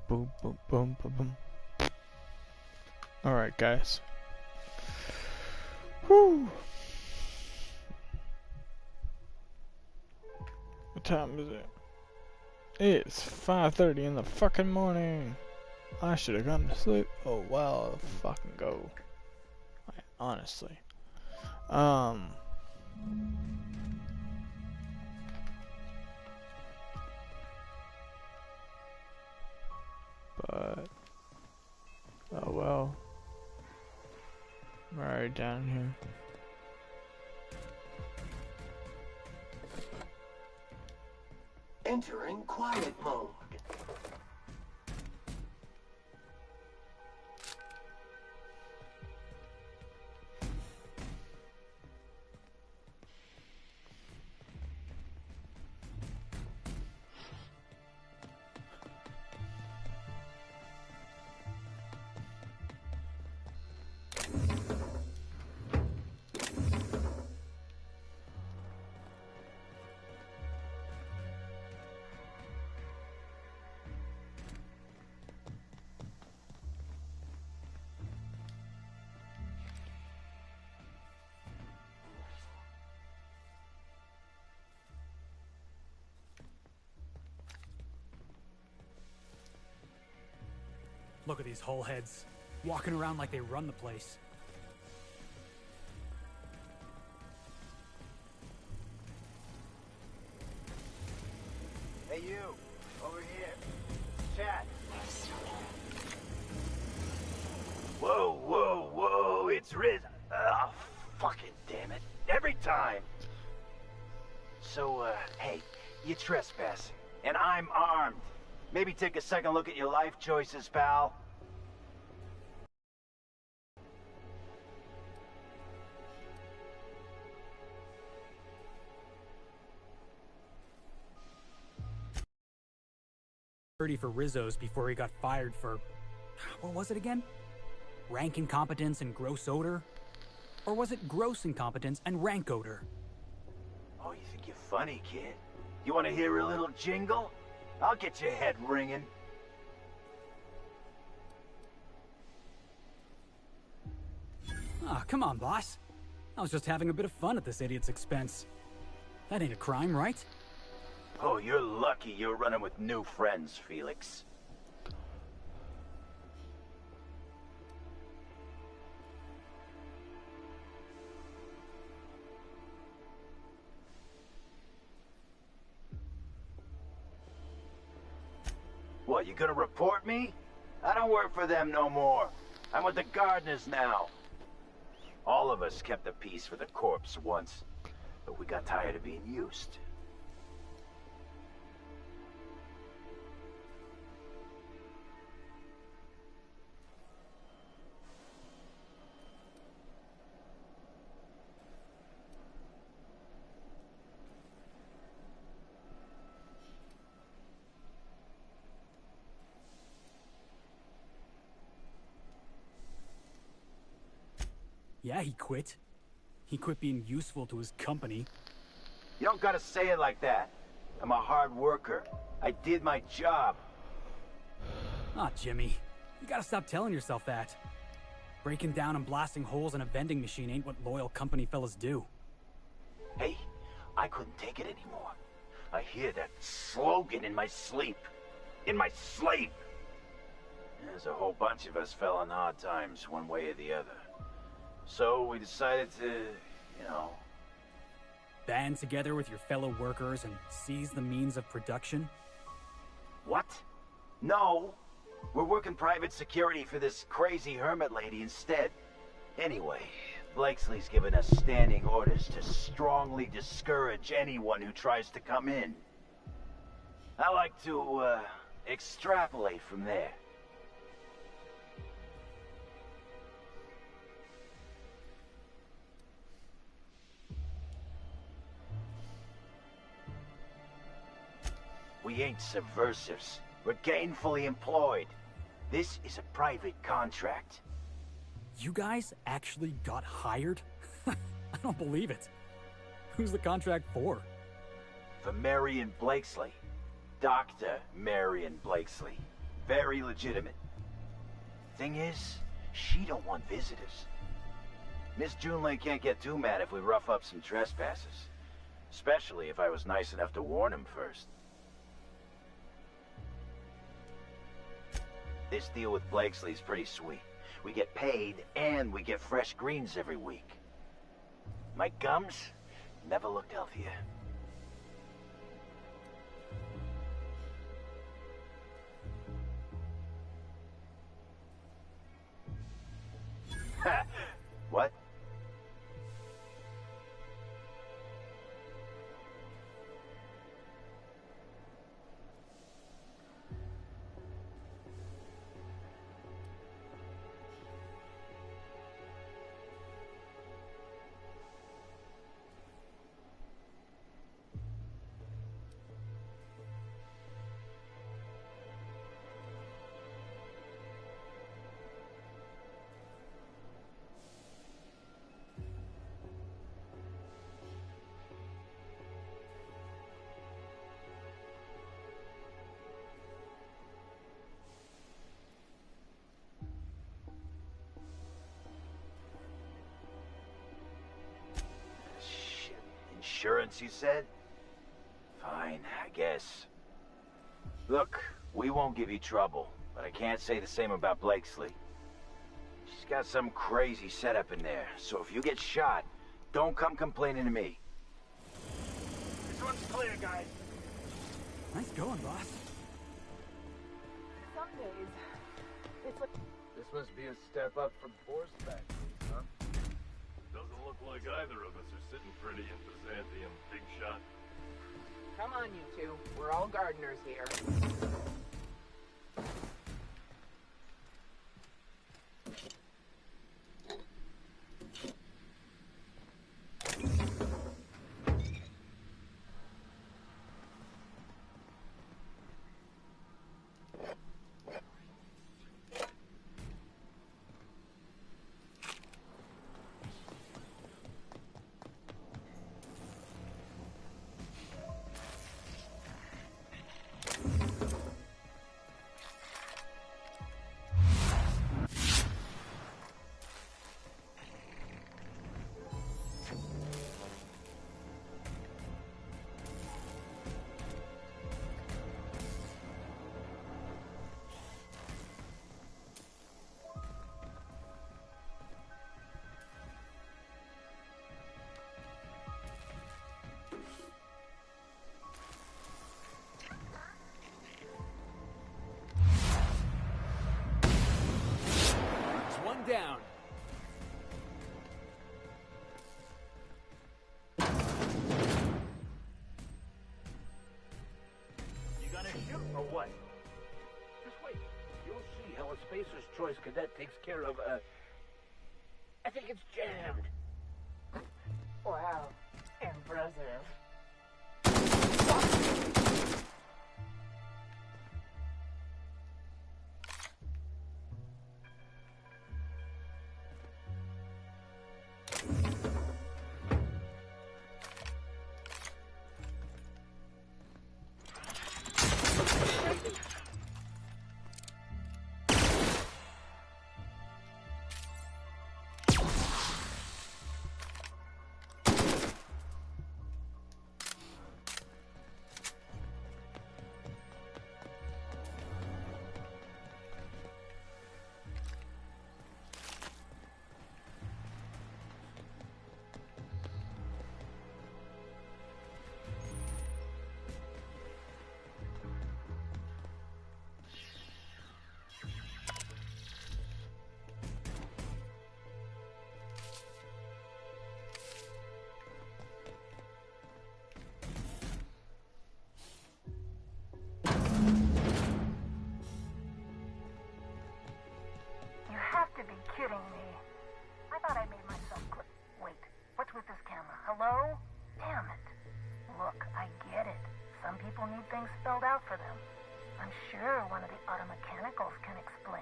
Boom, boom, boom, boom, boom. Alright, guys. Whew. What time is it? It's 5:30 in the fucking morning. I should have gone to sleep. Oh wow, fucking go. Honestly. But oh well. I'm right down here. Entering quiet mode. Look at these hull heads, walking around like they run the place. Hey you, over here. Chat. Whoa, whoa, whoa, it's Riz. Oh, fucking damn it. Every time. So, hey, you're trespassing, and I'm armed. Maybe take a second look at your life choices, pal. For Rizzo's before he got fired for, what was it again? Rank incompetence and gross odor? Or was it gross incompetence and rank odor? Oh, you think you're funny, kid? You want to hear a little jingle? I'll get your head ringing. Ah, come on, boss. I was just having a bit of fun at this idiot's expense. That ain't a crime, right? Oh, you're lucky you're running with new friends, Felix. What, you gonna report me? I don't work for them no more. I'm with the Gardeners now. All of us kept the peace for the corpse once, but we got tired of being used. Yeah, he quit. He quit being useful to his company. You don't gotta say it like that. I'm a hard worker. I did my job. Ah, Jimmy. You gotta stop telling yourself that. Breaking down and blasting holes in a vending machine ain't what loyal company fellas do. Hey, I couldn't take it anymore. I hear that slogan in my sleep. In my sleep! There's a whole bunch of us fell on hard times, one way or the other. So we decided to, you know... Band together with your fellow workers and seize the means of production? What? No, We're working private security for this crazy hermit lady instead. Anyway, Blakesley's given us standing orders to strongly discourage anyone who tries to come in. I like to, extrapolate from there. We ain't subversives. We're gainfully employed. This is a private contract. You guys actually got hired? I don't believe it. Who's the contract for? For Marion Blakesley. Dr. Marion Blakesley. Very legitimate. Thing is, she don't want visitors. Miss Junlei can't get too mad if we rough up some trespassers. Especially if I was nice enough to warn him first. This deal with Blakesley's pretty sweet. We get paid, and we get fresh greens every week. My gums never looked healthier. Ha! What? Insurance, you said? Fine, I guess. Look, we won't give you trouble, but I can't say the same about Blakesley. She's got some crazy setup in there, so if you get shot, don't come complaining to me. This one's clear, guys. Nice going, boss. Some days, it's like... This must be a step up from horseback, huh? Doesn't look like either of us are sitting pretty in Byzantium, big shot. Come on, you two. We're all gardeners here. Down. You gonna shoot or what? Just wait. You'll see how a Spacer's Choice cadet takes care of, I think it's jammed. Wow. Impressive. No? Damn it. Look, I get it. Some people need things spelled out for them. I'm sure one of the automechanicals can explain.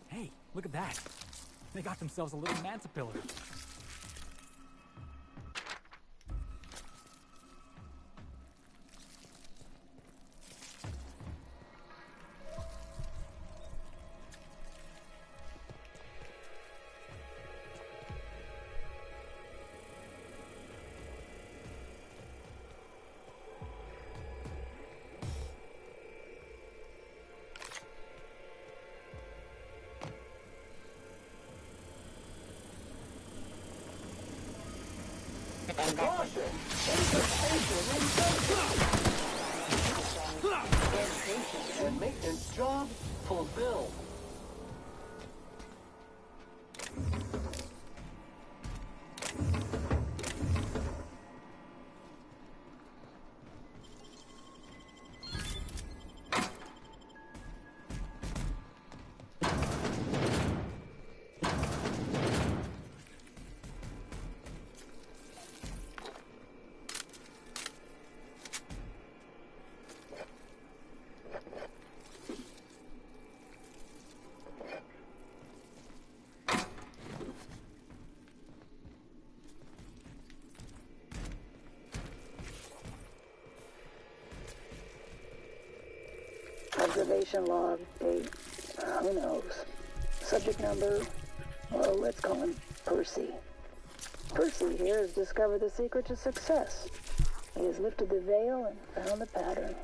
Hey, look at that. They got themselves a little Mantipillar. And maintenance job fulfilled. Observation log, date, who knows. Subject number, well, let's call him Percy. Percy here has discovered the secret to success. He has lifted the veil and found the pattern.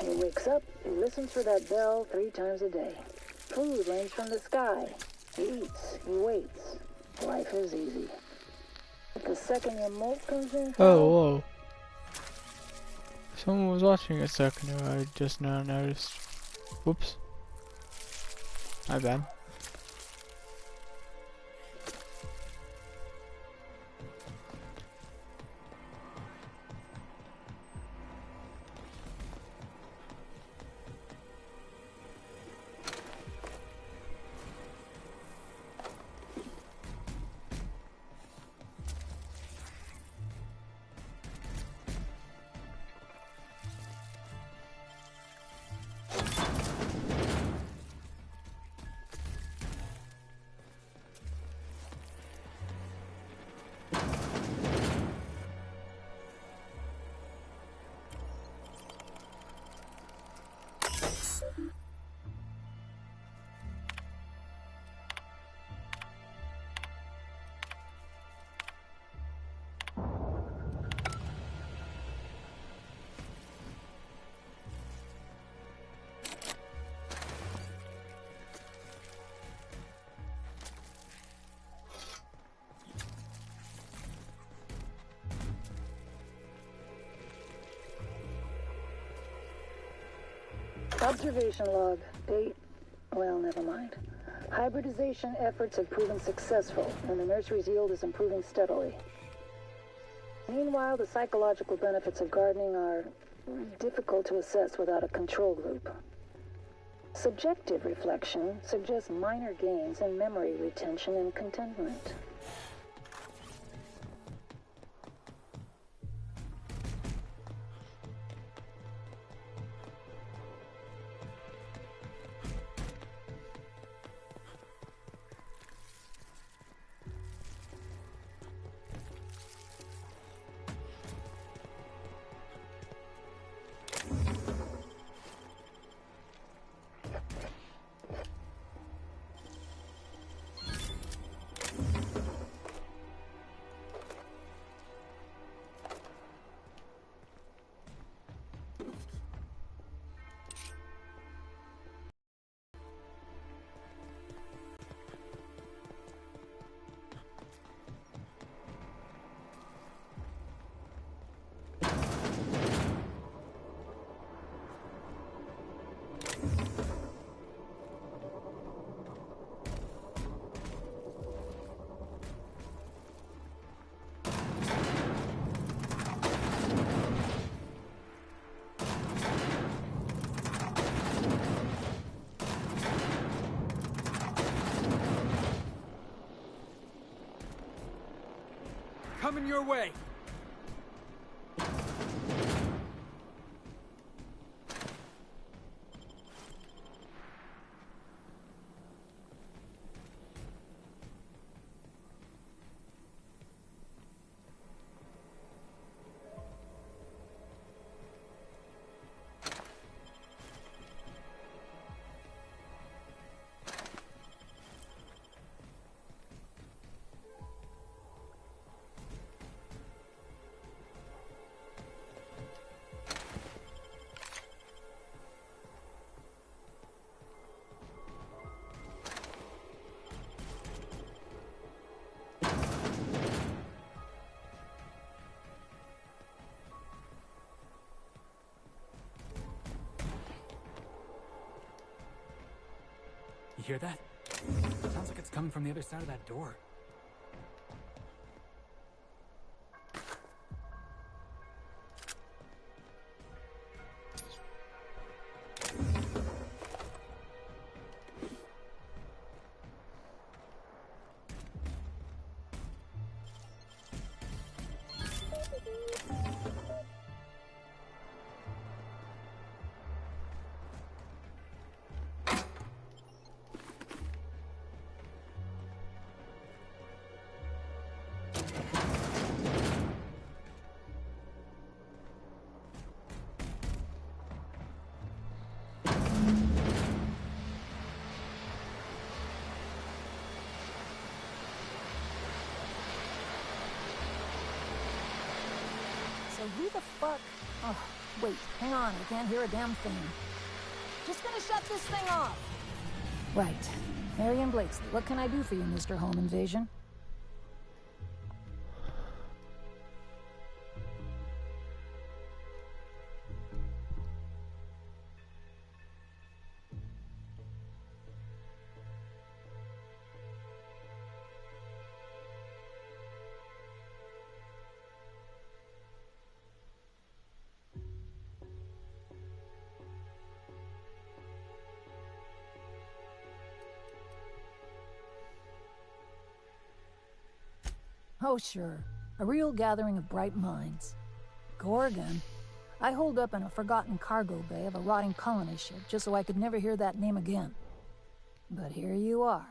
He wakes up, he listens for that bell 3 times a day. Food rains from the sky. He eats, he waits. Life is easy. But the second your molt comes in... Oh, whoa. Someone was watching a second ago, I just now noticed. Whoops. My bad. Observation log, date, well, never mind. Hybridization efforts have proven successful, and the nursery's yield is improving steadily. Meanwhile, the psychological benefits of gardening are difficult to assess without a control group. Subjective reflection suggests minor gains in memory retention and contentment. moving your way. You hear that? Sounds like it's coming from the other side of that door. So who the fuck? Oh, wait, hang on, I can't hear a damn thing. Just gonna shut this thing off. Right. Marion Blakesley, what can I do for you, Mr. Home Invasion? Oh, sure. A real gathering of bright minds. Gorgon? I holed up in a forgotten cargo bay of a rotting colony ship just so I could never hear that name again. But here you are.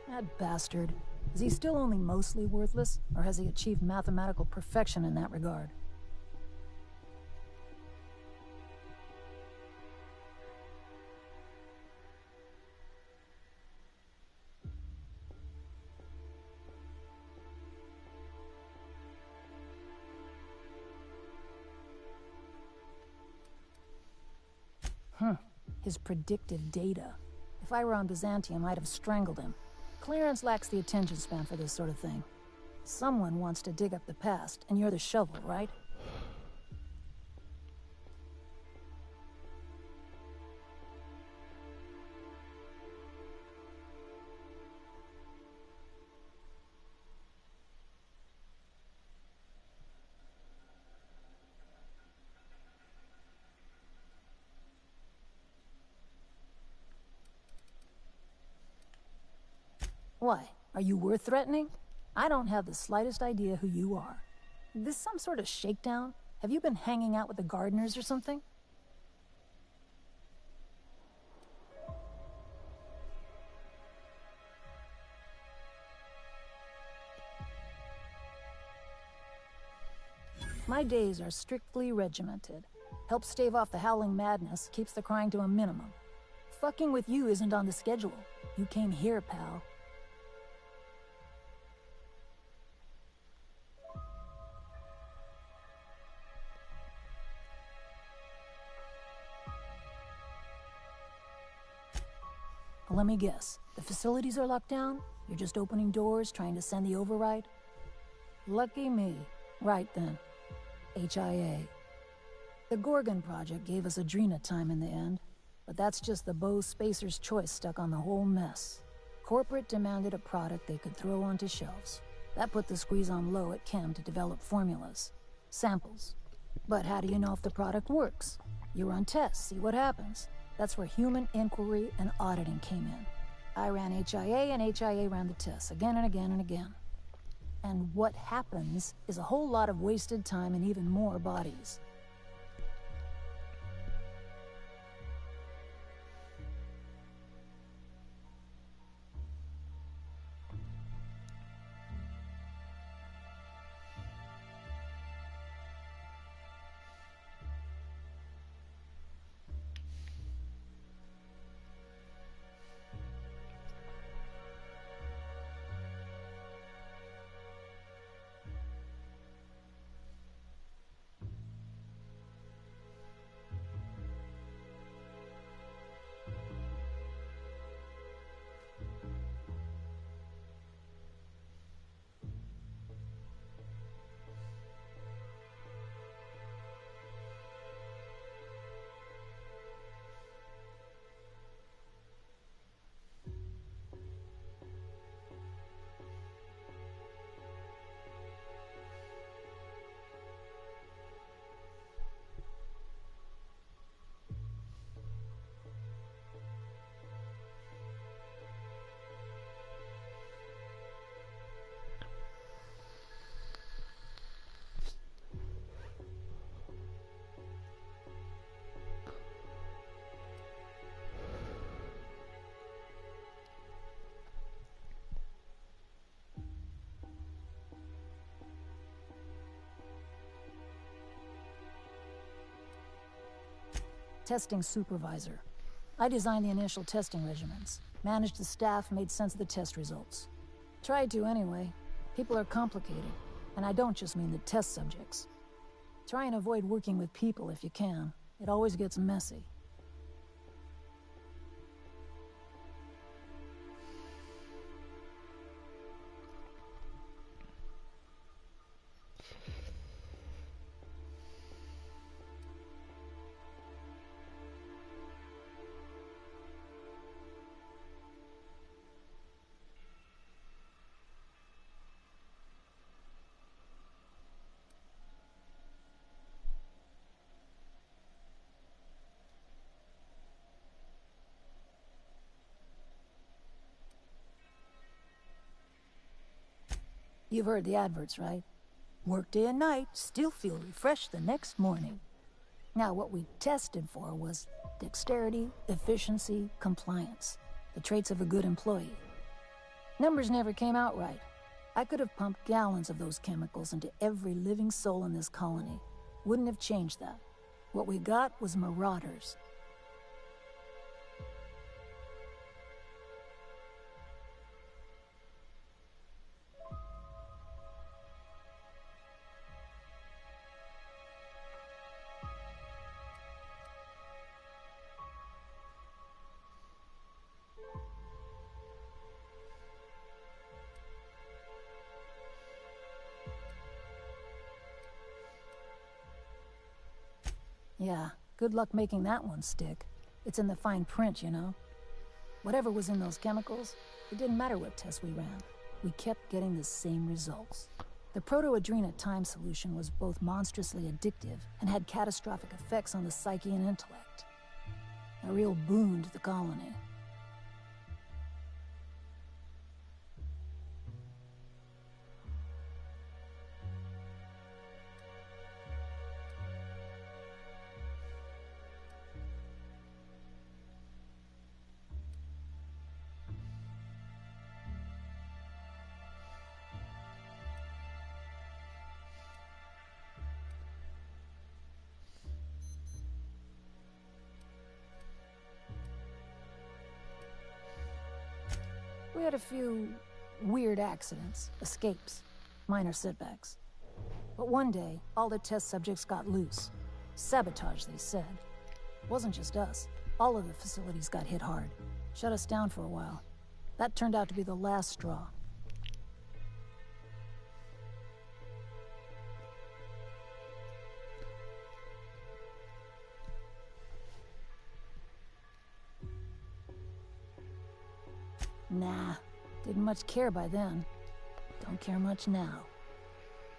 That bastard. Is he still only mostly worthless, or has he achieved mathematical perfection in that regard? His predictive data. If I were on Byzantium, I'd have strangled him. Clarence lacks the attention span for this sort of thing. Someone wants to dig up the past, and you're the shovel, right? Why? Are you worth threatening? I don't have the slightest idea who you are. This some sort of shakedown? Have you been hanging out with the gardeners or something? My days are strictly regimented. Helps stave off the howling madness, keeps the crying to a minimum. Fucking with you isn't on the schedule. You came here, pal. Let me guess. The facilities are locked down? You're just opening doors, trying to send the override? Lucky me. Right then. HIA. The Gorgon project gave us Adrena time in the end, but that's just the Bose Spacer's choice stuck on the whole mess. Corporate demanded a product they could throw onto shelves. That put the squeeze on low at Chem to develop formulas. Samples. But how do you know if the product works? You run tests, see what happens. That's where human inquiry and auditing came in. I ran HIA, and HIA ran the tests again and again and again. And what happens is a whole lot of wasted time and even more bodies. Testing supervisor. I designed the initial testing regimens, managed the staff, made sense of the test results. Tried to anyway. People are complicated, and I don't just mean the test subjects. Try and avoid working with people if you can. It always gets messy. You've heard the adverts, right? Work day and night, still feel refreshed the next morning. Now, what we tested for was dexterity, efficiency, compliance. The traits of a good employee. Numbers never came out right. I could have pumped gallons of those chemicals into every living soul in this colony. Wouldn't have changed that. What we got was marauders. Yeah, good luck making that one stick. It's in the fine print, you know. Whatever was in those chemicals, it didn't matter what tests we ran. We kept getting the same results. The proto-adrena time solution was both monstrously addictive and had catastrophic effects on the psyche and intellect. A real boon to the colony. We had a few weird accidents, escapes, minor setbacks. But one day, all the test subjects got loose. Sabotage, they said. It wasn't just us. All of the facilities got hit hard. Shut us down for a while. That turned out to be the last straw. Nah, didn't much care by then. Don't care much now.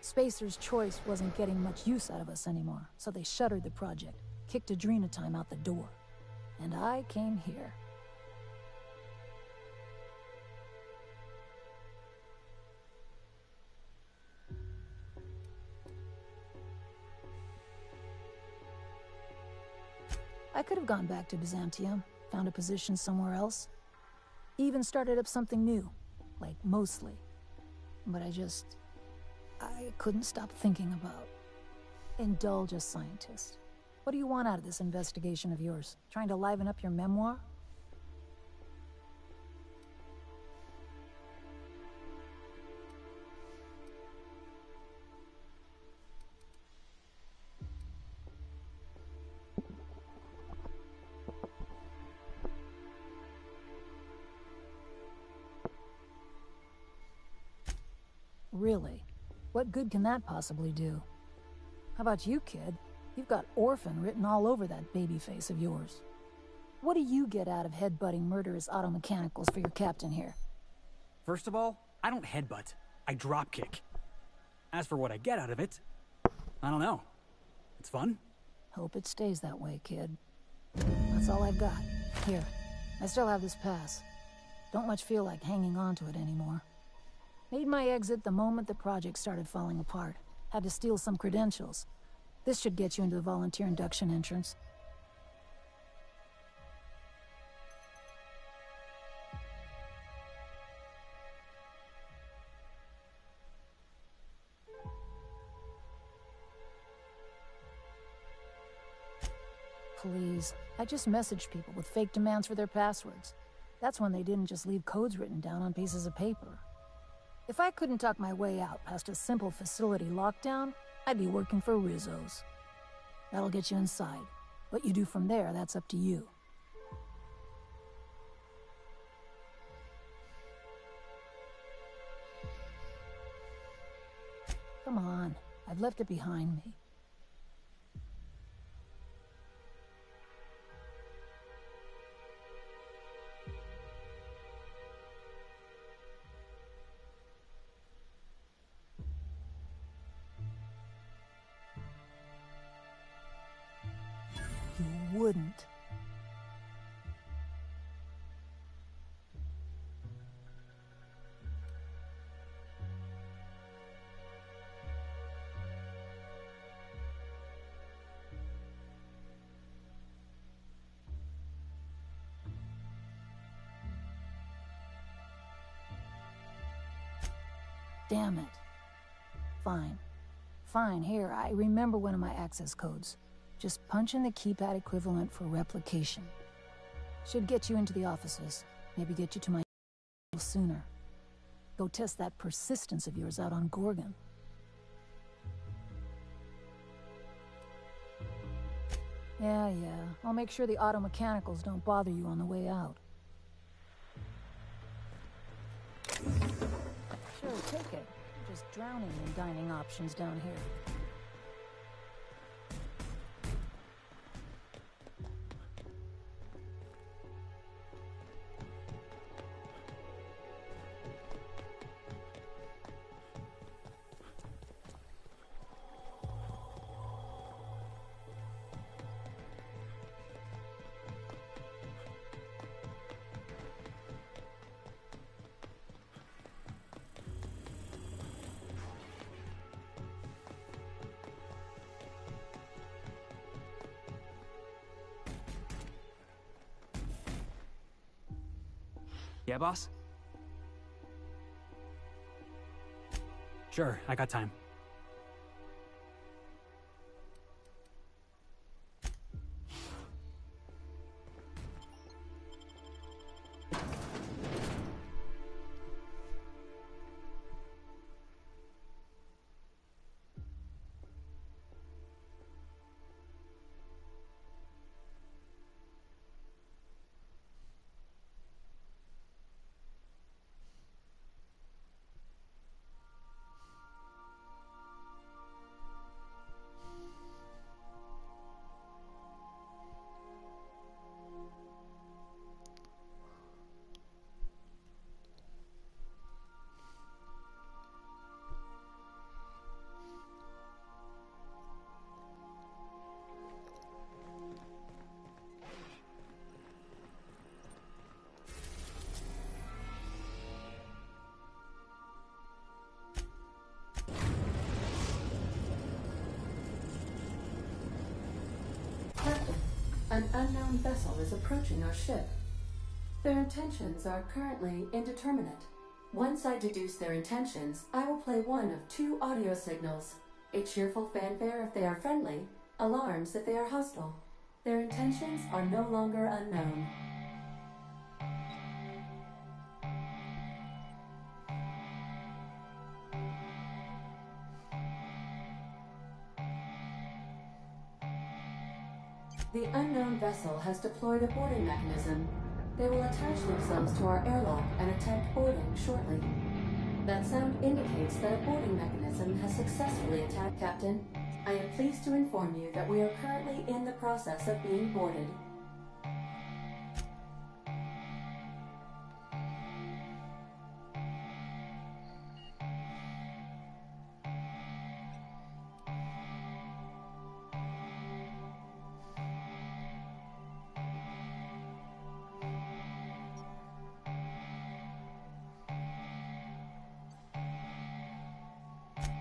Spacer's Choice wasn't getting much use out of us anymore, so they shuttered the project, kicked Adrenatime out the door. And I came here. I could have gone back to Byzantium, found a position somewhere else. Even started up something new, like mostly. But I couldn't stop thinking about. Indulge a scientist. What do you want out of this investigation of yours? Trying to liven up your memoir? Really? What good can that possibly do? How about you, kid? You've got orphan written all over that baby face of yours. What do you get out of headbutting murderous auto mechanicals for your captain here? First of all, I don't headbutt. I dropkick. As for what I get out of it, I don't know. It's fun. Hope it stays that way, kid. That's all I've got. Here, I still have this pass. Don't much feel like hanging on to it anymore. Made my exit the moment the project started falling apart. Had to steal some credentials. This should get you into the volunteer induction entrance. Please, I just messaged people with fake demands for their passwords. That's when they didn't just leave codes written down on pieces of paper. If I couldn't talk my way out past a simple facility lockdown, I'd be working for Rizzo's. That'll get you inside. What you do from there, that's up to you. Come on, I've left it behind me. You wouldn't. Damn it. Fine. Fine, here, I remember one of my access codes. Just punch in the keypad equivalent for replication. Should get you into the offices. Maybe get you to my sooner. Go test that persistence of yours out on Gorgon. Yeah. I'll make sure the auto mechanicals don't bother you on the way out. Sure, take it. Just drowning in dining options down here. Yeah, boss? Sure, I got time. An unknown vessel is approaching our ship. Their intentions are currently indeterminate. Once I deduce their intentions, I will play one of two audio signals. A cheerful fanfare if they are friendly, alarms if they are hostile. Their intentions are no longer unknown. The unknown vessel has deployed a boarding mechanism. They will attach themselves to our airlock and attempt boarding shortly. That sound indicates that a boarding mechanism has successfully attacked, Captain. I am pleased to inform you that we are currently in the process of being boarded.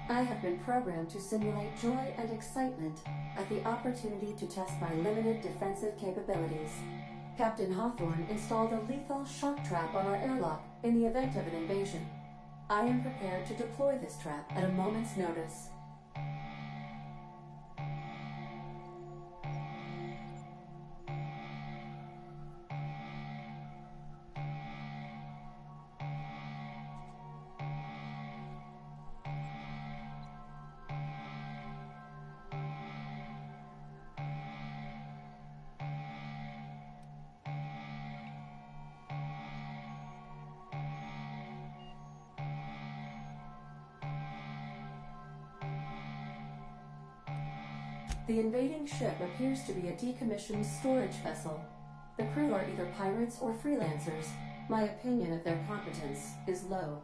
I have been programmed to simulate joy and excitement at the opportunity to test my limited defensive capabilities. Captain Hawthorne installed a lethal shock trap on our airlock in the event of an invasion. I am prepared to deploy this trap at a moment's notice. The invading ship appears to be a decommissioned storage vessel. The crew are either pirates or freelancers. My opinion of their competence is low.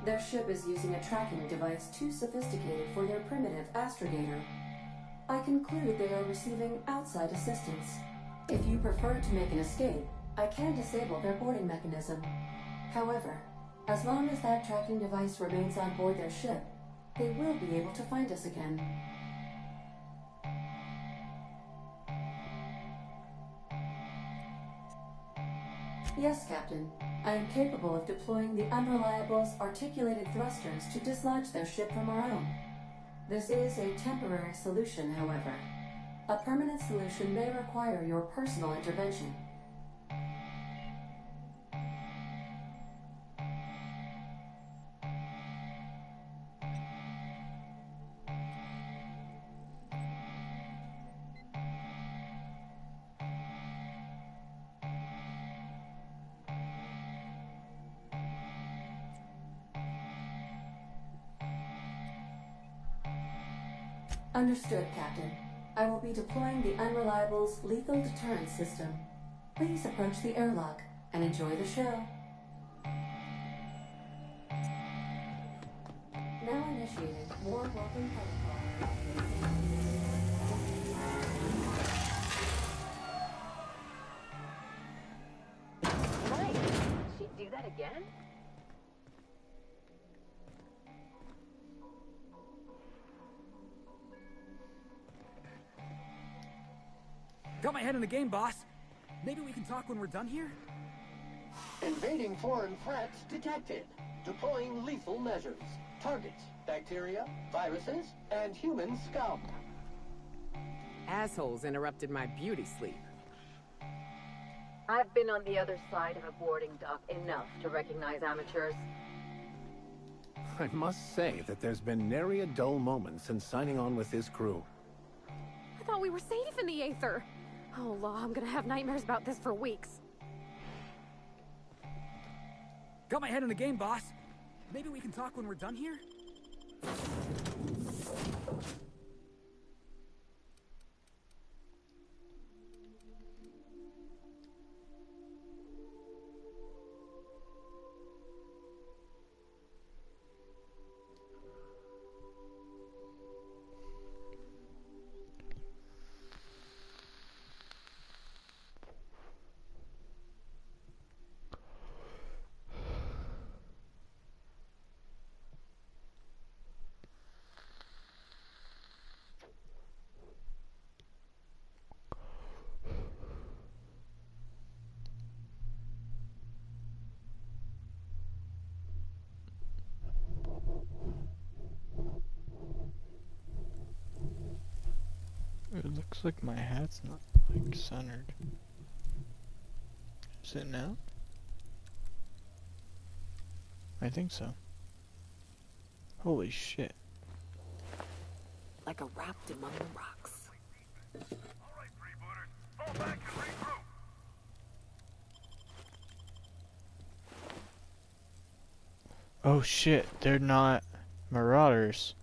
Their ship is using a tracking device too sophisticated for their primitive astrogator. I conclude they are receiving outside assistance. If you prefer to make an escape, I can disable their boarding mechanism. However, as long as that tracking device remains on board their ship, they will be able to find us again. Yes, Captain. I am capable of deploying the Unreliable's articulated thrusters to dislodge their ship from our own. This is a temporary solution, however. A permanent solution may require your personal intervention. Understood, Captain. I will be deploying the Unreliable's lethal deterrence system. Please approach the airlock and enjoy the show. Now initiated. More welcome protocol. Nice. Did she do that again? Got my head in the game, boss. Maybe we can talk when we're done here? Invading foreign threats detected. Deploying lethal measures. Targets: bacteria, viruses, and human scum. Assholes interrupted my beauty sleep. I've been on the other side of a boarding dock enough to recognize amateurs. I must say that there's been nary a dull moment since signing on with this crew. I thought we were safe in the Aether. Oh, Law, I'm gonna have nightmares about this for weeks. Got my head in the game, boss. Maybe we can talk when we're done here? It looks like my hat's not like centered. Is it now? I think so. Holy shit. Like a raft among the rocks. Alright, freebooters, fall back and regroup. Oh shit, they're not marauders.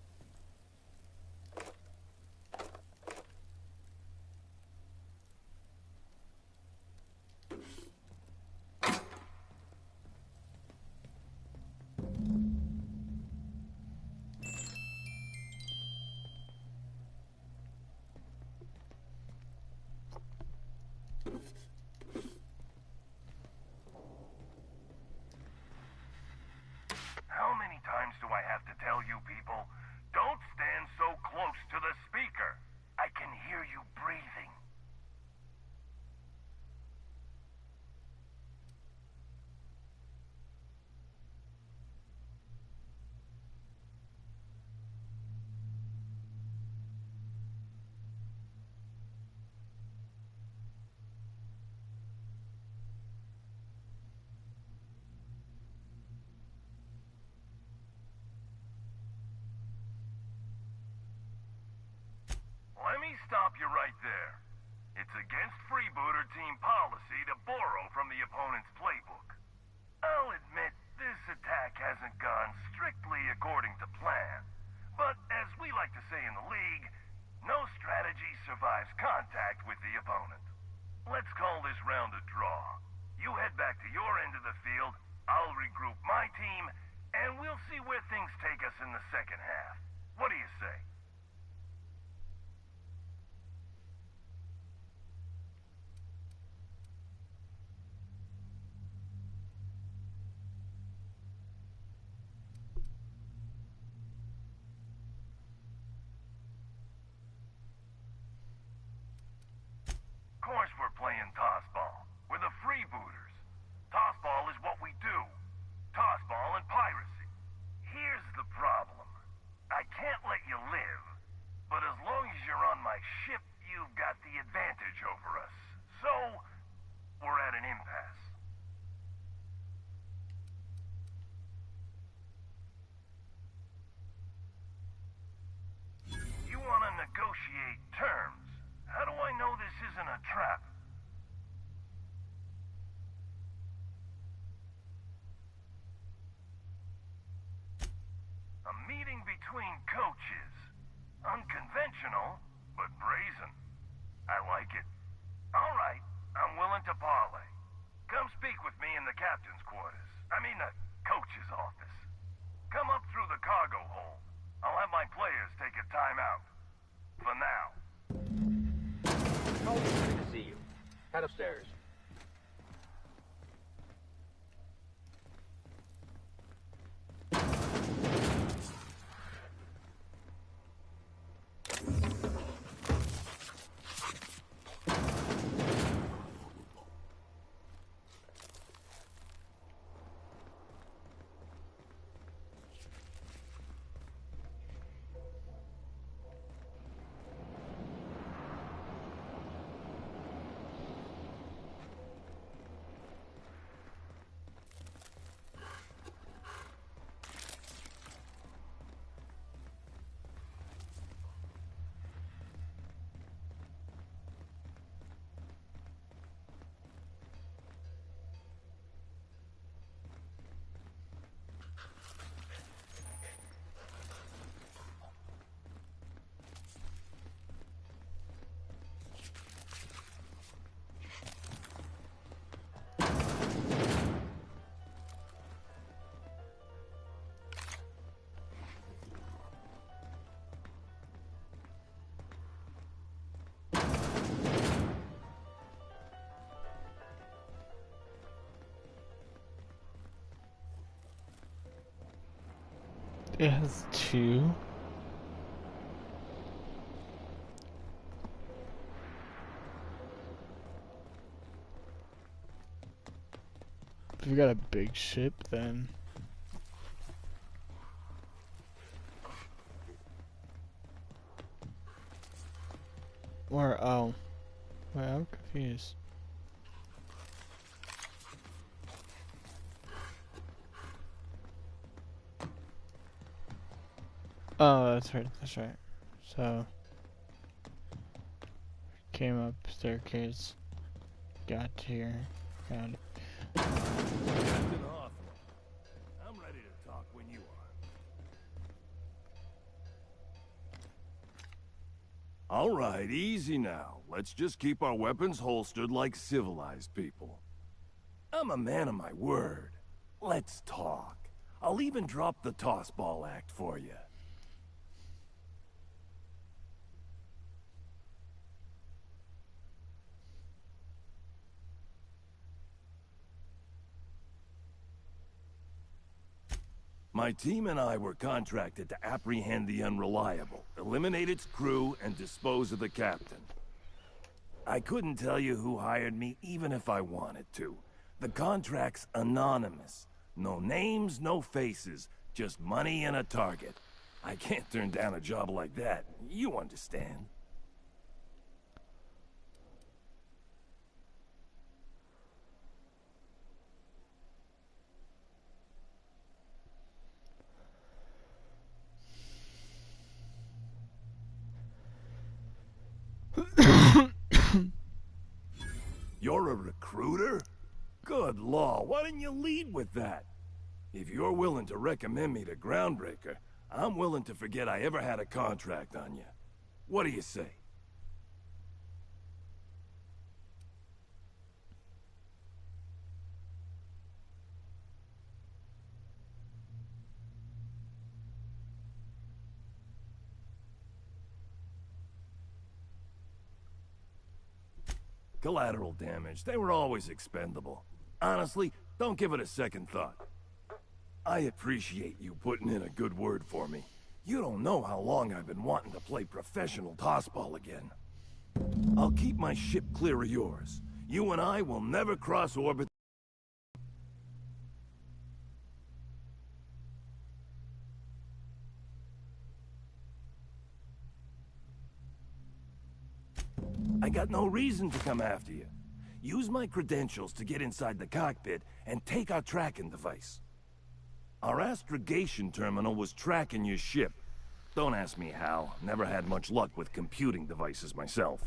How many times do I have to tell you people, don't stand so close to the speaker? I can hear you breathing. Let me stop you right there. It's against freebooter team policy to borrow from the opponent's playbook. I'll admit this attack hasn't gone strictly according to plan. But as we like to say in the league, no strategy survives contact with the opponent. Let's call this round a draw. You head back to your end of the field, I'll regroup my team, and we'll see where things take us in the second half. What do you say? Of course we're playing tossball. We're the freebooters. Tossball is what we do. Tossball and piracy. Here's the problem. I can't let you live, but as long as you're on my ship, you've got the advantage over us. So, we're at an impasse. You want to negotiate terms. How do I know this isn't a trap? A meeting between coaches. Unconventional, but brazen. I like it. All right, I'm willing to parlay. Come speak with me in the captain's quarters. I mean the coach's office. Come up through the cargo hold. I'll have my players take a timeout. For now. Coach, ready to see you. Head upstairs. It has two. If you got a big ship, then Or, oh. Wait, I'm confused. Oh, that's right, that's right. So, came up staircase, got here, found it. Captain Hawthorne, I'm ready to talk when you are. All right, easy now. Let's just keep our weapons holstered like civilized people. I'm a man of my word. Let's talk. I'll even drop the tossball act for you. My team and I were contracted to apprehend the Unreliable, eliminate its crew, and dispose of the captain. I couldn't tell you who hired me, even if I wanted to. The contract's anonymous. No names, no faces, just money and a target. I can't turn down a job like that. You understand. You're a recruiter? Good law, why didn't you lead with that? If you're willing to recommend me to Groundbreaker, I'm willing to forget I ever had a contract on you. What do you say? Collateral damage, they were always expendable. Honestly, don't give it a second thought. I appreciate you putting in a good word for me. You don't know how long I've been wanting to play professional tossball again. I'll keep my ship clear of yours. You and I will never cross orbit. I got no reason to come after you. Use my credentials to get inside the cockpit and take our tracking device. Our astrogation terminal was tracking your ship. Don't ask me how. Never had much luck with computing devices myself.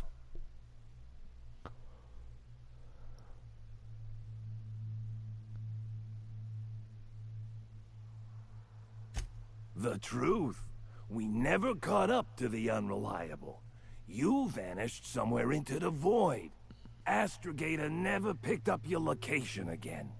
The truth. We never caught up to the Unreliable. You vanished somewhere into the void. Astrogator never picked up your location again.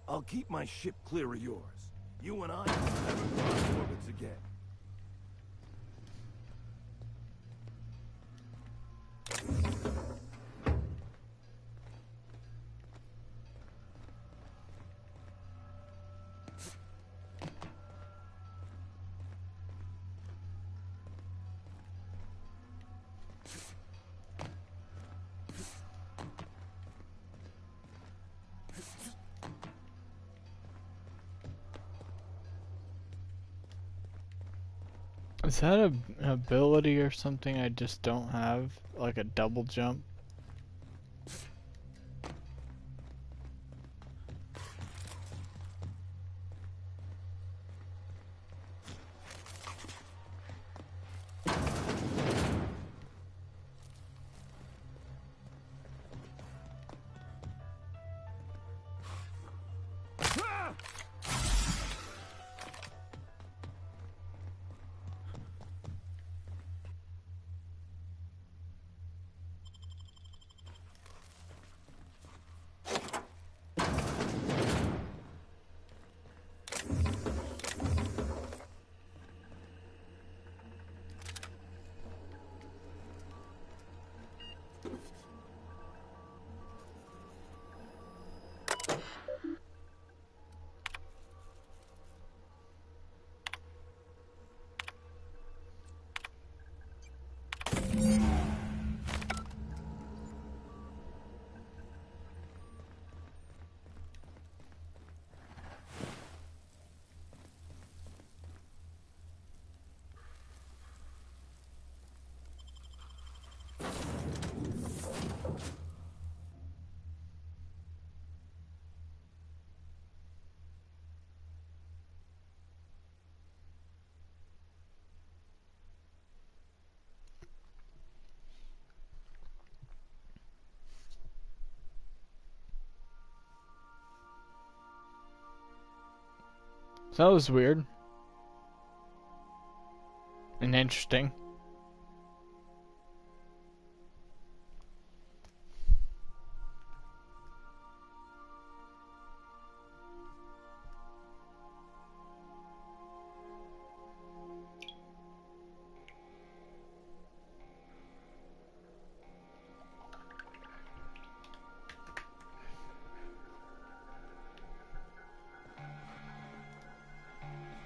I'll keep my ship clear of yours. You and I will never cross orbits again. Is that an ability or something I just don't have? Like a double jump? So that was weird. And interesting.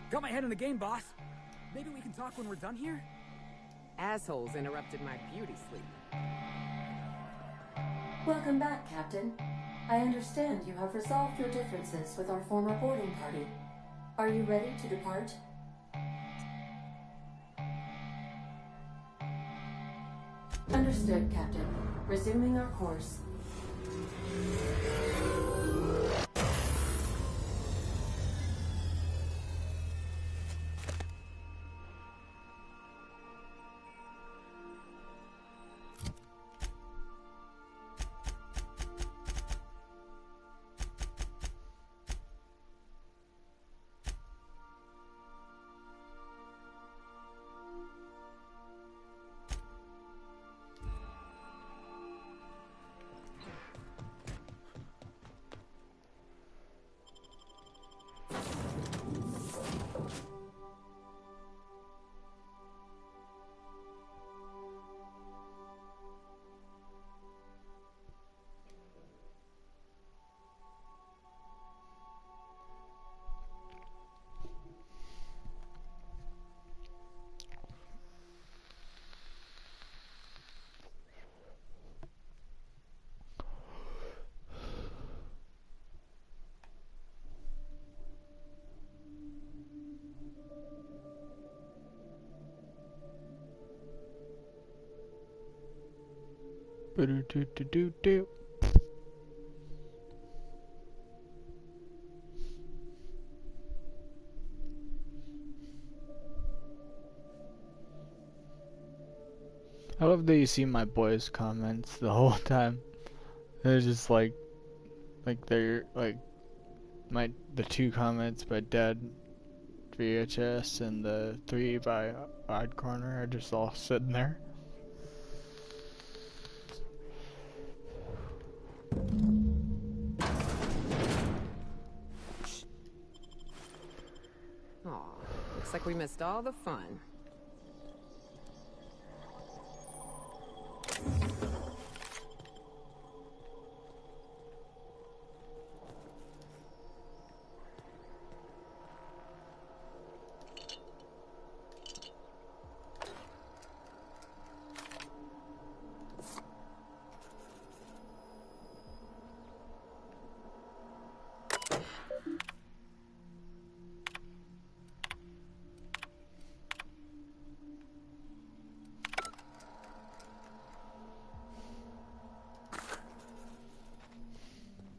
Got my head in the game, boss. Maybe we can talk when we're done here? Assholes interrupted my beauty sleep. Welcome back, Captain. I understand you have resolved your differences with our former boarding party. Are you ready to depart? Understood, Captain. Resuming our course. Do. I love that you see my boys' comments the whole time. They're just like they're like the 2 comments by Dead VHS and the 3 by Odd Corner are just all sitting there. Aw, looks like we missed all the fun.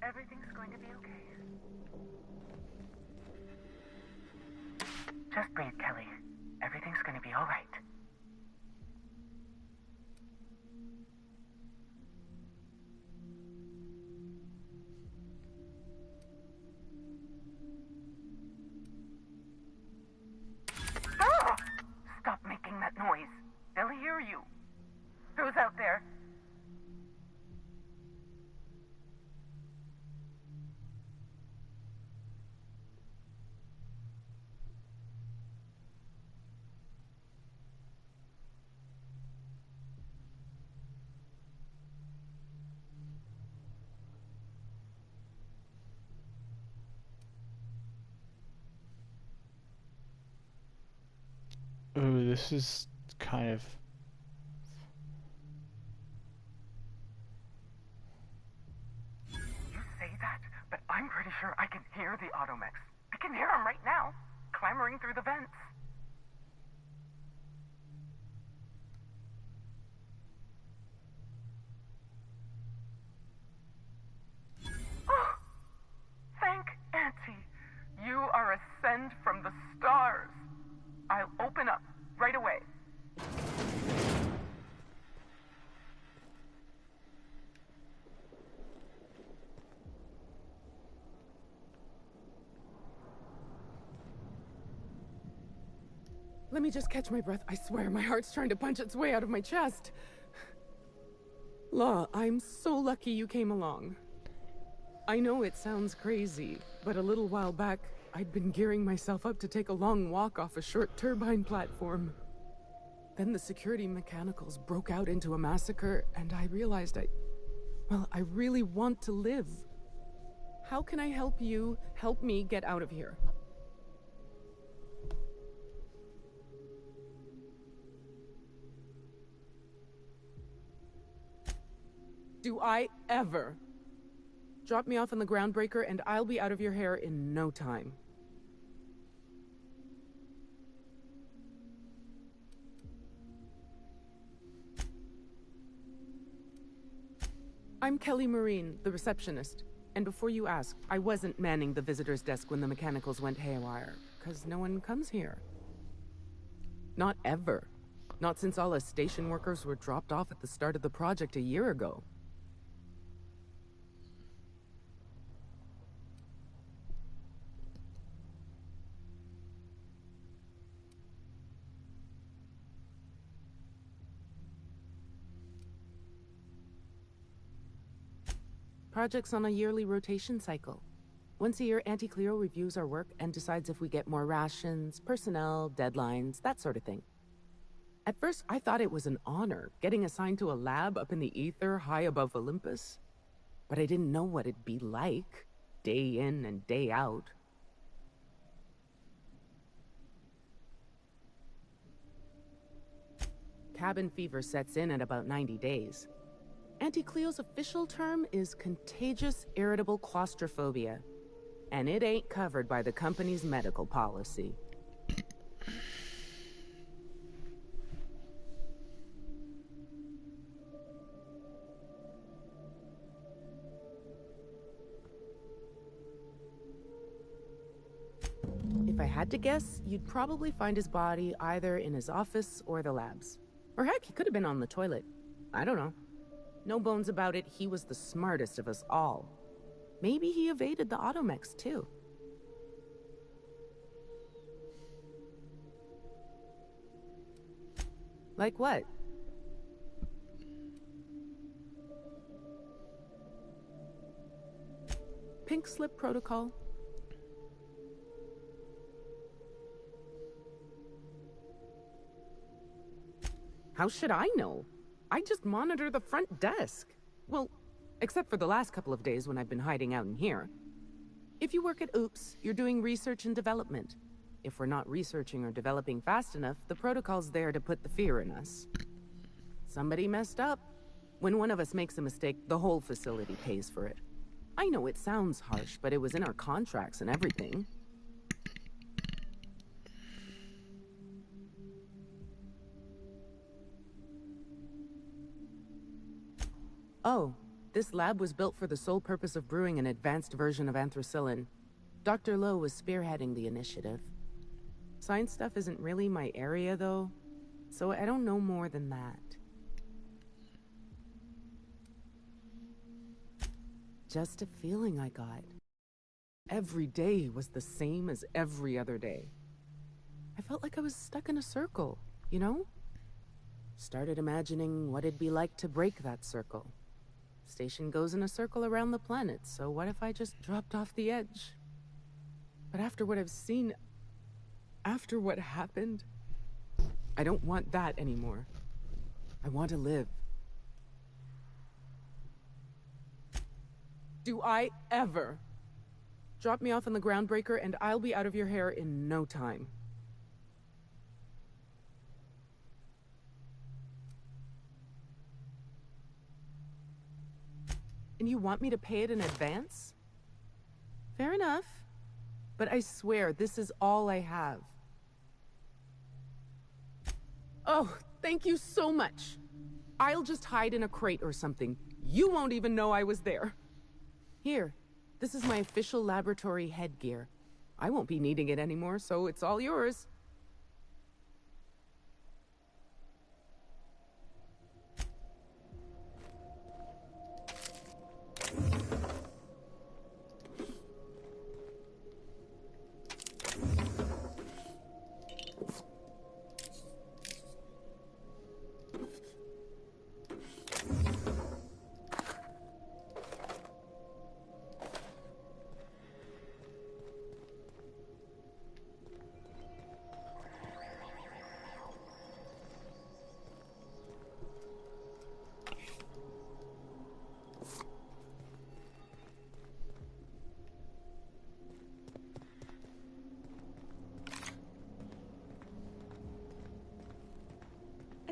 Everything's going to be okay. Just breathe, Kelly. Everything's going to be all right. Ah! Stop making that noise. They'll hear you. Who's out there? Ooh, this is kind of... You say that, but I'm pretty sure I can hear the automechs. I can hear them right now, clamoring through the vents. Oh, thank Auntie. You are a send from the stars. I'll open up right away. Let me just catch my breath. I swear, my heart's trying to punch its way out of my chest. Law, I'm so lucky you came along. I know it sounds crazy, but a little while back, I'd been gearing myself up to take a long walk off a short turbine platform. Then the security mechanicals broke out into a massacre, and I realized I really want to live. How can I help you help me get out of here? Do I ever? Drop me off on the groundbreaker and I'll be out of your hair in no time. I'm Kelly Marine, the receptionist. And before you ask, I wasn't manning the visitor's desk when the mechanicals went haywire, because no one comes here. Not ever. Not since all us station workers were dropped off at the start of the project a year ago. Project's on a yearly rotation cycle. Once a year, Auntie Cleo reviews our work and decides if we get more rations, personnel, deadlines, that sort of thing. At first, I thought it was an honor, getting assigned to a lab up in the ether high above Olympus. But I didn't know what it'd be like, day in and day out. Cabin fever sets in at about 90 days. Auntie Cleo's official term is contagious irritable claustrophobia, and it ain't covered by the company's medical policy. If I had to guess, you'd probably find his body either in his office or the labs. Or heck, he could have been on the toilet. I don't know. No bones about it, he was the smartest of us all. Maybe he evaded the automechs, too. Like what? Pink slip protocol. How should I know? I just monitor the front desk. Well, except for the last couple of days when I've been hiding out in here. If you work at OOPS, you're doing research and development. If we're not researching or developing fast enough, the protocol's there to put the fear in us. Somebody messed up. When one of us makes a mistake, the whole facility pays for it. I know it sounds harsh, but it was in our contracts and everything. Oh, this lab was built for the sole purpose of brewing an advanced version of anthracillin. Dr. Lowe was spearheading the initiative. Science stuff isn't really my area, though, so I don't know more than that. Just a feeling I got. Every day was the same as every other day. I felt like I was stuck in a circle, you know? Started imagining what it'd be like to break that circle. Station goes in a circle around the planet, so what if I just dropped off the edge? But after what I've seen, after what happened, I don't want that anymore. I want to live. Do I ever? Drop me off on the groundbreaker and I'll be out of your hair in no time. And you want me to pay it in advance? Fair enough. But I swear, this is all I have. Oh, thank you so much. I'll just hide in a crate or something. You won't even know I was there. Here, this is my official laboratory headgear. I won't be needing it anymore, so it's all yours.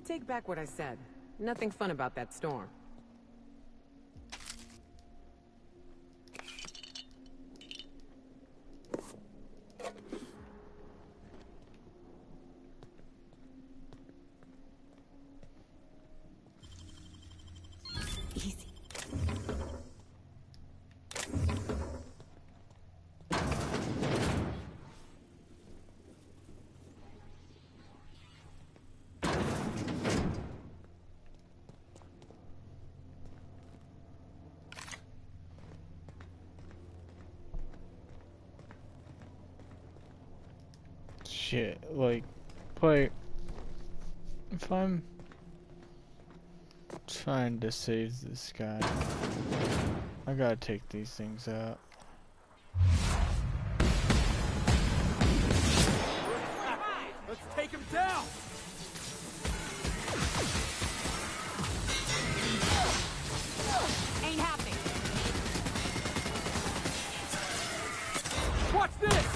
take back what I said. Nothing fun about that storm. Easy. Shit, like, but if I'm trying to save this guy, I gotta take these things out. Let's take him down! Ain't happening. Watch this!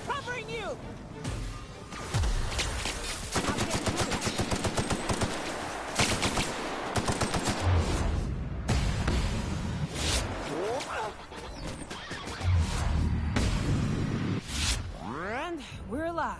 Covering you! And we're alive.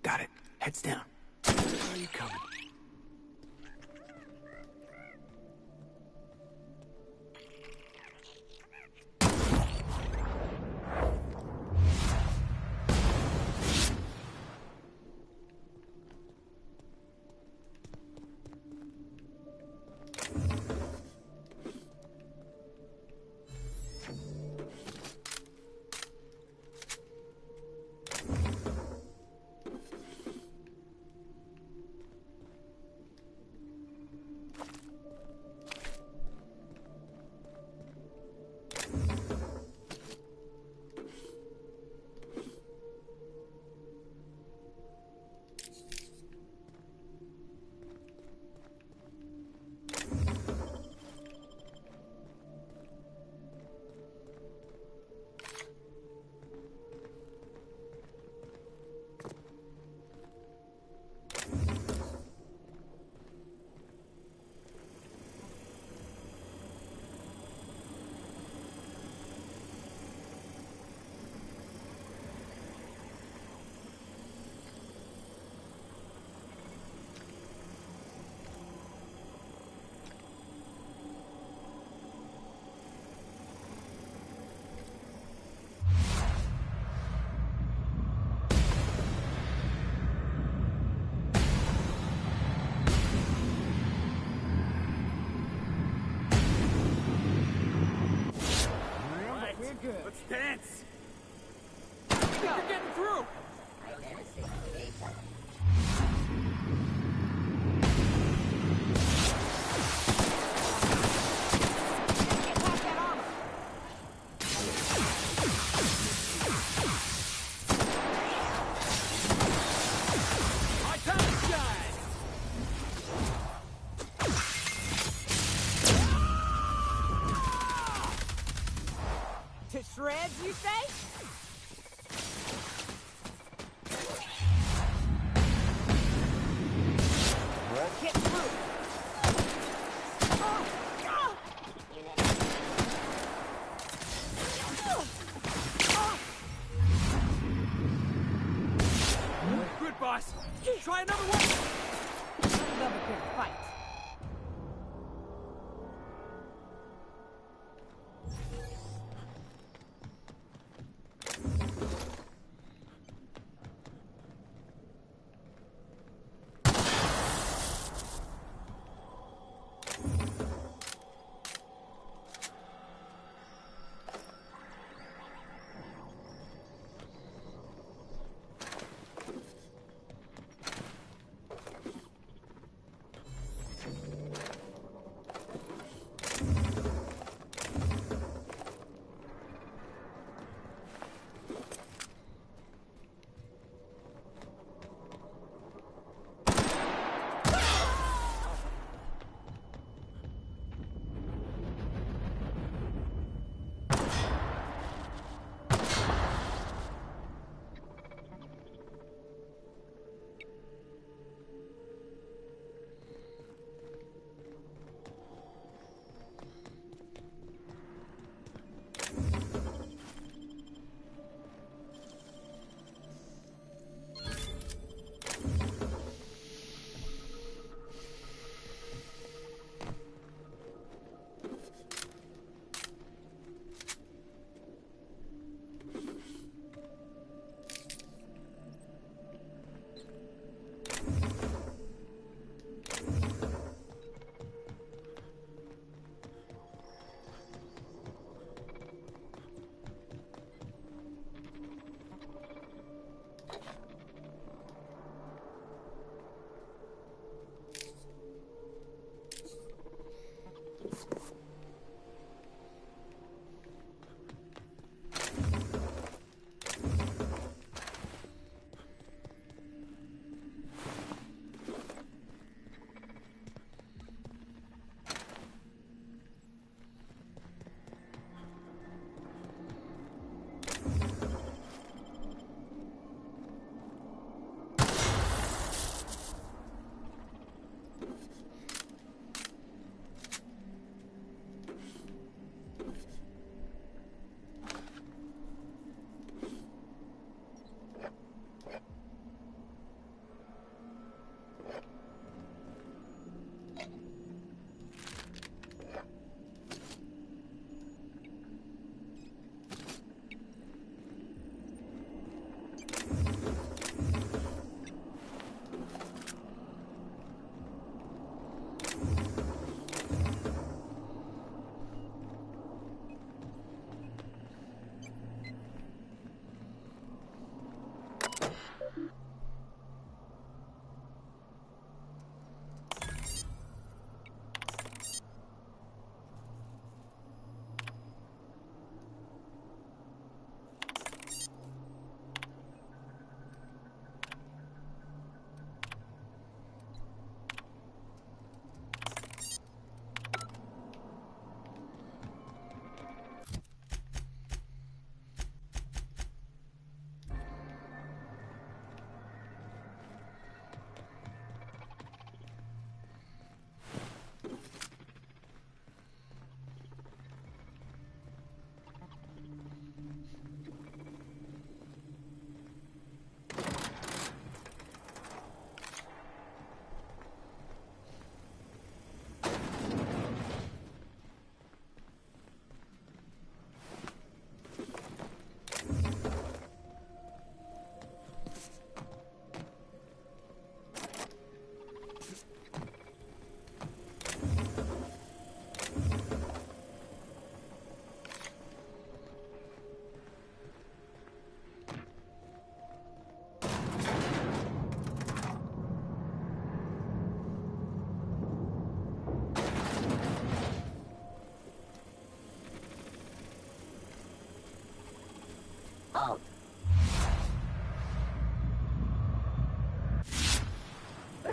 Got it. Heads down. Where are you coming? Let's dance! You're getting through! My time to shine! To shreds, you say? Get through. Good, boss! Try another one! Love a good fight.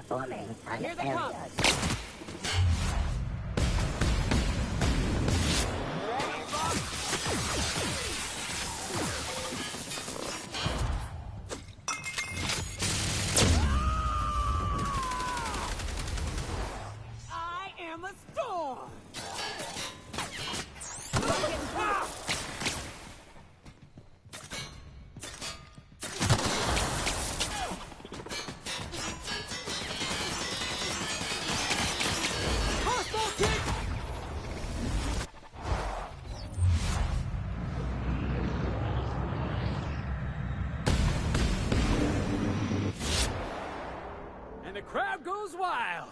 forming on Here they come. areas. I am a storm! And the crowd goes wild.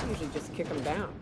Usually just kick them down.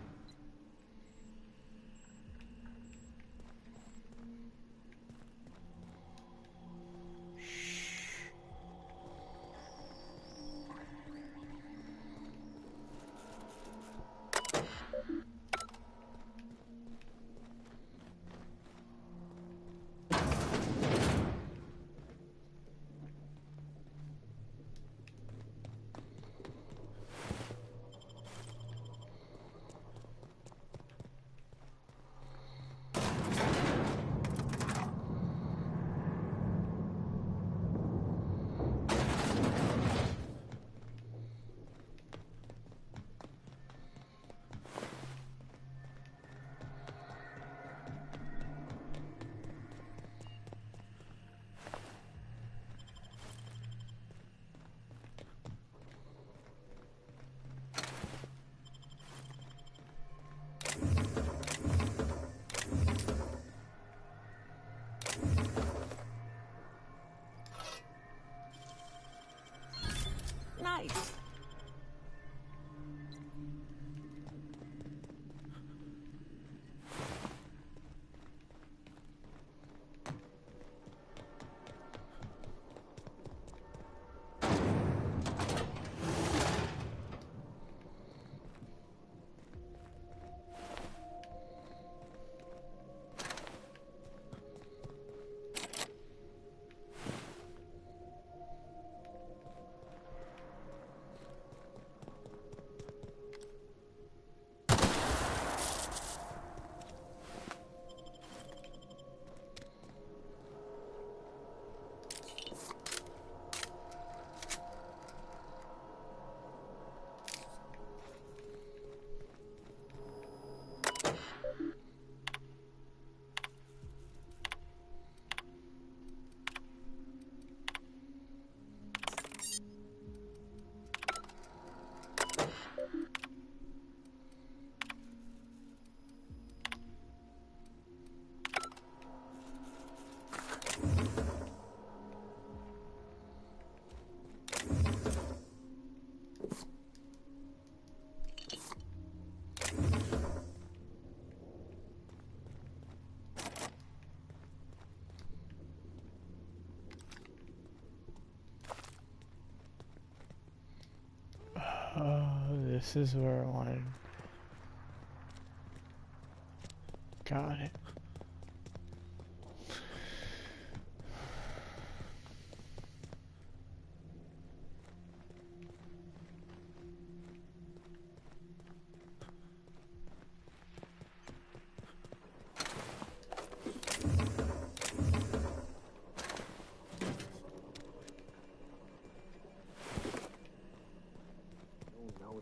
this is where I wanted. Got it.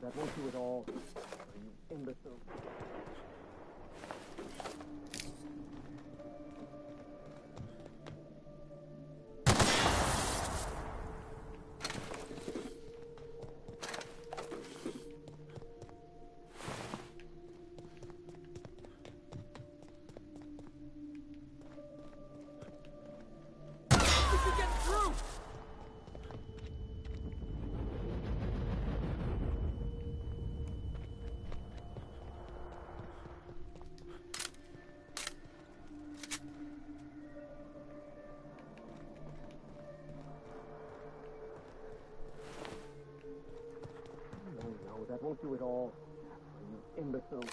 That won't do it all. You imbecile. That won't do it all. You imbecile.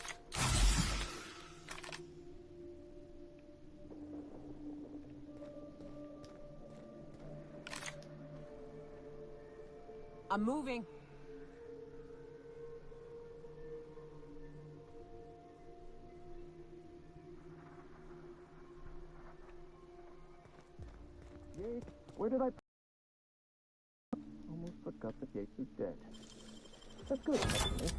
I'm moving. Yates, where did I... Almost forgot that Yates is dead. That's good, actually.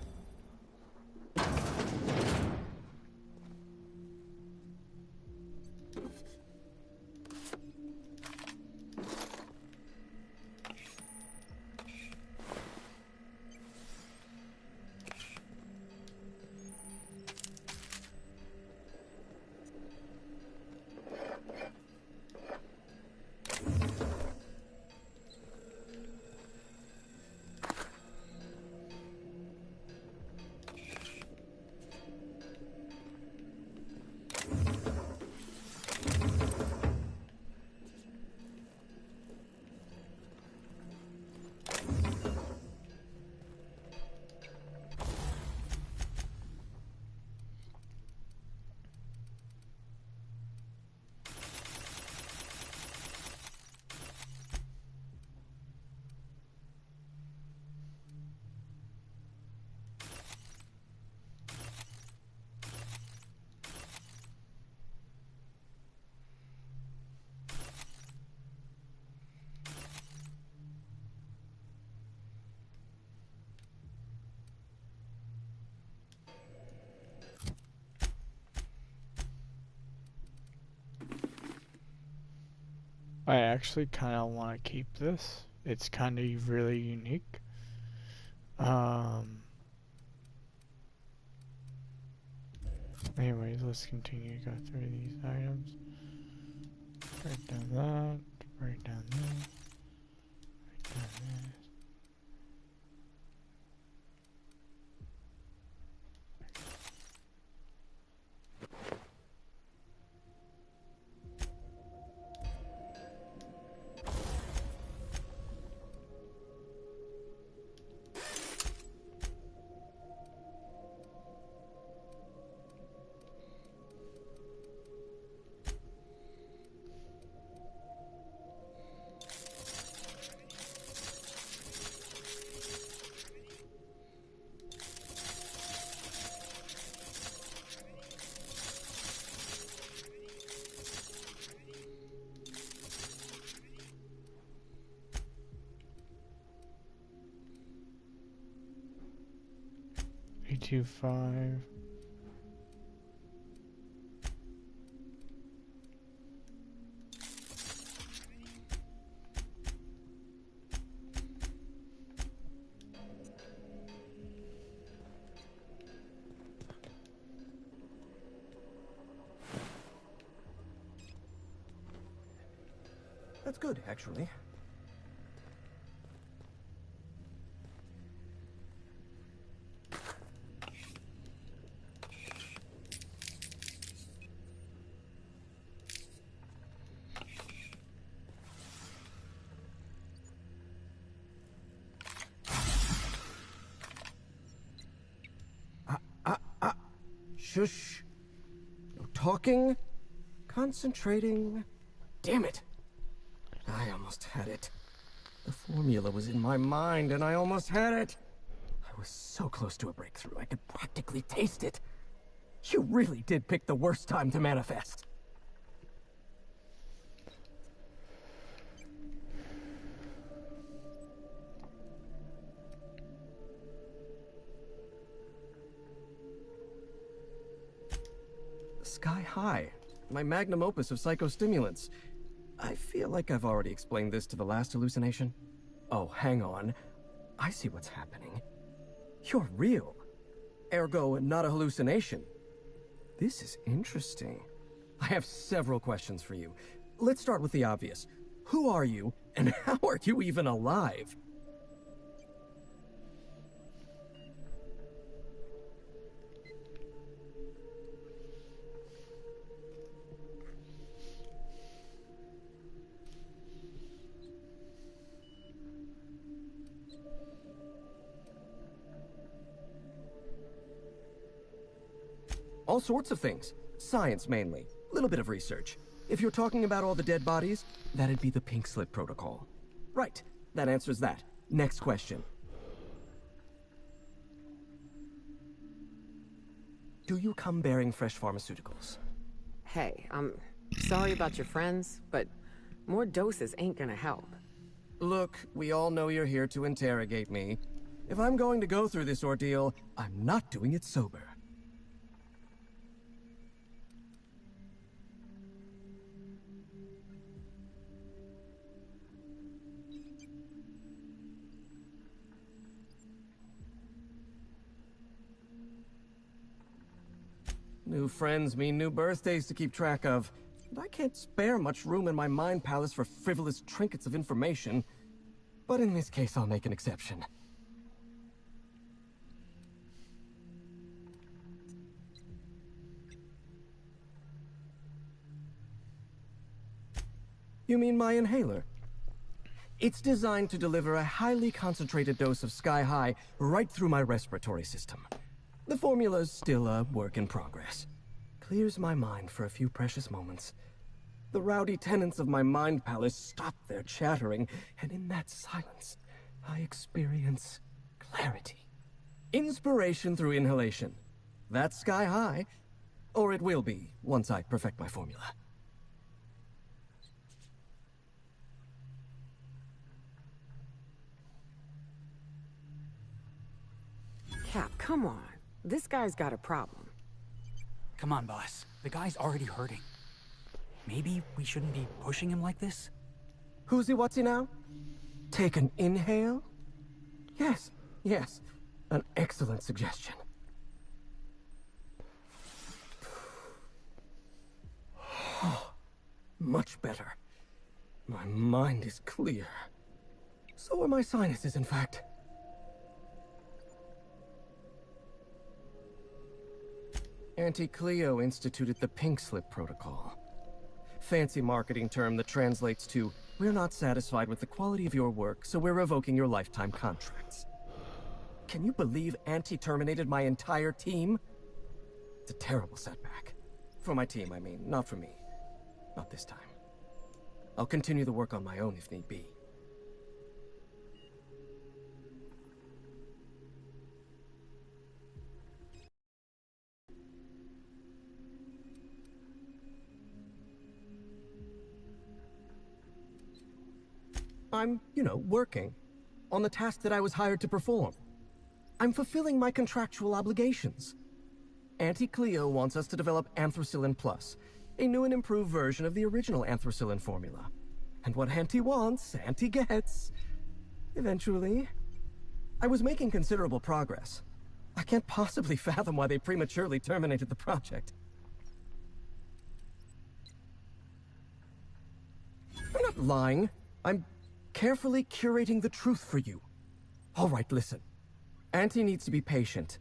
I actually kind of want to keep this. It's kind of really unique. Anyways, let's continue to go through these items. Break down that, break down this, break down this. A25. That's good, actually. Shush. No talking. Concentrating. Damn it. I almost had it. The formula was in my mind, and I almost had it. I was so close to a breakthrough, I could practically taste it. You really did pick the worst time to manifest. Sky High, my magnum opus of psychostimulants. I feel like I've already explained this to the last hallucination. Oh, hang on. I see what's happening. You're real. Ergo, not a hallucination. This is interesting. I have several questions for you. Let's start with the obvious. Who are you, and how are you even alive? All sorts of things. Science, mainly. A little bit of research. If you're talking about all the dead bodies, that'd be the Pink Slip Protocol. Right. That answers that. Next question. Do you come bearing fresh pharmaceuticals? Hey, I'm sorry about your friends, but more doses ain't gonna help. Look, we all know you're here to interrogate me. If I'm going to go through this ordeal, I'm not doing it sober. New friends mean new birthdays to keep track of. And I can't spare much room in my mind palace for frivolous trinkets of information. But in this case, I'll make an exception. You mean my inhaler? It's designed to deliver a highly concentrated dose of Sky High right through my respiratory system. The formula's still a work in progress. Clears my mind for a few precious moments. The rowdy tenants of my mind palace stop their chattering, and in that silence, I experience clarity. Inspiration through inhalation. That's Sky High. Or it will be, once I perfect my formula. Cap, come on. This guy's got a problem. Come on, boss. The guy's already hurting. Maybe we shouldn't be pushing him like this? Who's he, what's he now? Take an inhale? Yes, yes. An excellent suggestion. Much better. My mind is clear. So are my sinuses, in fact. Auntie Cleo instituted the Pink Slip Protocol. Fancy marketing term that translates to, we're not satisfied with the quality of your work, so we're revoking your lifetime contracts. Can you believe Auntie terminated my entire team? It's a terrible setback. For my team, I mean, not for me. Not this time. I'll continue the work on my own if need be. I'm, working on the task that I was hired to perform. I'm fulfilling my contractual obligations. Auntie Cleo wants us to develop Anthracillin Plus, a new and improved version of the original Anthracillin formula. And what Auntie wants, Auntie gets. Eventually. I was making considerable progress. I can't possibly fathom why they prematurely terminated the project. I'm not lying. I'm carefully curating the truth for you. All right, listen. Auntie needs to be patient.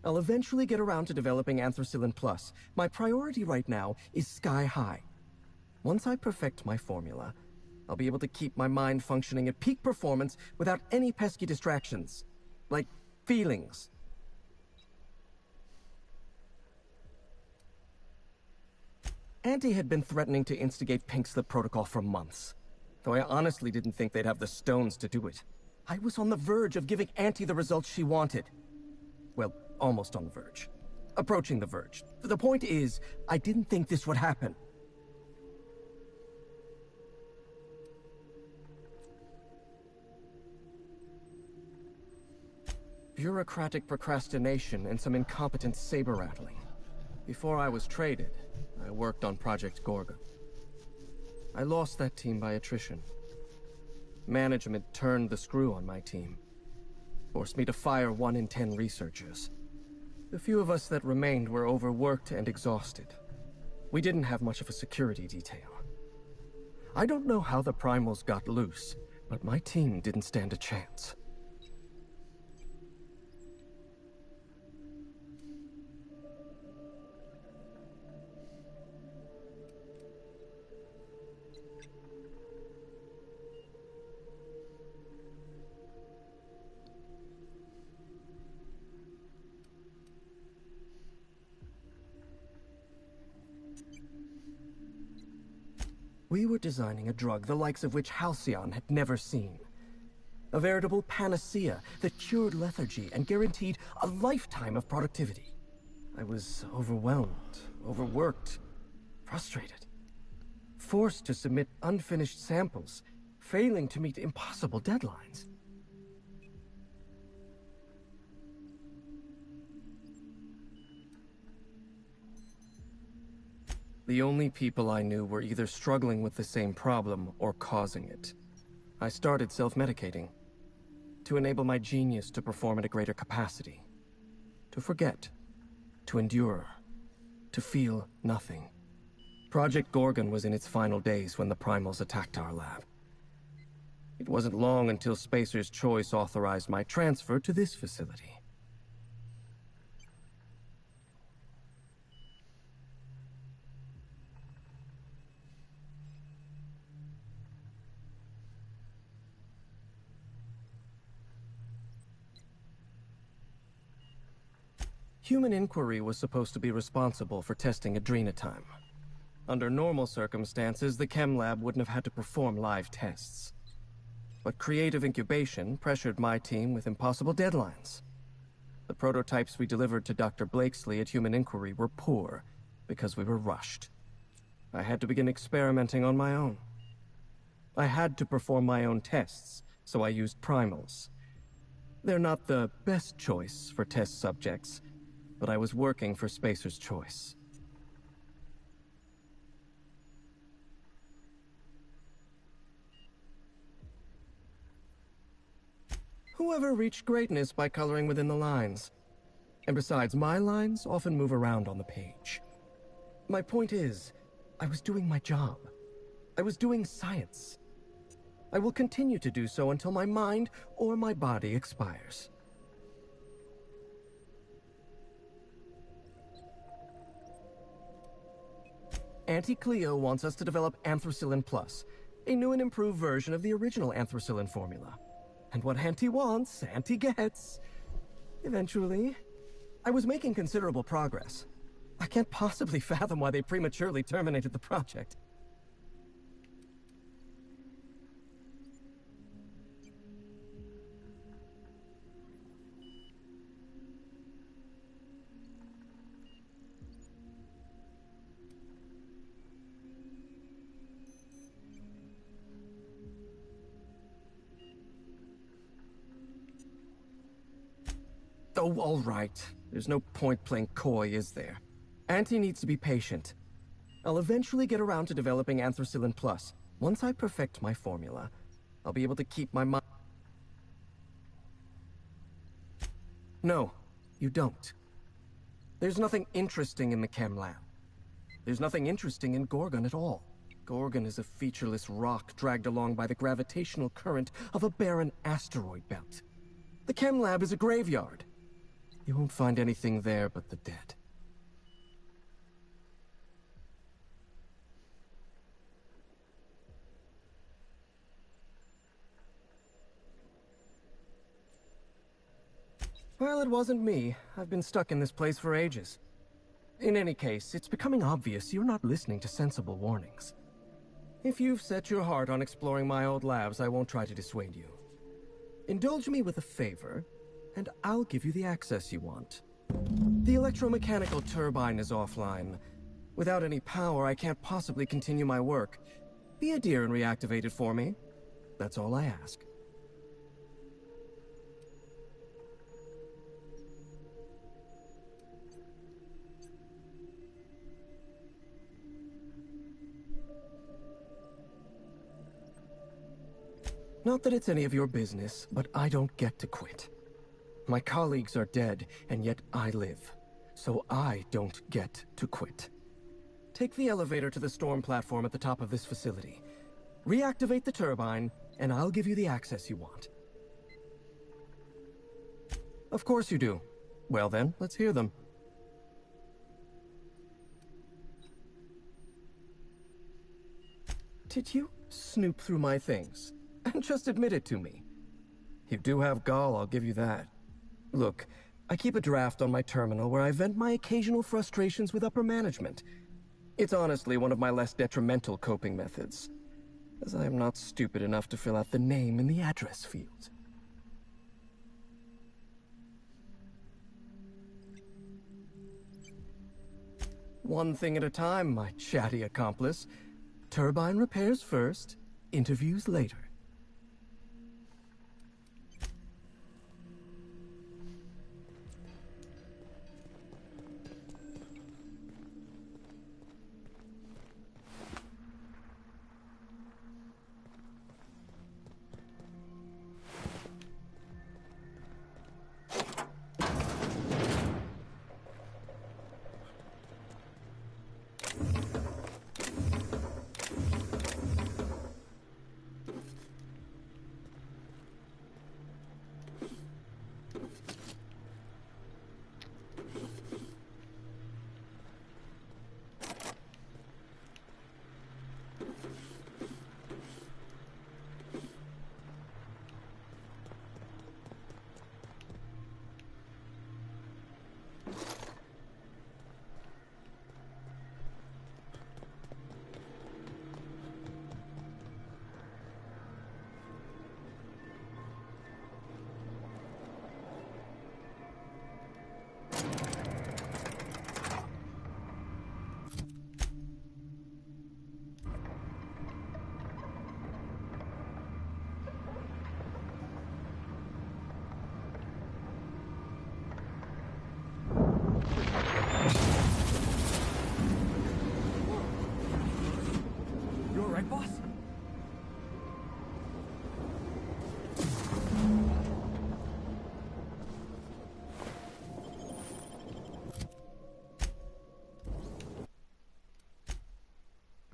I'll eventually get around to developing Anthracillin Plus. My priority right now is Sky High. Once I perfect my formula, I'll be able to keep my mind functioning at peak performance without any pesky distractions. Like feelings. Auntie had been threatening to instigate Pink Slip Protocol for months, though I honestly didn't think they'd have the stones to do it. I was on the verge of giving Auntie the results she wanted. Well, almost on the verge. Approaching the verge. The point is, I didn't think this would happen. Bureaucratic procrastination and some incompetent saber-rattling. Before I was traded, I worked on Project Gorgon. I lost that team by attrition. Management turned the screw on my team. Forced me to fire 1 in 10 researchers. The few of us that remained were overworked and exhausted. We didn't have much of a security detail. I don't know how the Primals got loose, but my team didn't stand a chance. We were designing a drug the likes of which Halcyon had never seen. A veritable panacea that cured lethargy and guaranteed a lifetime of productivity. I was overwhelmed, overworked, frustrated. Forced to submit unfinished samples, failing to meet impossible deadlines. The only people I knew were either struggling with the same problem or causing it. I started self-medicating to enable my genius to perform at a greater capacity. To forget, to endure, to feel nothing. Project Gorgon was in its final days when the Primals attacked our lab. It wasn't long until Spacer's Choice authorized my transfer to this facility. Human Inquiry was supposed to be responsible for testing Adrenatime. Under normal circumstances, the Chem Lab wouldn't have had to perform live tests. But Creative Incubation pressured my team with impossible deadlines. The prototypes we delivered to Dr. Blakesley at Human Inquiry were poor because we were rushed. I had to begin experimenting on my own. I had to perform my own tests, so I used Primals. They're not the best choice for test subjects, but I was working for Spacer's Choice. Whoever reached greatness by coloring within the lines. And besides, my lines often move around on the page. My point is, I was doing my job. I was doing science. I will continue to do so until my mind or my body expires. Auntie Cleo wants us to develop Anthracillin Plus, a new and improved version of the original Anthracillin formula. And what Auntie wants, Auntie gets. Eventually. I was making considerable progress. I can't possibly fathom why they prematurely terminated the project. Oh, all right. There's no point playing coy, is there? Auntie needs to be patient. I'll eventually get around to developing Anthracillin Plus. Once I perfect my formula, I'll be able to keep my mind... No, you don't. There's nothing interesting in the Chem Lab. There's nothing interesting in Gorgon at all. Gorgon is a featureless rock dragged along by the gravitational current of a barren asteroid belt. The Chem Lab is a graveyard. You won't find anything there but the dead. Well, it wasn't me. I've been stuck in this place for ages. In any case, it's becoming obvious you're not listening to sensible warnings. If you've set your heart on exploring my old labs, I won't try to dissuade you. Indulge me with a favor, and I'll give you the access you want. The electromechanical turbine is offline. Without any power, I can't possibly continue my work. Be a dear and reactivate it for me. That's all I ask. Not that it's any of your business, but I don't get to quit. My colleagues are dead, and yet I live. So I don't get to quit. Take the elevator to the storm platform at the top of this facility. Reactivate the turbine, and I'll give you the access you want. Of course you do. Well then, let's hear them. Did you snoop through my things? And just admit it to me. You do have gall, I'll give you that. Look, I keep a draft on my terminal where I vent my occasional frustrations with upper management. It's honestly one of my less detrimental coping methods, as I am not stupid enough to fill out the name in the address field. One thing at a time, my chatty accomplice. Turbine repairs first, interviews later.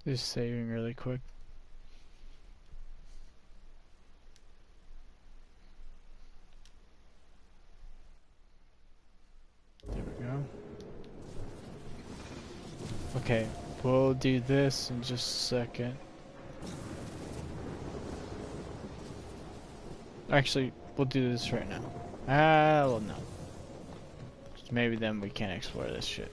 Just saving really quick. There we go. Okay, we'll do this in just a second. Actually, we'll do this right now. Well, no. Just maybe then we can explore this shit.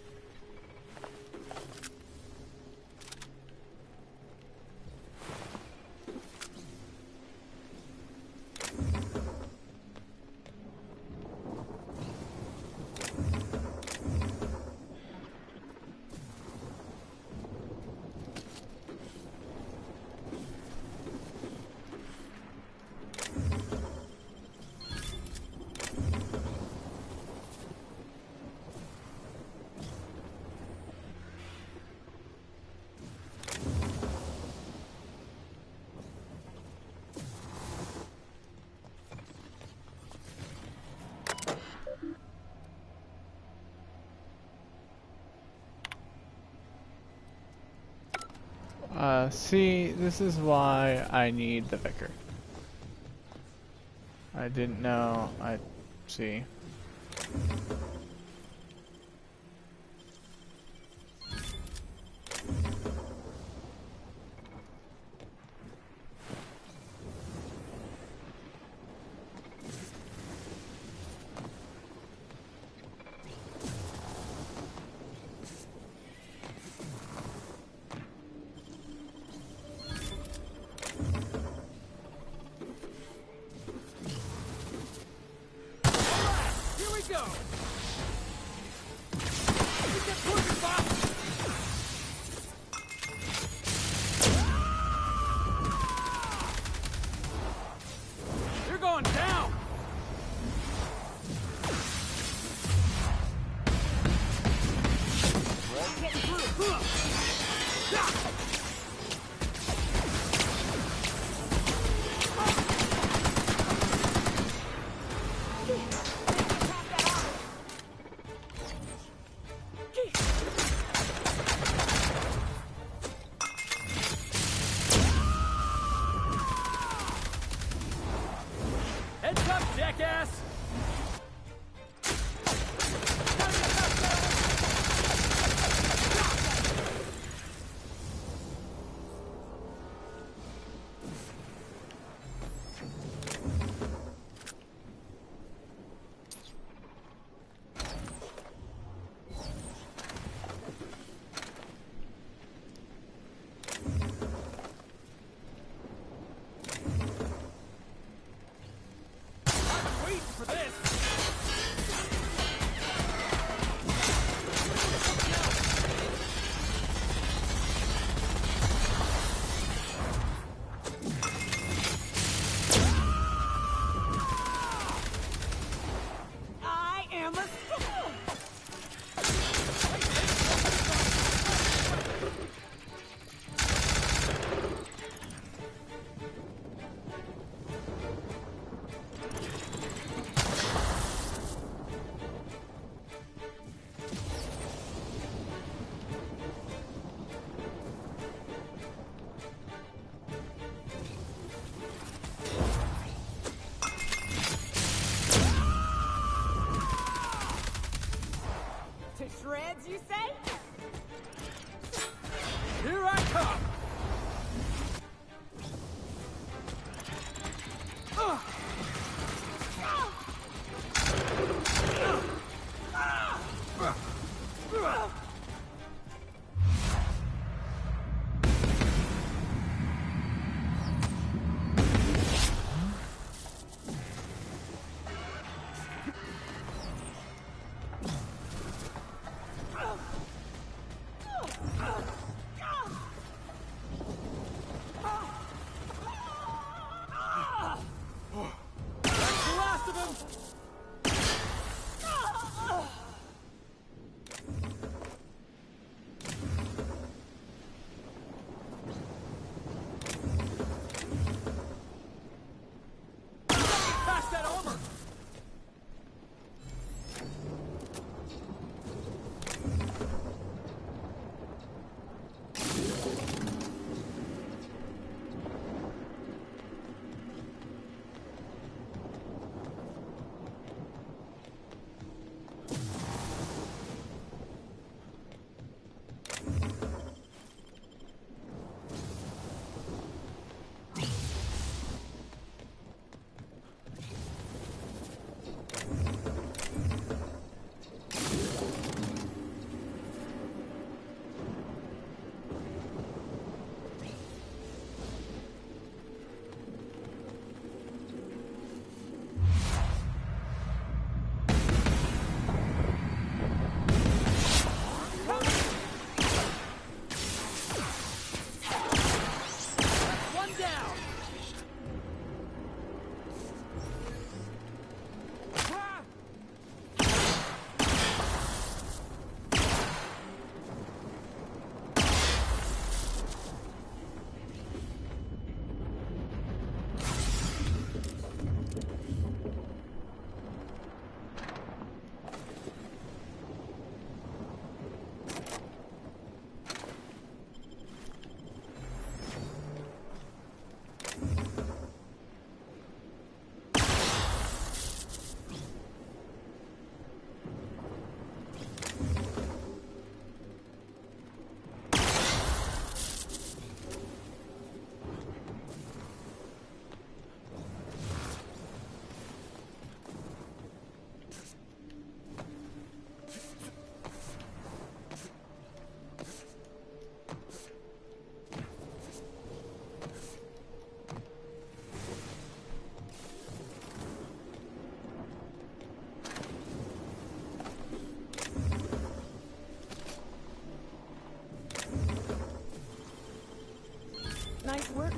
See, this is why I need the vicar. I didn't know. See. go! Get pushing, boss! You're going down! Getting through! Heads up, jackass! For this! I am a fool! To shreds, you say? Here I come!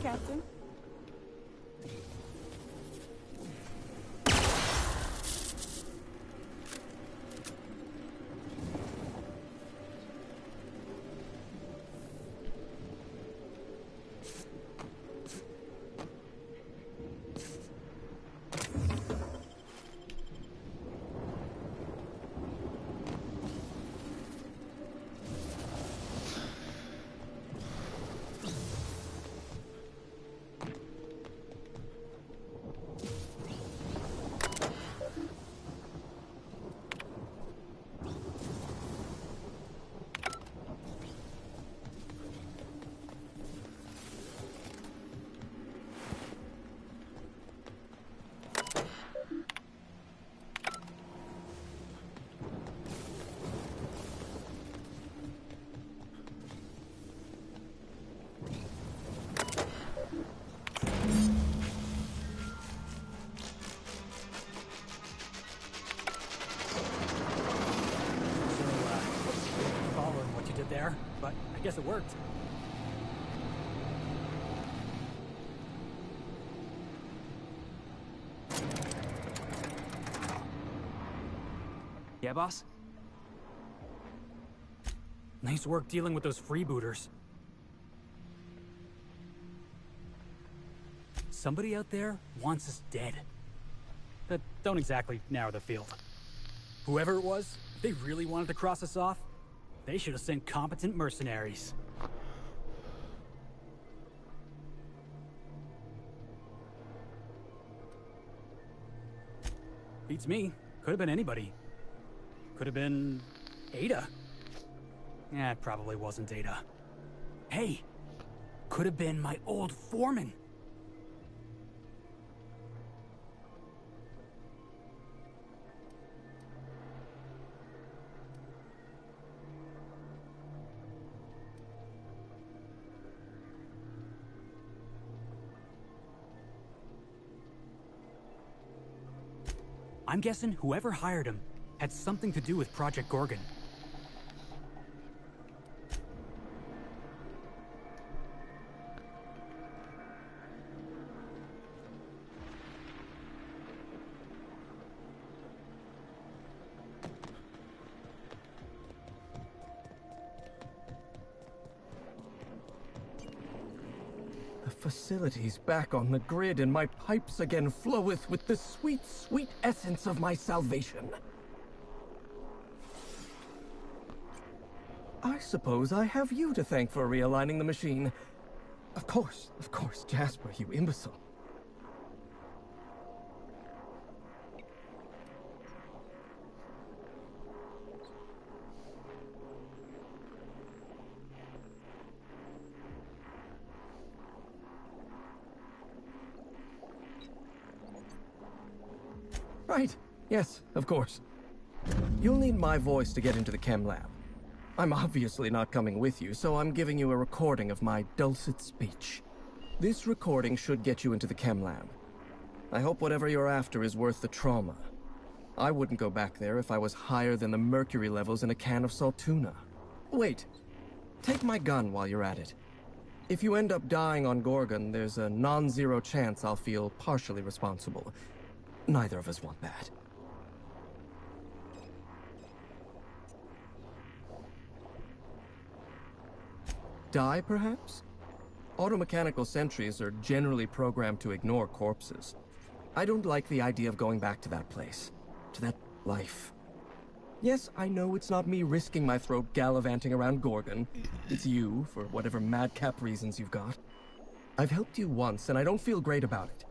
Captain. There, but I guess it worked. Yeah, boss? Nice work dealing with those freebooters. Somebody out there wants us dead. That don't exactly narrow the field. Whoever it was, if they really wanted to cross us off, they should have sent competent mercenaries. Beats me. Could have been anybody. Could have been Ada. Yeah, it probably wasn't Ada. Hey, could have been my old foreman. I'm guessing whoever hired him had something to do with Project Gorgon. The facility's back on the grid, and my pipes again floweth with the sweet, sweet essence of my salvation. I suppose I have you to thank for realigning the machine. Of course, Jasper, you imbecile. Right. Yes, of course. You'll need my voice to get into the chem lab. I'm obviously not coming with you, so I'm giving you a recording of my dulcet speech. This recording should get you into the chem lab. I hope whatever you're after is worth the trauma. I wouldn't go back there if I was higher than the mercury levels in a can of salt tuna. Wait. Take my gun while you're at it. If you end up dying on Gorgon, there's a non-zero chance I'll feel partially responsible. Neither of us want that. Die, perhaps? Automechanical sentries are generally programmed to ignore corpses. I don't like the idea of going back to that place. To that life. Yes, I know it's not me risking my throat gallivanting around Gorgon. It's you, for whatever madcap reasons you've got. I've helped you once, and I don't feel great about it.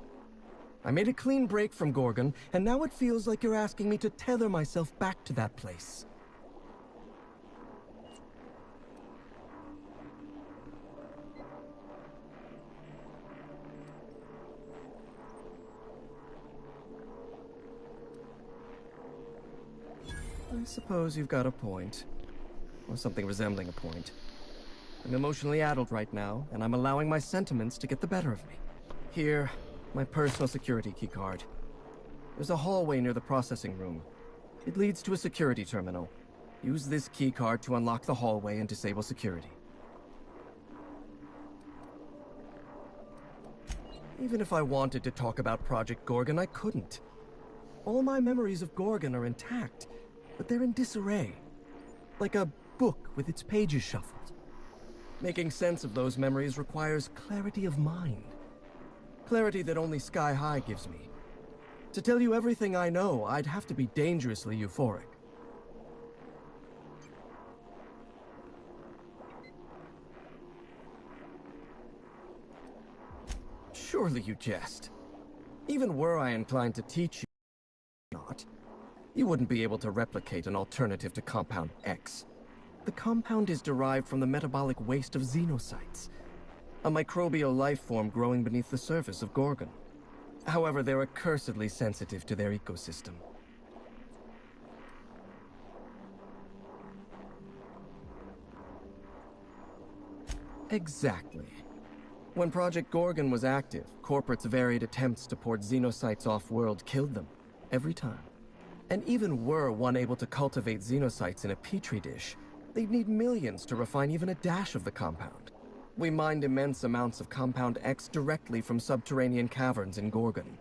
I made a clean break from Gorgon, and now it feels like you're asking me to tether myself back to that place. I suppose you've got a point. Or something resembling a point. I'm emotionally addled right now, and I'm allowing my sentiments to get the better of me. Here, my personal security keycard. There's a hallway near the processing room. It leads to a security terminal. Use this keycard to unlock the hallway and disable security. Even if I wanted to talk about Project Gorgon, I couldn't. All my memories of Gorgon are intact, but they're in disarray. Like a book with its pages shuffled. Making sense of those memories requires clarity of mind. Clarity that only Sky High gives me. To tell you everything I know, I'd have to be dangerously euphoric. Surely you jest. Even were I inclined to teach you not, you wouldn't be able to replicate an alternative to Compound X. The compound is derived from the metabolic waste of xenocytes, a microbial life form growing beneath the surface of Gorgon. However, they're accursedly sensitive to their ecosystem. Exactly. When Project Gorgon was active, corporates' varied attempts to port xenocytes off-world killed them, every time. And even were one able to cultivate xenocytes in a petri dish, they'd need millions to refine even a dash of the compound. We mined immense amounts of Compound X directly from subterranean caverns in Gorgon.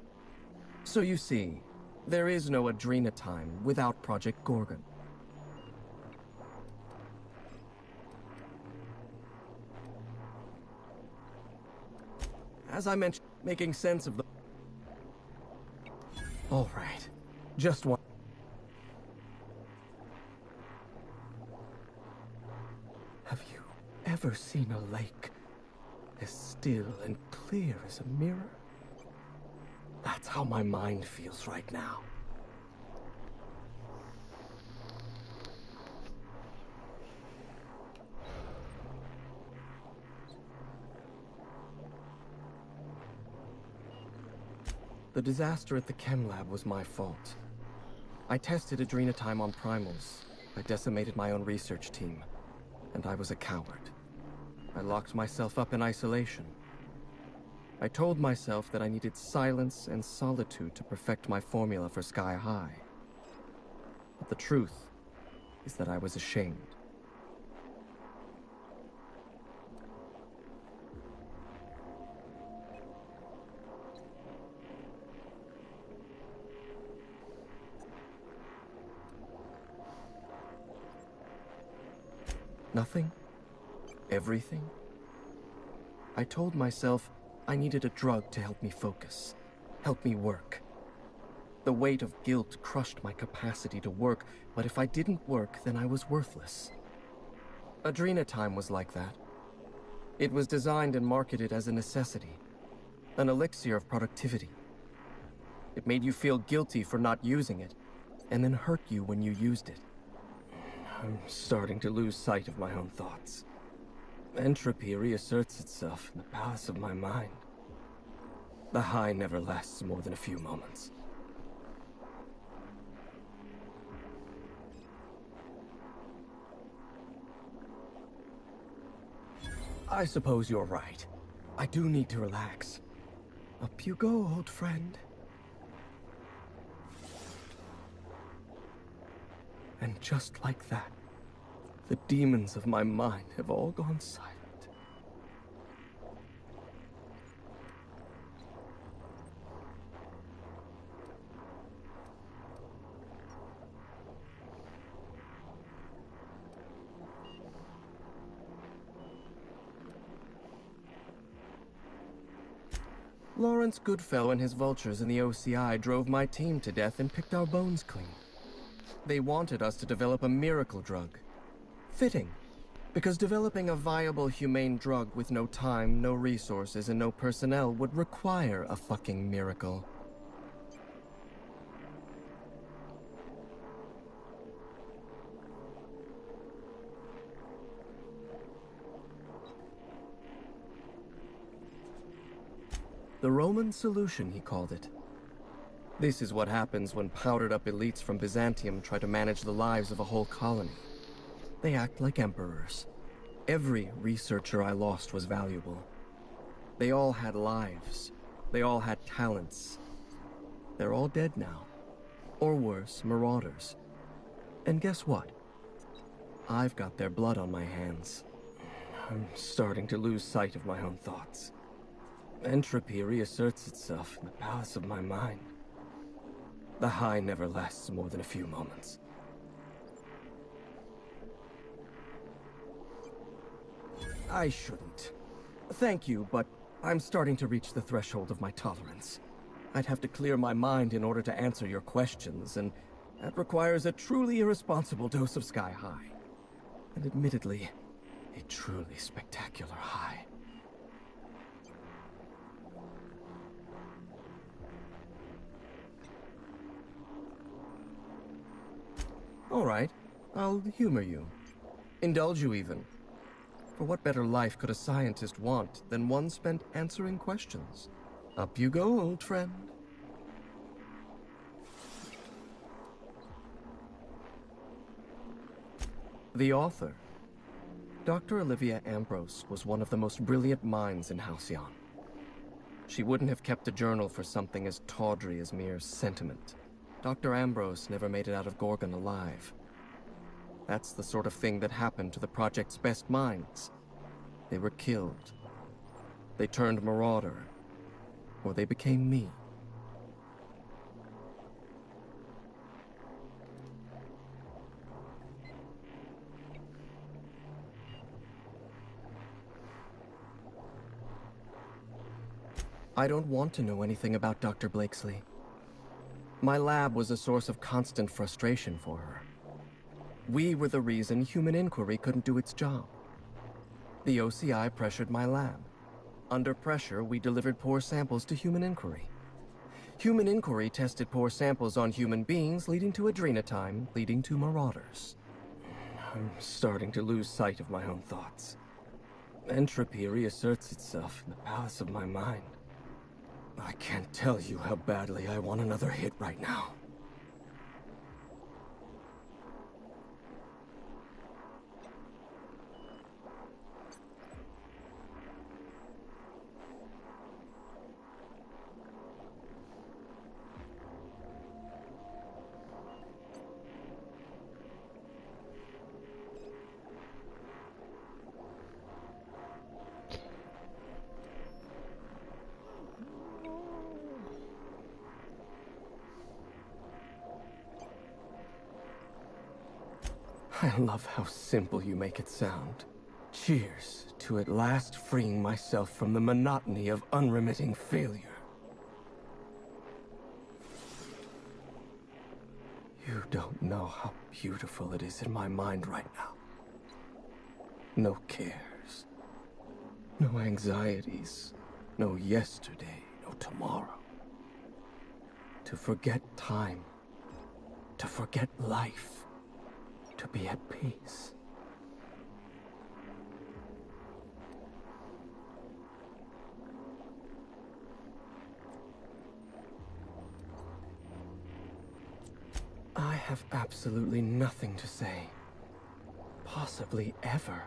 So you see, there is no Adrenatime without Project Gorgon. As I mentioned, making sense of the... All right, just one... Have you ever seen a lake as still and clear as a mirror? That's how my mind feels right now. The disaster at the chem lab was my fault. I tested Adrenatime on primals. I decimated my own research team. And I was a coward. I locked myself up in isolation. I told myself that I needed silence and solitude to perfect my formula for Sky High. But the truth is that I was ashamed. Nothing? Everything? I told myself I needed a drug to help me focus, help me work. The weight of guilt crushed my capacity to work, but if I didn't work, then I was worthless. Adrenatime was like that. It was designed and marketed as a necessity, an elixir of productivity. It made you feel guilty for not using it, and then hurt you when you used it. I'm starting to lose sight of my own thoughts. Entropy reasserts itself in the palace of my mind. The high never lasts more than a few moments. I suppose you're right. I do need to relax. Up you go, old friend. And just like that, the demons of my mind have all gone silent. Lawrence Goodfellow and his vultures in the OCI drove my team to death and picked our bones clean. They wanted us to develop a miracle drug. Fitting, because developing a viable, humane drug with no time, no resources, and no personnel would require a fucking miracle. The Roman solution, he called it. This is what happens when powdered-up elites from Byzantium try to manage the lives of a whole colony. They act like emperors. Every researcher I lost was valuable. They all had lives. They all had talents. They're all dead now. Or worse, marauders. And guess what? I've got their blood on my hands. I'm starting to lose sight of my own thoughts. Entropy reasserts itself in the palace of my mind. The high never lasts more than a few moments. I shouldn't. Thank you, but I'm starting to reach the threshold of my tolerance. I'd have to clear my mind in order to answer your questions, and that requires a truly irresponsible dose of Sky High. And admittedly, a truly spectacular high. All right, I'll humor you. Indulge you even. For what better life could a scientist want than one spent answering questions? Up you go, old friend. The author, Dr. Olivia Ambrose, was one of the most brilliant minds in Halcyon. She wouldn't have kept a journal for something as tawdry as mere sentiment. Dr. Ambrose never made it out of Gorgon alive. That's the sort of thing that happened to the project's best minds. They were killed. They turned marauder. Or they became me. I don't want to know anything about Dr. Blakesley. My lab was a source of constant frustration for her. We were the reason Human Inquiry couldn't do its job. The OCI pressured my lab. Under pressure, we delivered poor samples to Human Inquiry. Human Inquiry tested poor samples on human beings, leading to adrenotime, leading to marauders. I'm starting to lose sight of my own thoughts. Entropy reasserts itself in the palace of my mind. I can't tell you how badly I want another hit right now. I love how simple you make it sound. Cheers to at last freeing myself from the monotony of unremitting failure. You don't know how beautiful it is in my mind right now. No cares. No anxieties. No yesterday, no tomorrow. To forget time. To forget life. To be at peace. I have absolutely nothing to say. Possibly ever.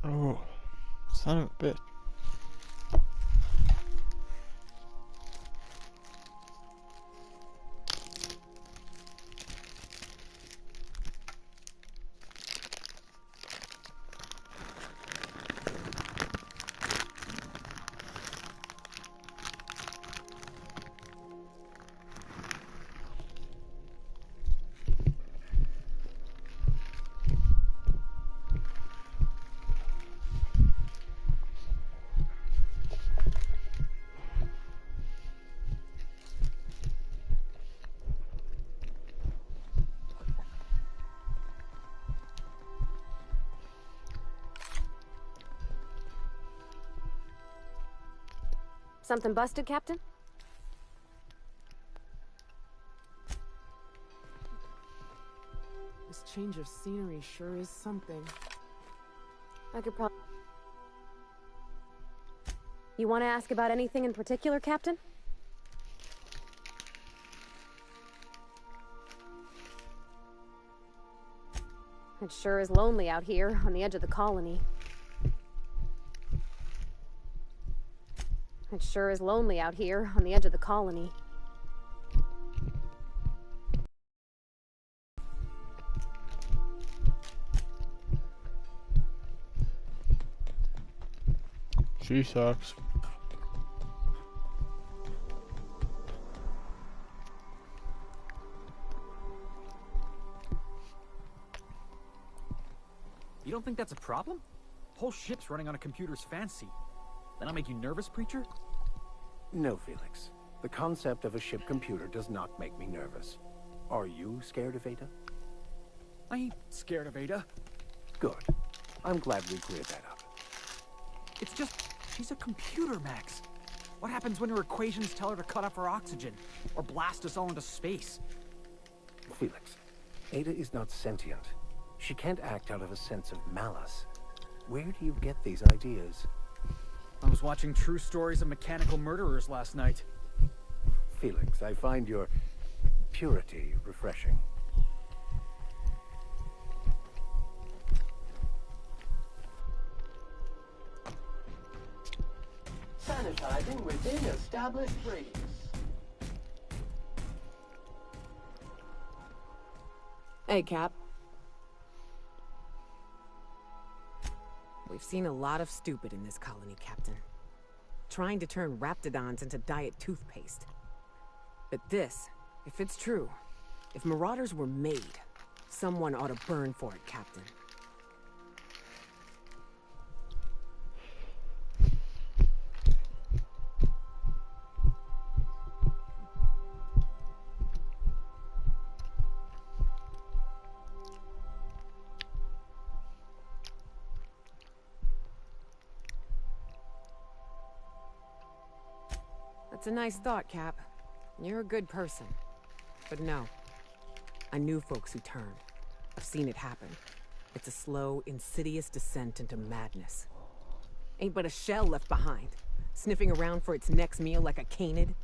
Oh, son of a bitch. Something busted, Captain? This change of scenery sure is something. I could probably... You want to ask about anything in particular, Captain? It sure is lonely out here on the edge of the colony. It sure is lonely out here on the edge of the colony. She sucks. You don't think that's a problem? Whole ship's running on a computer's fancy. That'll make you nervous, Preacher? No, Felix. The concept of a ship computer does not make me nervous. Are you scared of Ada? I ain't scared of Ada. Good. I'm glad we cleared that up. It's just, she's a computer, Max. What happens when her equations tell her to cut off her oxygen? Or blast us all into space? Felix, Ada is not sentient. She can't act out of a sense of malice. Where do you get these ideas? I was watching True Stories of Mechanical Murderers last night. Felix, I find your purity refreshing. Sanitizing within established radius. Hey, Cap. We've seen a lot of stupid in this colony, Captain. Trying to turn Raptidons into diet toothpaste. But this, if it's true, if Marauders were made, someone ought to burn for it, Captain. That's a nice thought, Cap. You're a good person. But no. I knew folks who turned. I've seen it happen. It's a slow, insidious descent into madness. Ain't but a shell left behind, sniffing around for its next meal like a canid.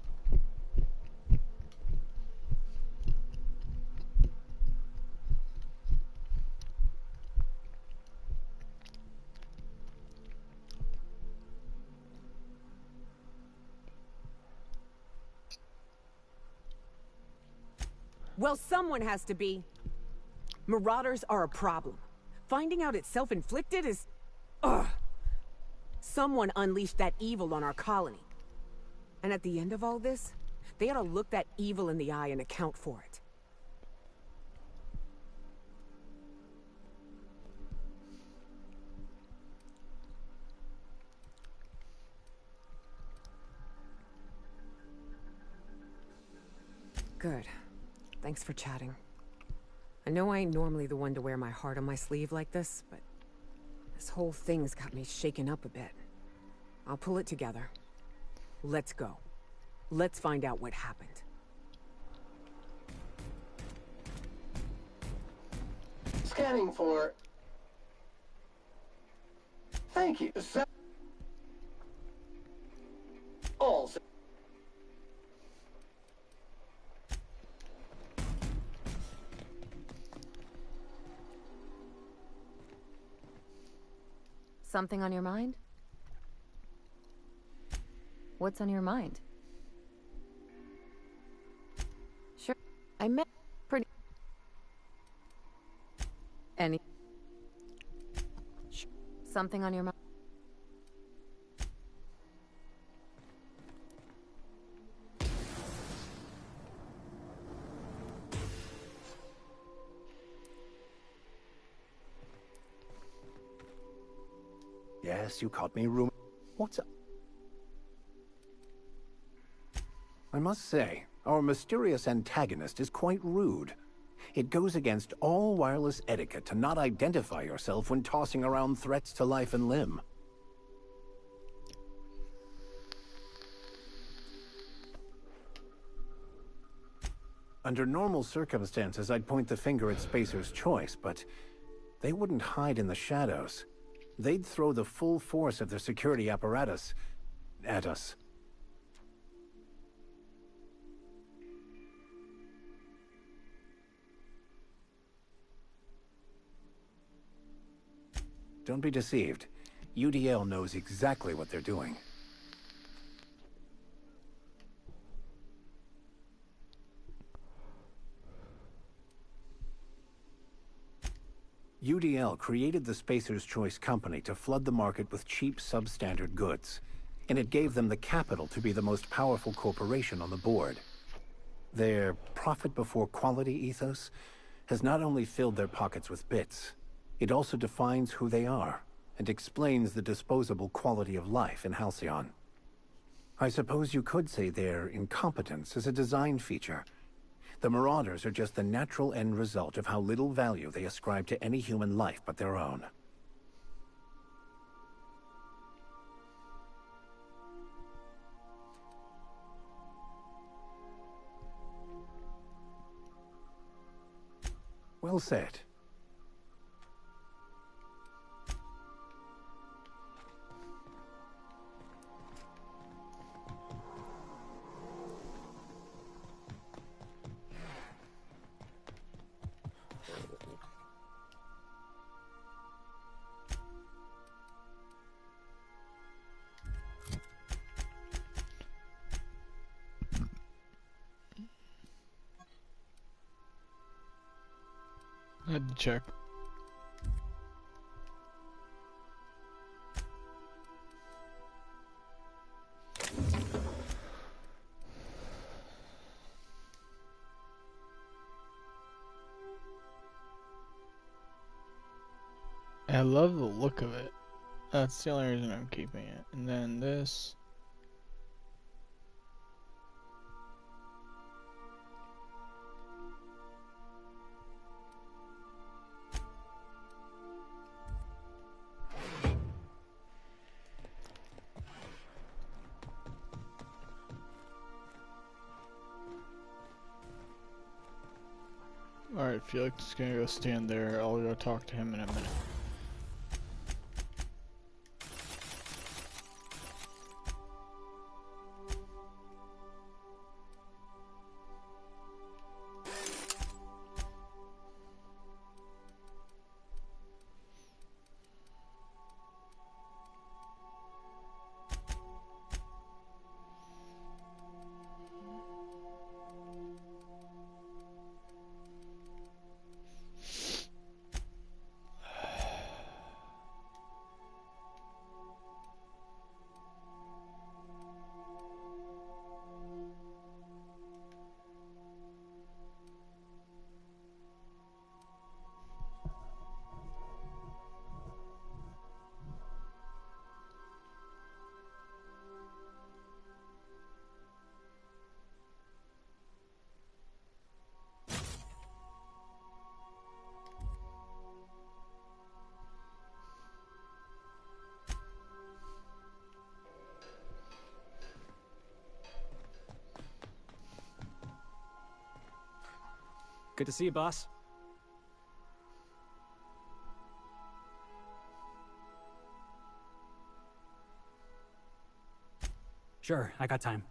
Well, someone has to be. Marauders are a problem. Finding out it's self-inflicted is... Ugh. Someone unleashed that evil on our colony. And at the end of all this, they ought to look that evil in the eye and account for it. Good. Thanks for chatting. I know I ain't normally the one to wear my heart on my sleeve like this, but this whole thing's got me shaken up a bit. I'll pull it together. Let's go. Let's find out what happened. Scanning for... Thank you. All... Something on your mind? What's on your mind? Sure, I met pretty... Any... Something on your mind? Yes, you caught me room. What's up? I must say, our mysterious antagonist is quite rude. It goes against all wireless etiquette to not identify yourself when tossing around threats to life and limb. Under normal circumstances, I'd point the finger at Spacer's Choice, but they wouldn't hide in the shadows. They'd throw the full force of their security apparatus at us. Don't be deceived. UDL knows exactly what they're doing. UDL created the Spacer's Choice Company to flood the market with cheap, substandard goods, and it gave them the capital to be the most powerful corporation on the board. Their profit-before-quality ethos has not only filled their pockets with bits, it also defines who they are, and explains the disposable quality of life in Halcyon. I suppose you could say their incompetence is a design feature. The Marauders are just the natural end result of how little value they ascribe to any human life but their own. Well said. I had to check. I love the look of it. That's the only reason I'm keeping it. And then this. Alright, Felix is gonna go stand there. I'll go talk to him in a minute. Good to see you, boss. Sure, I got time.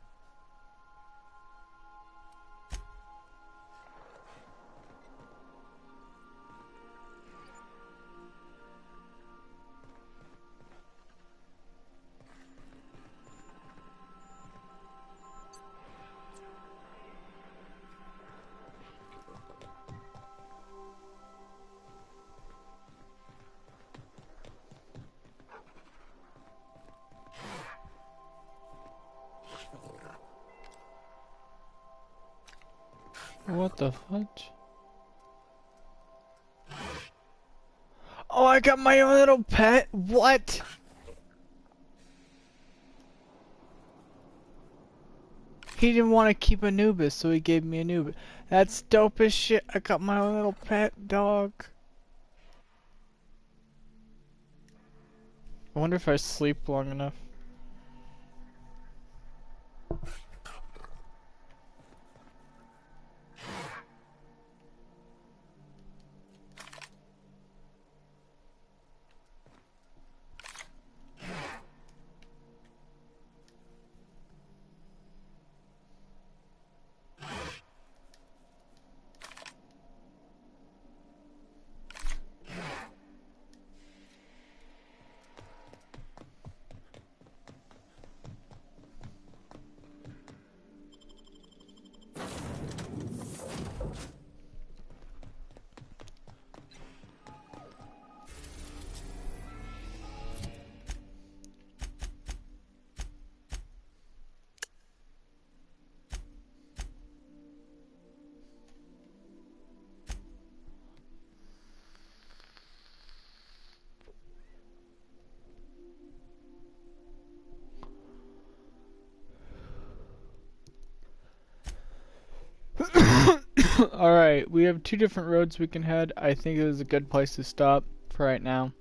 What the fudge? Oh, I got my own little pet? What? He didn't want to keep Anubis, so he gave me Anubis. That's dope as shit. I got my own little pet dog. I wonder if I sleep long enough. Alright, we have 2 different roads we can head. I think this is a good place to stop for right now.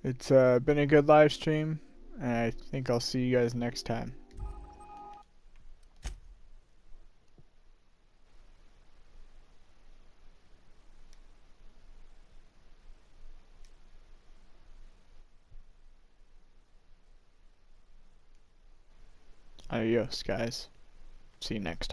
It's been a good live stream, and I think I'll see you guys next time. Adios, guys. See you next time.